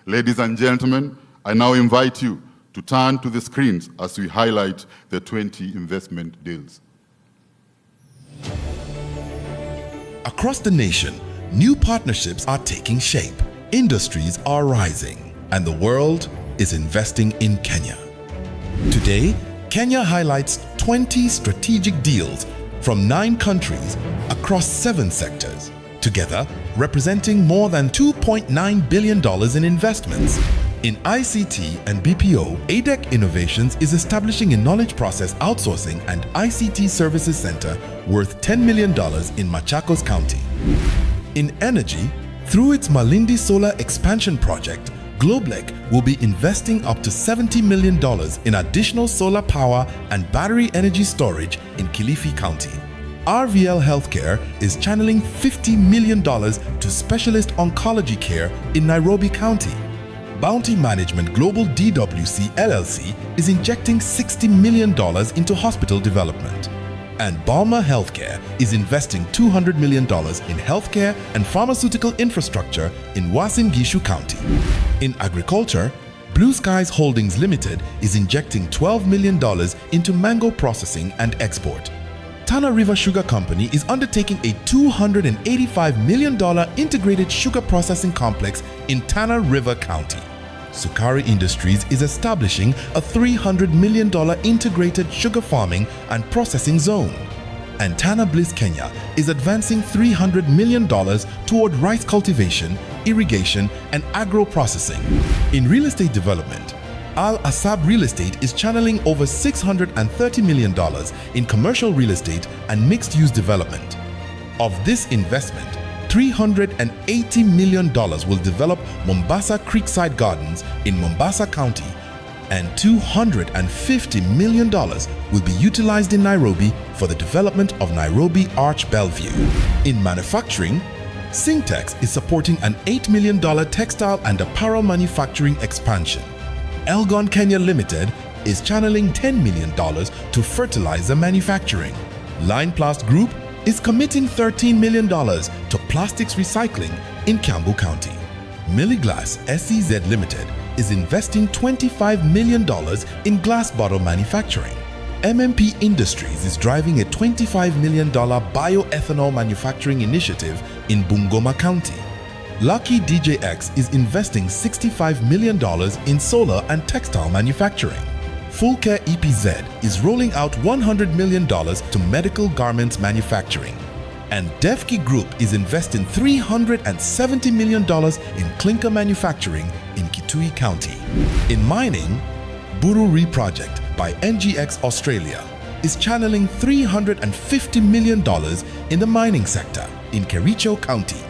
Ladies and gentlemen, I now invite you to turn to the screens as we highlight the 20 investment deals. Across the nation, new partnerships are taking shape, industries are rising, and the world is investing in Kenya. Today, Kenya highlights 20 strategic deals from 9 countries across 7 sectors, together representing more than $2.9 billion in investments. In ICT and BPO, ADEC Innovations is establishing a knowledge process outsourcing and ICT services center worth $10 million in Machakos County. In energy, through its Malindi Solar Expansion Project, Globelec will be investing up to $70 million in additional solar power and battery energy storage in Kilifi County. RVL Healthcare is channeling $50 million to specialist oncology care in Nairobi County. Bounty Management Global DWC LLC is injecting $60 million into hospital development. And Balmer Healthcare is investing $200 million in healthcare and pharmaceutical infrastructure in Uasin Gishu County. In agriculture, Blue Skies Holdings Limited is injecting $12 million into mango processing and export. Tana River Sugar Company is undertaking a $285 million integrated sugar processing complex in Tana River County. Sukari Industries is establishing a $300 million integrated sugar farming and processing zone. And Tana Bliss Kenya is advancing $300 million toward rice cultivation, irrigation, and agro-processing. In real estate development, Al Asab Real Estate is channeling over $630 million in commercial real estate and mixed-use development. Of this investment, $380 million will develop Mombasa Creekside Gardens in Mombasa County, and $250 million will be utilized in Nairobi for the development of Nairobi Arch Bellevue. In manufacturing, Syntex is supporting an $8 million textile and apparel manufacturing expansion. Elgon Kenya Limited is channeling $10 million to fertilizer manufacturing. Lineplast Group is committing $13 million to plastics recycling in Kiambu County. Milliglass SEZ Limited is investing $25 million in glass bottle manufacturing. MMP Industries is driving a $25 million bioethanol manufacturing initiative in Bungoma County. Lucky DJX is investing $65 million in solar and textile manufacturing. Full Care EPZ is rolling out $100 million to medical garments manufacturing. And Defki Group is investing $370 million in clinker manufacturing in Kitui County. In mining, Bururi Project by NGX Australia is channeling $350 million in the mining sector in KIICO County.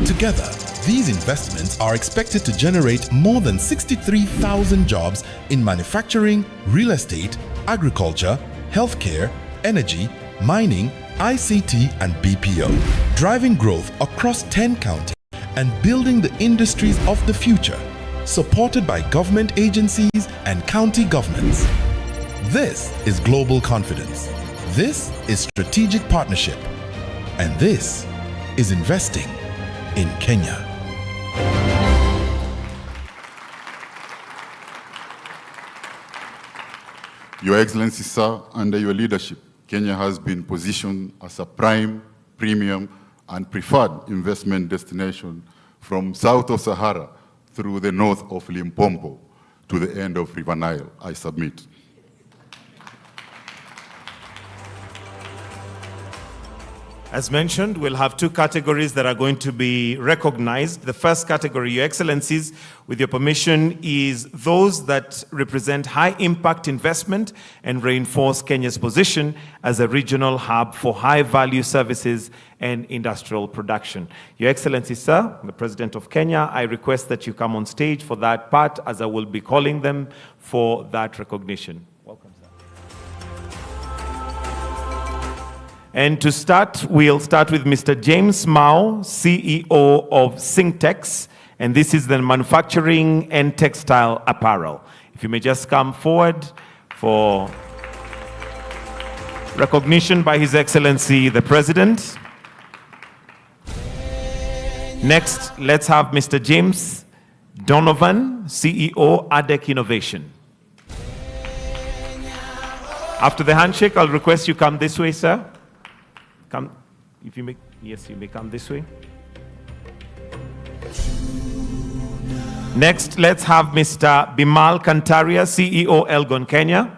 Together, these investments are expected to generate more than 63,000 jobs in manufacturing, real estate, agriculture, healthcare, energy, mining, ICT and BPO, driving growth across 10 counties and building the industries of the future, supported by government agencies and county governments. This is global confidence. This is strategic partnership. And this is investing in Kenya. Your Excellency, sir, under your leadership, Kenya has been positioned as a prime, premium, and preferred investment destination from south of Sahara through the north of Limpopo to the end of River Nile. I submit. As mentioned, we'll have two categories that are going to be recognized. The first category, Your Excellencies, with your permission, is those that represent high-impact investment and reinforce Kenya's position as a regional hub for high-value services and industrial production. Your Excellency, sir, the President of Kenya, I request that you come on stage for that part, as I will be calling them for that recognition. Welcome, sir. And to start, we'll start with Mr. James Mao, CEO of Syntex, and this is the manufacturing and textile apparel. If you may just come forward for recognition by His Excellency the President. Next, let's have Mr. James Donovan, CEO, ADEC Innovation. After the handshake, I'll request you come this way, sir. Come, if you may, yes, you may come this way. Next, let's have Mr. Bimal Kantaria, CEO, Elgon, Kenya.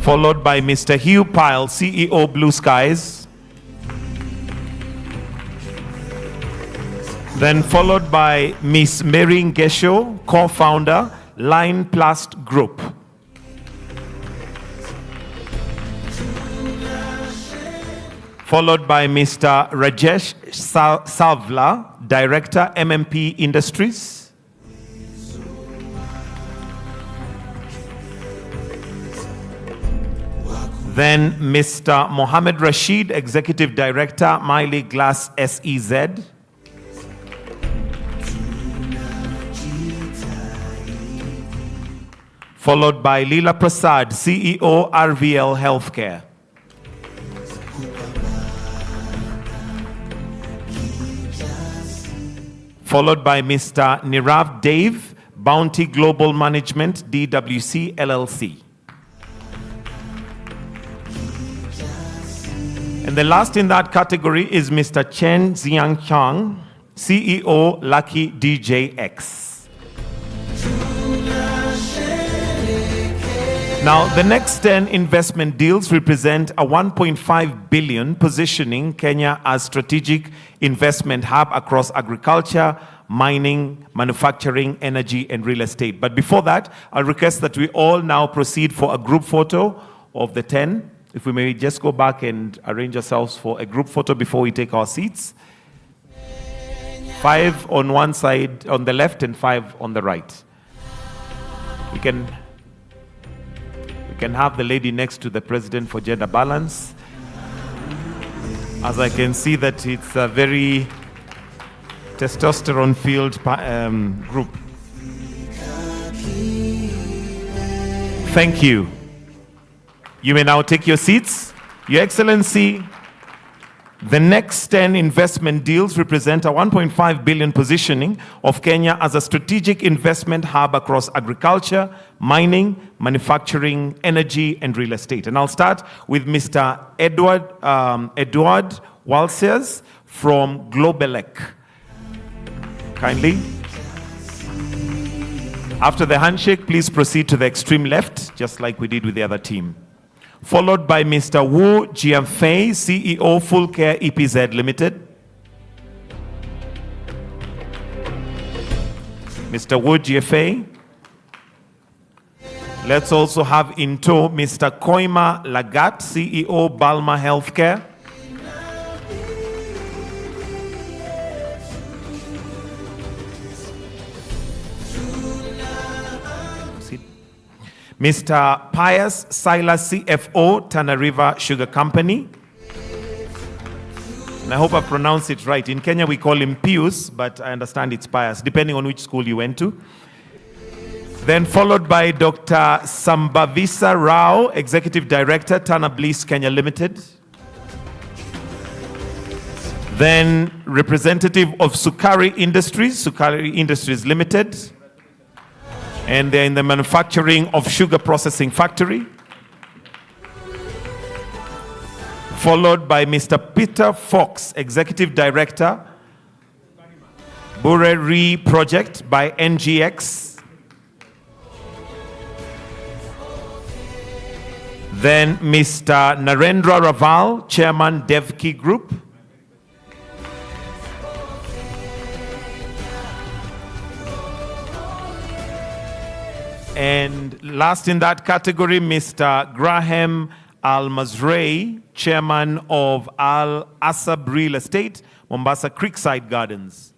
Followed by Mr. Hugh Pyle, CEO, Blue Skies. Then followed by Ms. Mary Ngesho, co-founder, Line Plast Group. Followed by Mr. Rajesh Savla, Director, MMP Industries. Then Mr. Mohammed Rashid, Executive Director, Miley Glass SEZ. Followed by Leela Prasad, CEO, RVL Healthcare. Followed by Mr. Nirav Dave, Bounty Global Management, DWC LLC. And the last in that category is Mr. Chen Xiangchang, CEO, Lucky DJX. Now, the next 10 investment deals represent a 1.5 billion, positioning Kenya as strategic investment hub across agriculture, mining, manufacturing, energy, and real estate. But before that, I'll request that we all now proceed for a group photo of the 10. If we may just go back and arrange ourselves for a group photo before we take our seats. 5 on one side, on the left, and 5 on the right. We can have the lady next to the President for gender balance. As I can see that it's a very testosterone-filled group. Thank you. You may now take your seats. Your Excellency, the next 10 investment deals represent a 1.5 billion positioning of Kenya as a strategic investment hub across agriculture, mining, manufacturing, energy, and real estate. And I'll start with Mr. Edward Walsias from Globelec. Kindly. After the handshake, please proceed to the extreme left, just like we did with the other team. Followed by Mr. Wu Jianfei, CEO, Full Care EPZ Limited. Mr. Wu Jianfei. Let's also have in tow Mr. Koima Lagat, CEO, Balma Healthcare. Mr. Pius Silas, CFO, Tana River Sugar Company. And I hope I pronounced it right. In Kenya, we call him Pius, but I understand it's Pius, depending on which school you went to. Then followed by Dr. Sambavisa Rao, Executive Director, Tana Bliss Kenya Limited. Then representative of Sukari Industries Limited. And they're in the manufacturing of sugar processing factory. Followed by Mr. Peter Fox, Executive Director, Bureri Project by NGX. Then Mr. Narendra Raval, Chairman, Devki Group. And last in that category, Mr. Graham Al-Mazrei, Chairman of Al Asab Real Estate, Mombasa Creekside Gardens.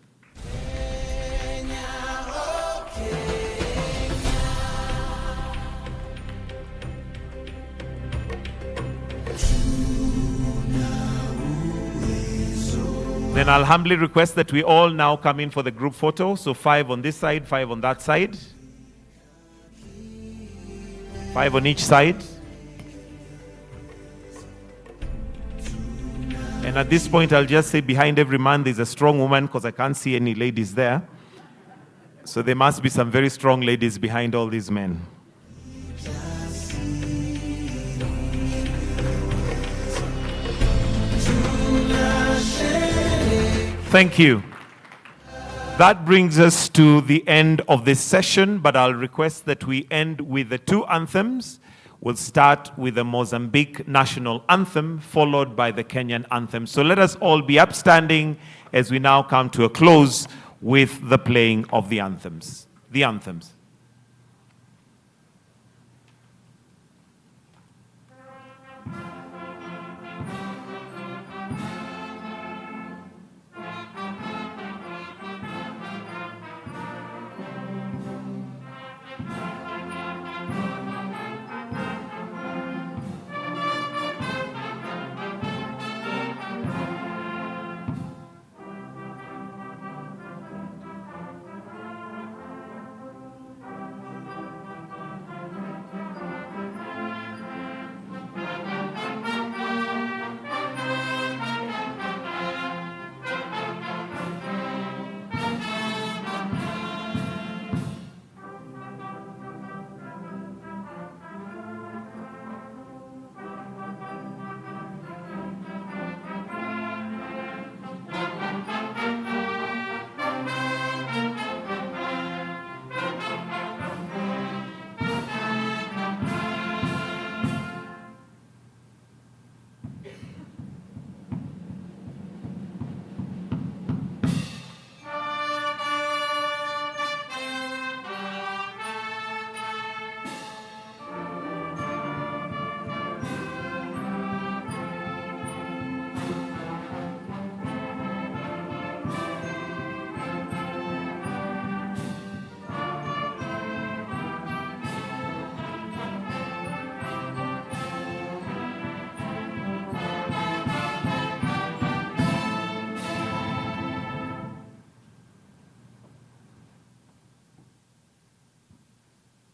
Then I'll humbly request that we all now come in for the group photo. So 5 on this side, 5 on that side. 5 on each side. And at this point, I'll just say behind every man there's a strong woman, because I can't see any ladies there. So there must be some very strong ladies behind all these men. Thank you. That brings us to the end of this session, but I'll request that we end with the 2 anthems. We'll start with the Mozambique national anthem, followed by the Kenyan anthem. So let us all be upstanding as we now come to a close with the playing of the anthems. The anthems.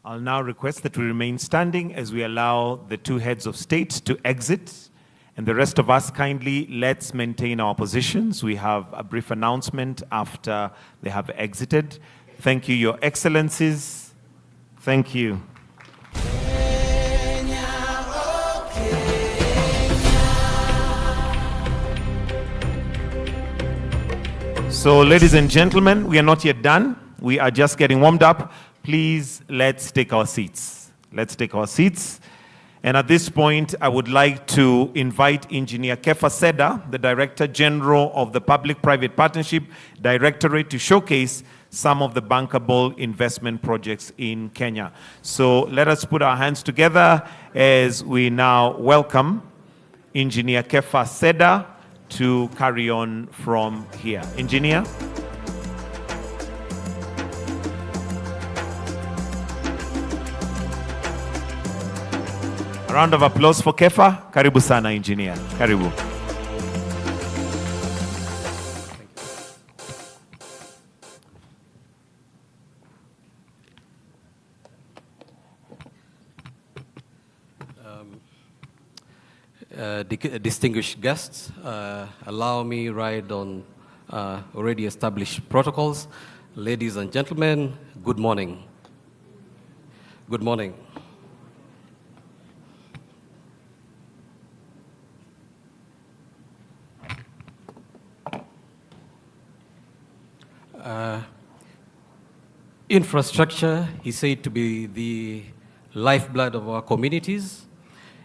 I'll now request that we remain standing as we allow the two heads of state to exit. And the rest of us, kindly, let's maintain our positions. We have a brief announcement after they have exited. Thank you, Your Excellencies. Thank you. So, ladies and gentlemen, we are not yet done. We are just getting warmed up. Please, let's take our seats. Let's take our seats. And at this point, I would like to invite Engineer Kefa Seda, the Director General of the Public-Private Partnership Directorate, to showcase some of the bankable investment projects in Kenya. So let us put our hands together as we now welcome Engineer Kefa Seda to carry on from here. Engineer. A round of applause for Kefa. Karibu sana, engineer. Karibu. Distinguished guests, allow me ride on already established protocols. Ladies and gentlemen, good morning. Good morning. Infrastructure is said to be the lifeblood of our communities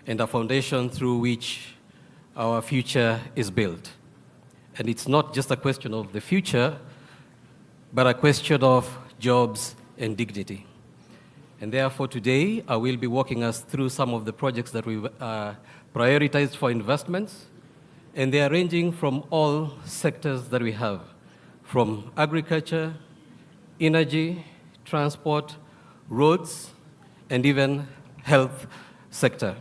and a foundation through which our future is built. And it's not just a question of the future, but a question of jobs and dignity. And therefore today, I will be walking us through some of the projects that we've prioritized for investments, and they are ranging from all sectors that we have, from agriculture, energy, transport, roads, and even health sector.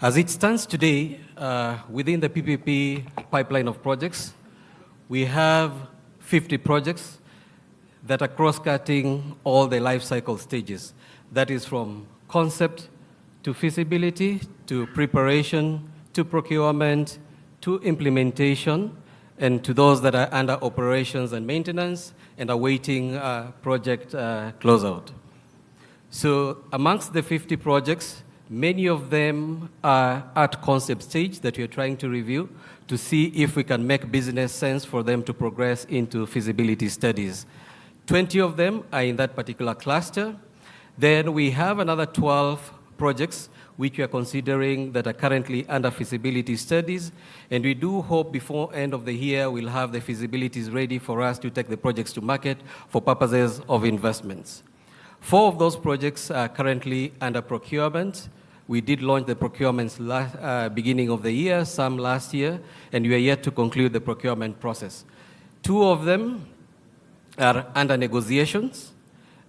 As it stands today, within the PPP pipeline of projects, we have 50 projects that are cross-cutting all the life cycle stages. That is from concept to feasibility, to preparation, to procurement, to implementation, and to those that are under operations and maintenance and awaiting project closeout. So amongst the 50 projects, many of them are at concept stage that we are trying to review to see if we can make business sense for them to progress into feasibility studies. 20 of them are in that particular cluster. Then we have another 12 projects which we are considering that are currently under feasibility studies, and we do hope before end of the year we'll have the feasibilities ready for us to take the projects to market for purposes of investments. 4 of those projects are currently under procurement. We did launch the procurements beginning of the year, some last year, and we are yet to conclude the procurement process. 2 of them are under negotiations,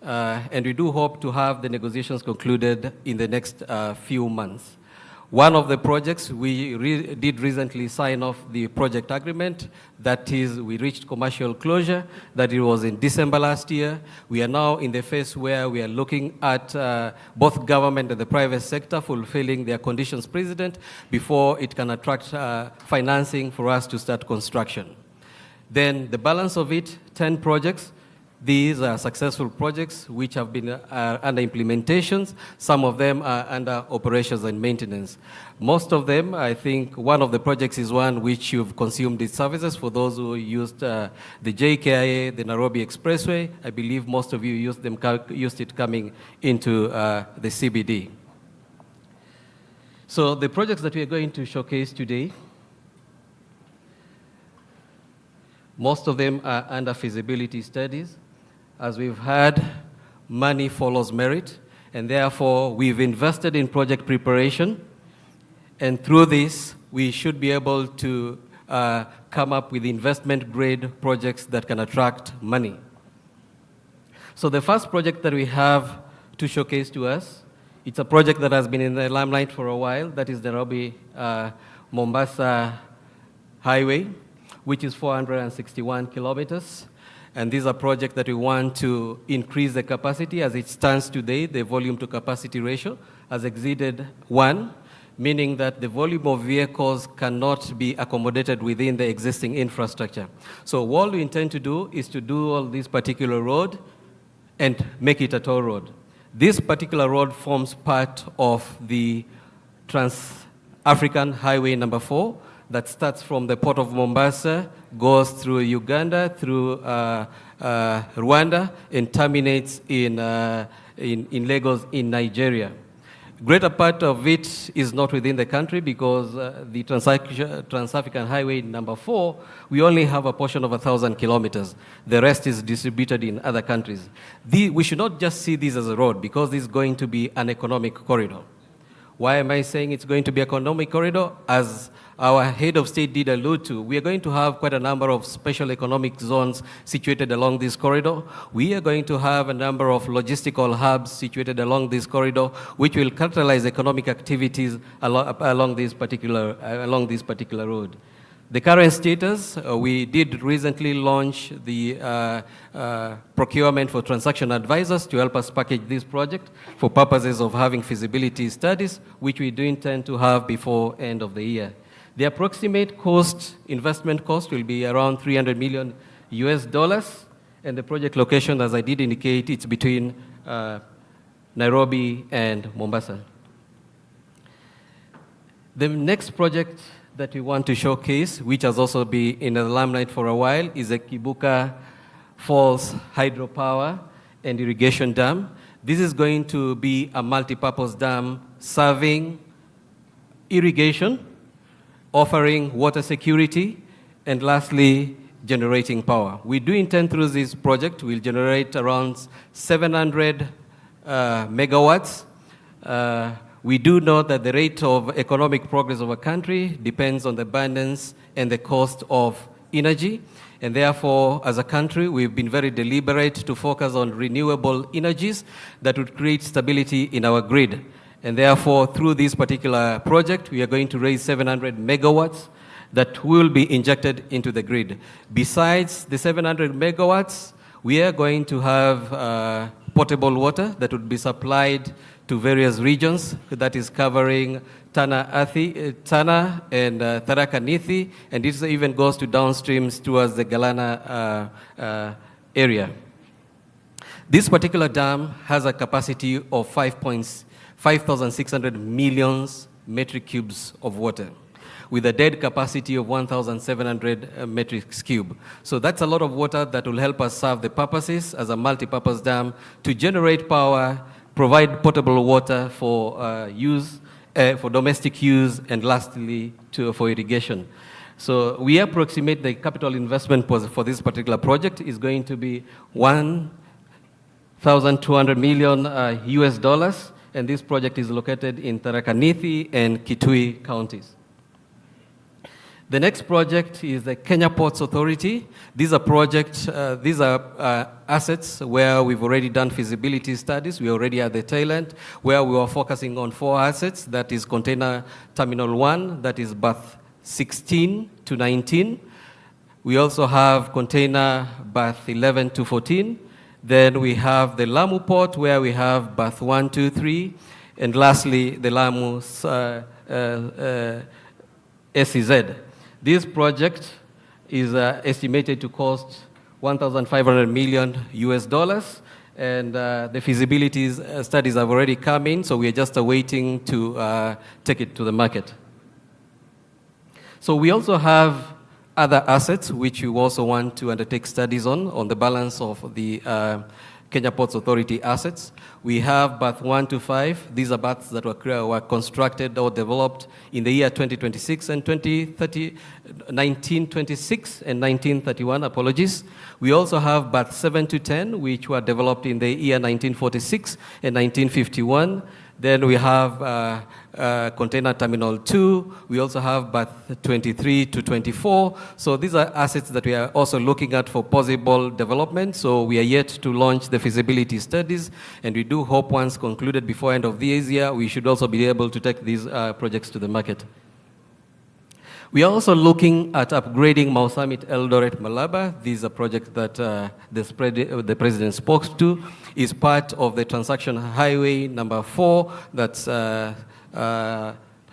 and we do hope to have the negotiations concluded in the next few months. One of the projects, we did recently sign off the project agreement. That is, we reached commercial closure. That it was in December last year. We are now in the phase where we are looking at both government and the private sector fulfilling their conditions precedent before it can attract financing for us to start construction. Then the balance of it, 10 projects. These are successful projects which have been under implementations. Some of them are under operations and maintenance. Most of them, I think one of the projects is one which you've consumed its services. For those who used the KIICO, the Nairobi Expressway, I believe most of you used it coming into the CBD. So the projects that we are going to showcase today, most of them are under feasibility studies. As we've heard, money follows merit, and therefore we've invested in project preparation, and through this we should be able to come up with investment-grade projects that can attract money. So the first project that we have to showcase to us, it's a project that has been in the limelight for a while, that is the Nairobi Mombasa Highway, which is 461 kilometers. And these are projects that we want to increase the capacity. As it stands today, the volume to capacity ratio has exceeded 1, meaning that the volume of vehicles cannot be accommodated within the existing infrastructure. So what we intend to do is to do all this particular road and make it a toll road. This particular road forms part of the Trans-African Highway number 4 that starts from the port of Mombasa, goes through Uganda, through Rwanda, and terminates in Lagos in Nigeria. Greater part of it is not within the country because the Trans-African Highway number 4, we only have a portion of 1,000 kilometers. The rest is distributed in other countries. We should not just see this as a road because this is going to be an economic corridor. Why am I saying it's going to be an economic corridor? As our head of state did allude to, we are going to have quite a number of special economic zones situated along this corridor. We are going to have a number of logistical hubs situated along this corridor, which will catalyze economic activities along this particular road. The current status, we did recently launch the procurement for transaction advisors to help us package this project for purposes of having feasibility studies, which we do intend to have before end of the year. The approximate investment cost will be around $300 million US, and the project location, as I did indicate, it's between Nairobi and Mombasa. The next project that we want to showcase, which has also been in the limelight for a while, is the Kibuka Falls Hydropower and Irrigation Dam. This is going to be a multi-purpose dam serving irrigation, offering water security, and lastly, generating power. We do intend through this project, we'll generate around 700 megawatts. We do know that the rate of economic progress of a country depends on the abundance and the cost of energy. And therefore, as a country, we've been very deliberate to focus on renewable energies that would create stability in our grid. And therefore, through this particular project, we are going to raise 700 megawatts that will be injected into the grid. Besides the 700 megawatts, we are going to have potable water that would be supplied to various regions, that is covering Tana and Tharaka Nithi, and this even goes to downstreams towards the Galana area. This particular dam has a capacity of 5,600 million metric cubes of water, with a dead capacity of 1,700 metric cube. So that's a lot of water that will help us serve the purposes as a multi-purpose dam to generate power, provide potable water for use, for domestic use, and lastly, for irrigation. So we approximate the capital investment for this particular project is going to be $1,200 million US, and this project is located in Tharaka Nithi and Kitui counties. The next project is the Kenya Ports Authority. These are assets where we've already done feasibility studies. We already at the tail end, where we are focusing on 4 assets. That is Container Terminal 1, that is berth 16 to 19. We also have container berth 11 to 14. Then we have the Lamu Port, where we have berth 1, 2, 3. And lastly, the Lamu SEZ. This project is estimated to cost $1,500 million US, and the feasibility studies have already come in, so we are just awaiting to take it to the market. So we also have other assets which we also want to undertake studies on the balance of the Kenya Ports Authority assets. We have berth 1 to 5. These are berths that were constructed or developed in the year 2026 and 1926 and 1931, apologies. We also have berth 7 to 10, which were developed in the year 1946 and 1951. Then we have Container Terminal 2. We also have berth 23 to 24. So these are assets that we are also looking at for possible development. So we are yet to launch the feasibility studies, and we do hope once concluded before end of this year, we should also be able to take these projects to the market. We are also looking at upgrading Mau Summit Eldoret Malaba. This is a project that the President spoke to. Is part of the transaction highway number 4 that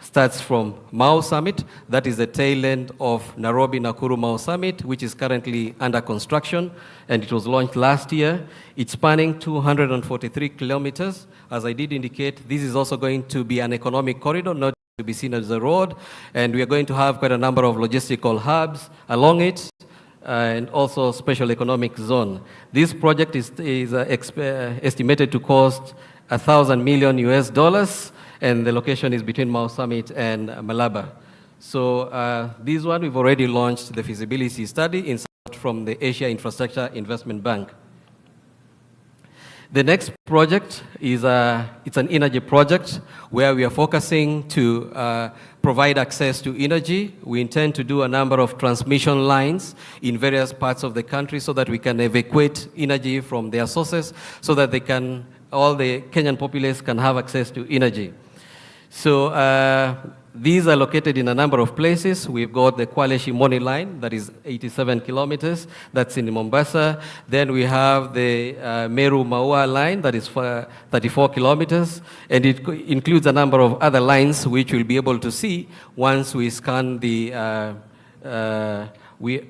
starts from Mau Summit. That is the tail end of Nairobi-Nakuru Mau Summit, which is currently under construction, and it was launched last year. It's spanning 243 kilometers. As I did indicate, this is also going to be an economic corridor, not to be seen as a road, and we are going to have quite a number of logistical hubs along it, and also special economic zone. This project is estimated to cost $1,000 million US, and the location is between Mau Summit and Malaba. So this one, we've already launched the feasibility study in support from the Asia Infrastructure Investment Bank. The next project is it's an energy project where we are focusing to provide access to energy. We intend to do a number of transmission lines in various parts of the country so that we can evacuate energy from their sources so that all the Kenyan populace can have access to energy. So these are located in a number of places. We've got the Kwale Shimoni line, that is 87 kilometers, that's in Mombasa. Then we have the Meru Maua line, that is 34 kilometers. And it includes a number of other lines which we'll be able to see once we scan the,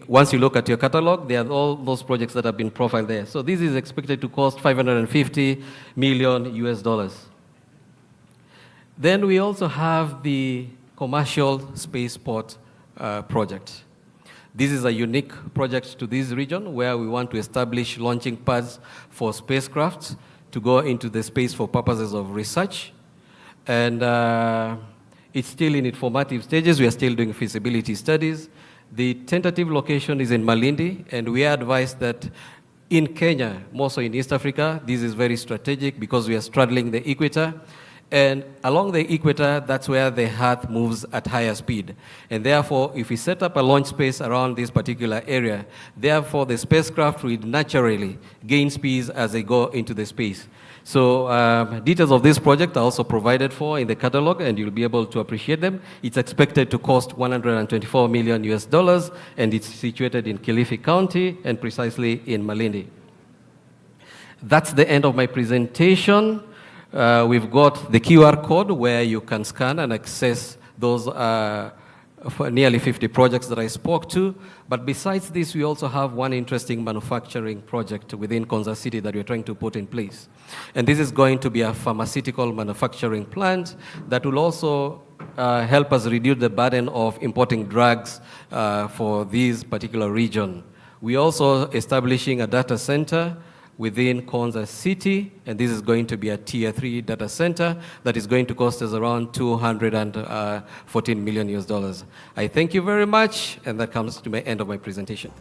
once you look at your catalog, there are all those projects that have been profiled there. So this is expected to cost $550 million US. Then we also have the commercial spaceport project. This is a unique project to this region where we want to establish launching pads for spacecraft to go into the space for purposes of research. And it's still in its formative stages. We are still doing feasibility studies. The tentative location is in Malindi, and we are advised that in Kenya, more so in East Africa, this is very strategic because we are straddling the equator. And along the equator, that's where the Earth moves at higher speed. And therefore, if we set up a launch space around this particular area, therefore the spacecraft will naturally gain speed as they go into the space. So details of this project are also provided for in the catalog, and you'll be able to appreciate them. It's expected to cost $124 million US, and it's situated in Kilifi County, and precisely in Malindi. That's the end of my presentation. We've got the QR code where you can scan and access those for nearly 50 projects that I spoke to. But besides this, we also have one interesting manufacturing project within Konza City that we're trying to put in place. And this is going to be a pharmaceutical manufacturing plant that will also help us reduce the burden of importing drugs for this particular region. We're also establishing a data center within Konza City, and this is going to be a tier 3 data center that is going to cost us around $214 million US. I thank you very much, and that comes to the end of my presentation.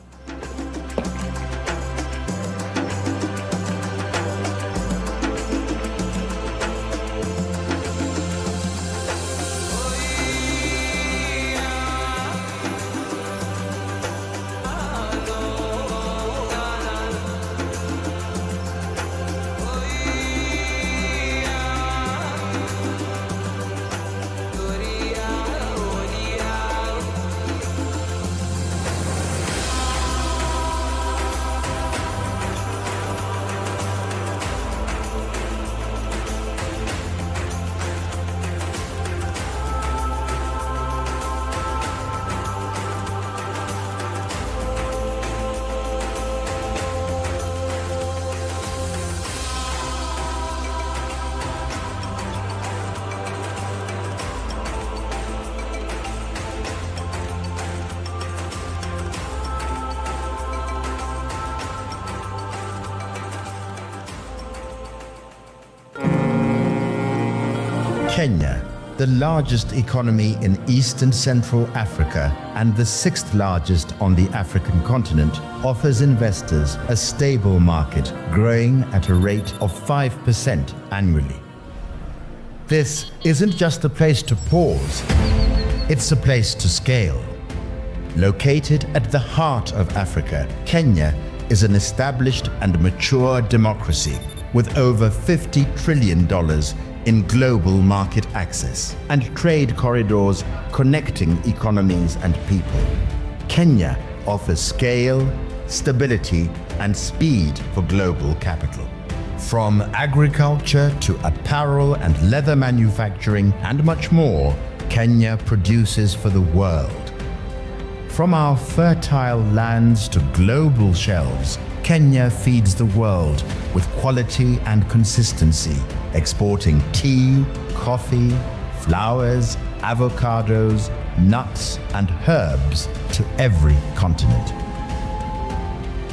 Kenya, the largest economy in East and Central Africa and the 6th largest on the African continent, offers investors a stable market growing at a rate of 5% annually. This isn't just a place to pause, it's a place to scale. Located at the heart of Africa, Kenya is an established and mature democracy with over $50 trillion in global market access and trade corridors connecting economies and people. Kenya offers scale, stability, and speed for global capital. From agriculture to apparel and leather manufacturing and much more, Kenya produces for the world. From our fertile lands to global shelves, Kenya feeds the world with quality and consistency, exporting tea, coffee, flowers, avocados, nuts, and herbs to every continent.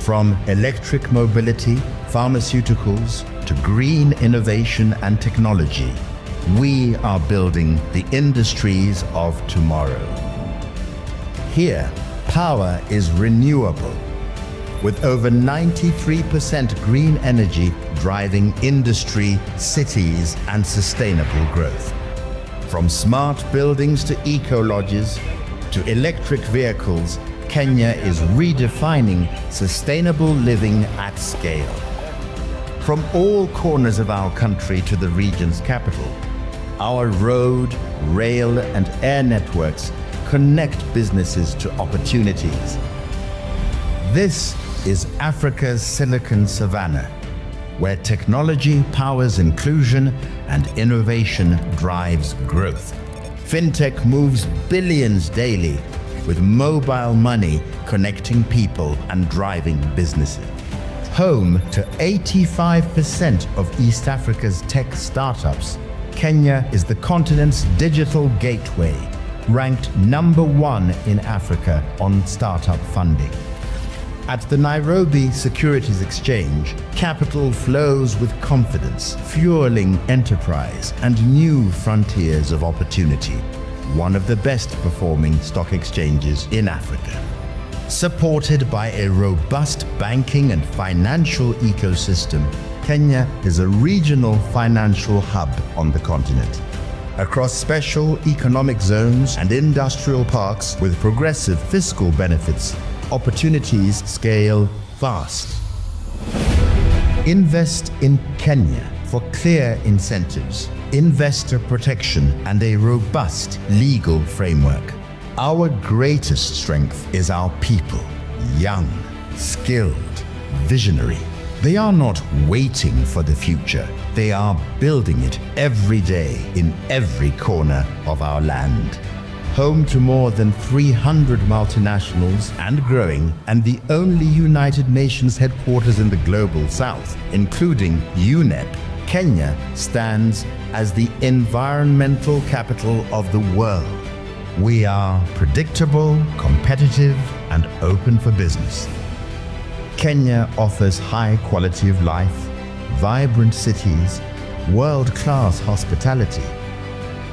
From electric mobility, pharmaceuticals, to green innovation and technology, we are building the industries of tomorrow. Here, power is renewable, with over 93% green energy driving industry, cities, and sustainable growth. From smart buildings to eco-lodges to electric vehicles, Kenya is redefining sustainable living at scale. From all corners of our country to the region's capital, our road, rail, and air networks connect businesses to opportunities. This is Africa's Silicon Savannah, where technology powers inclusion and innovation drives growth. Fintech moves billions daily, with mobile money connecting people and driving businesses. Home to 85% of East Africa's tech startups, Kenya is the continent's digital gateway, ranked #1 in Africa on startup funding. At the Nairobi Securities Exchange, capital flows with confidence, fueling enterprise and new frontiers of opportunity. One of the best performing stock exchanges in Africa. Supported by a robust banking and financial ecosystem, Kenya is a regional financial hub on the continent. Across special economic zones and industrial parks with progressive fiscal benefits, opportunities scale fast. Invest in Kenya for clear incentives, investor protection, and a robust legal framework. Our greatest strength is our people, young, skilled, visionary. They are not waiting for the future. They are building it every day in every corner of our land. Home to more than 300 multinationals and growing, and the only United Nations headquarters in the Global South, including UNEP, Kenya stands as the environmental capital of the world. We are predictable, competitive, and open for business. Kenya offers high quality of life, vibrant cities, world-class hospitality,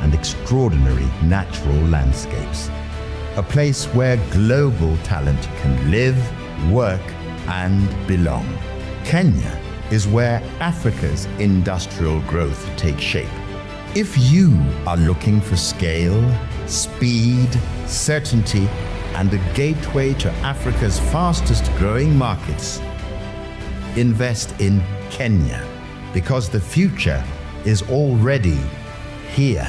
and extraordinary natural landscapes. A place where global talent can live, work, and belong. Kenya is where Africa's industrial growth takes shape. If you are looking for scale, speed, certainty, and a gateway to Africa's fastest growing markets, invest in Kenya, because the future is already here.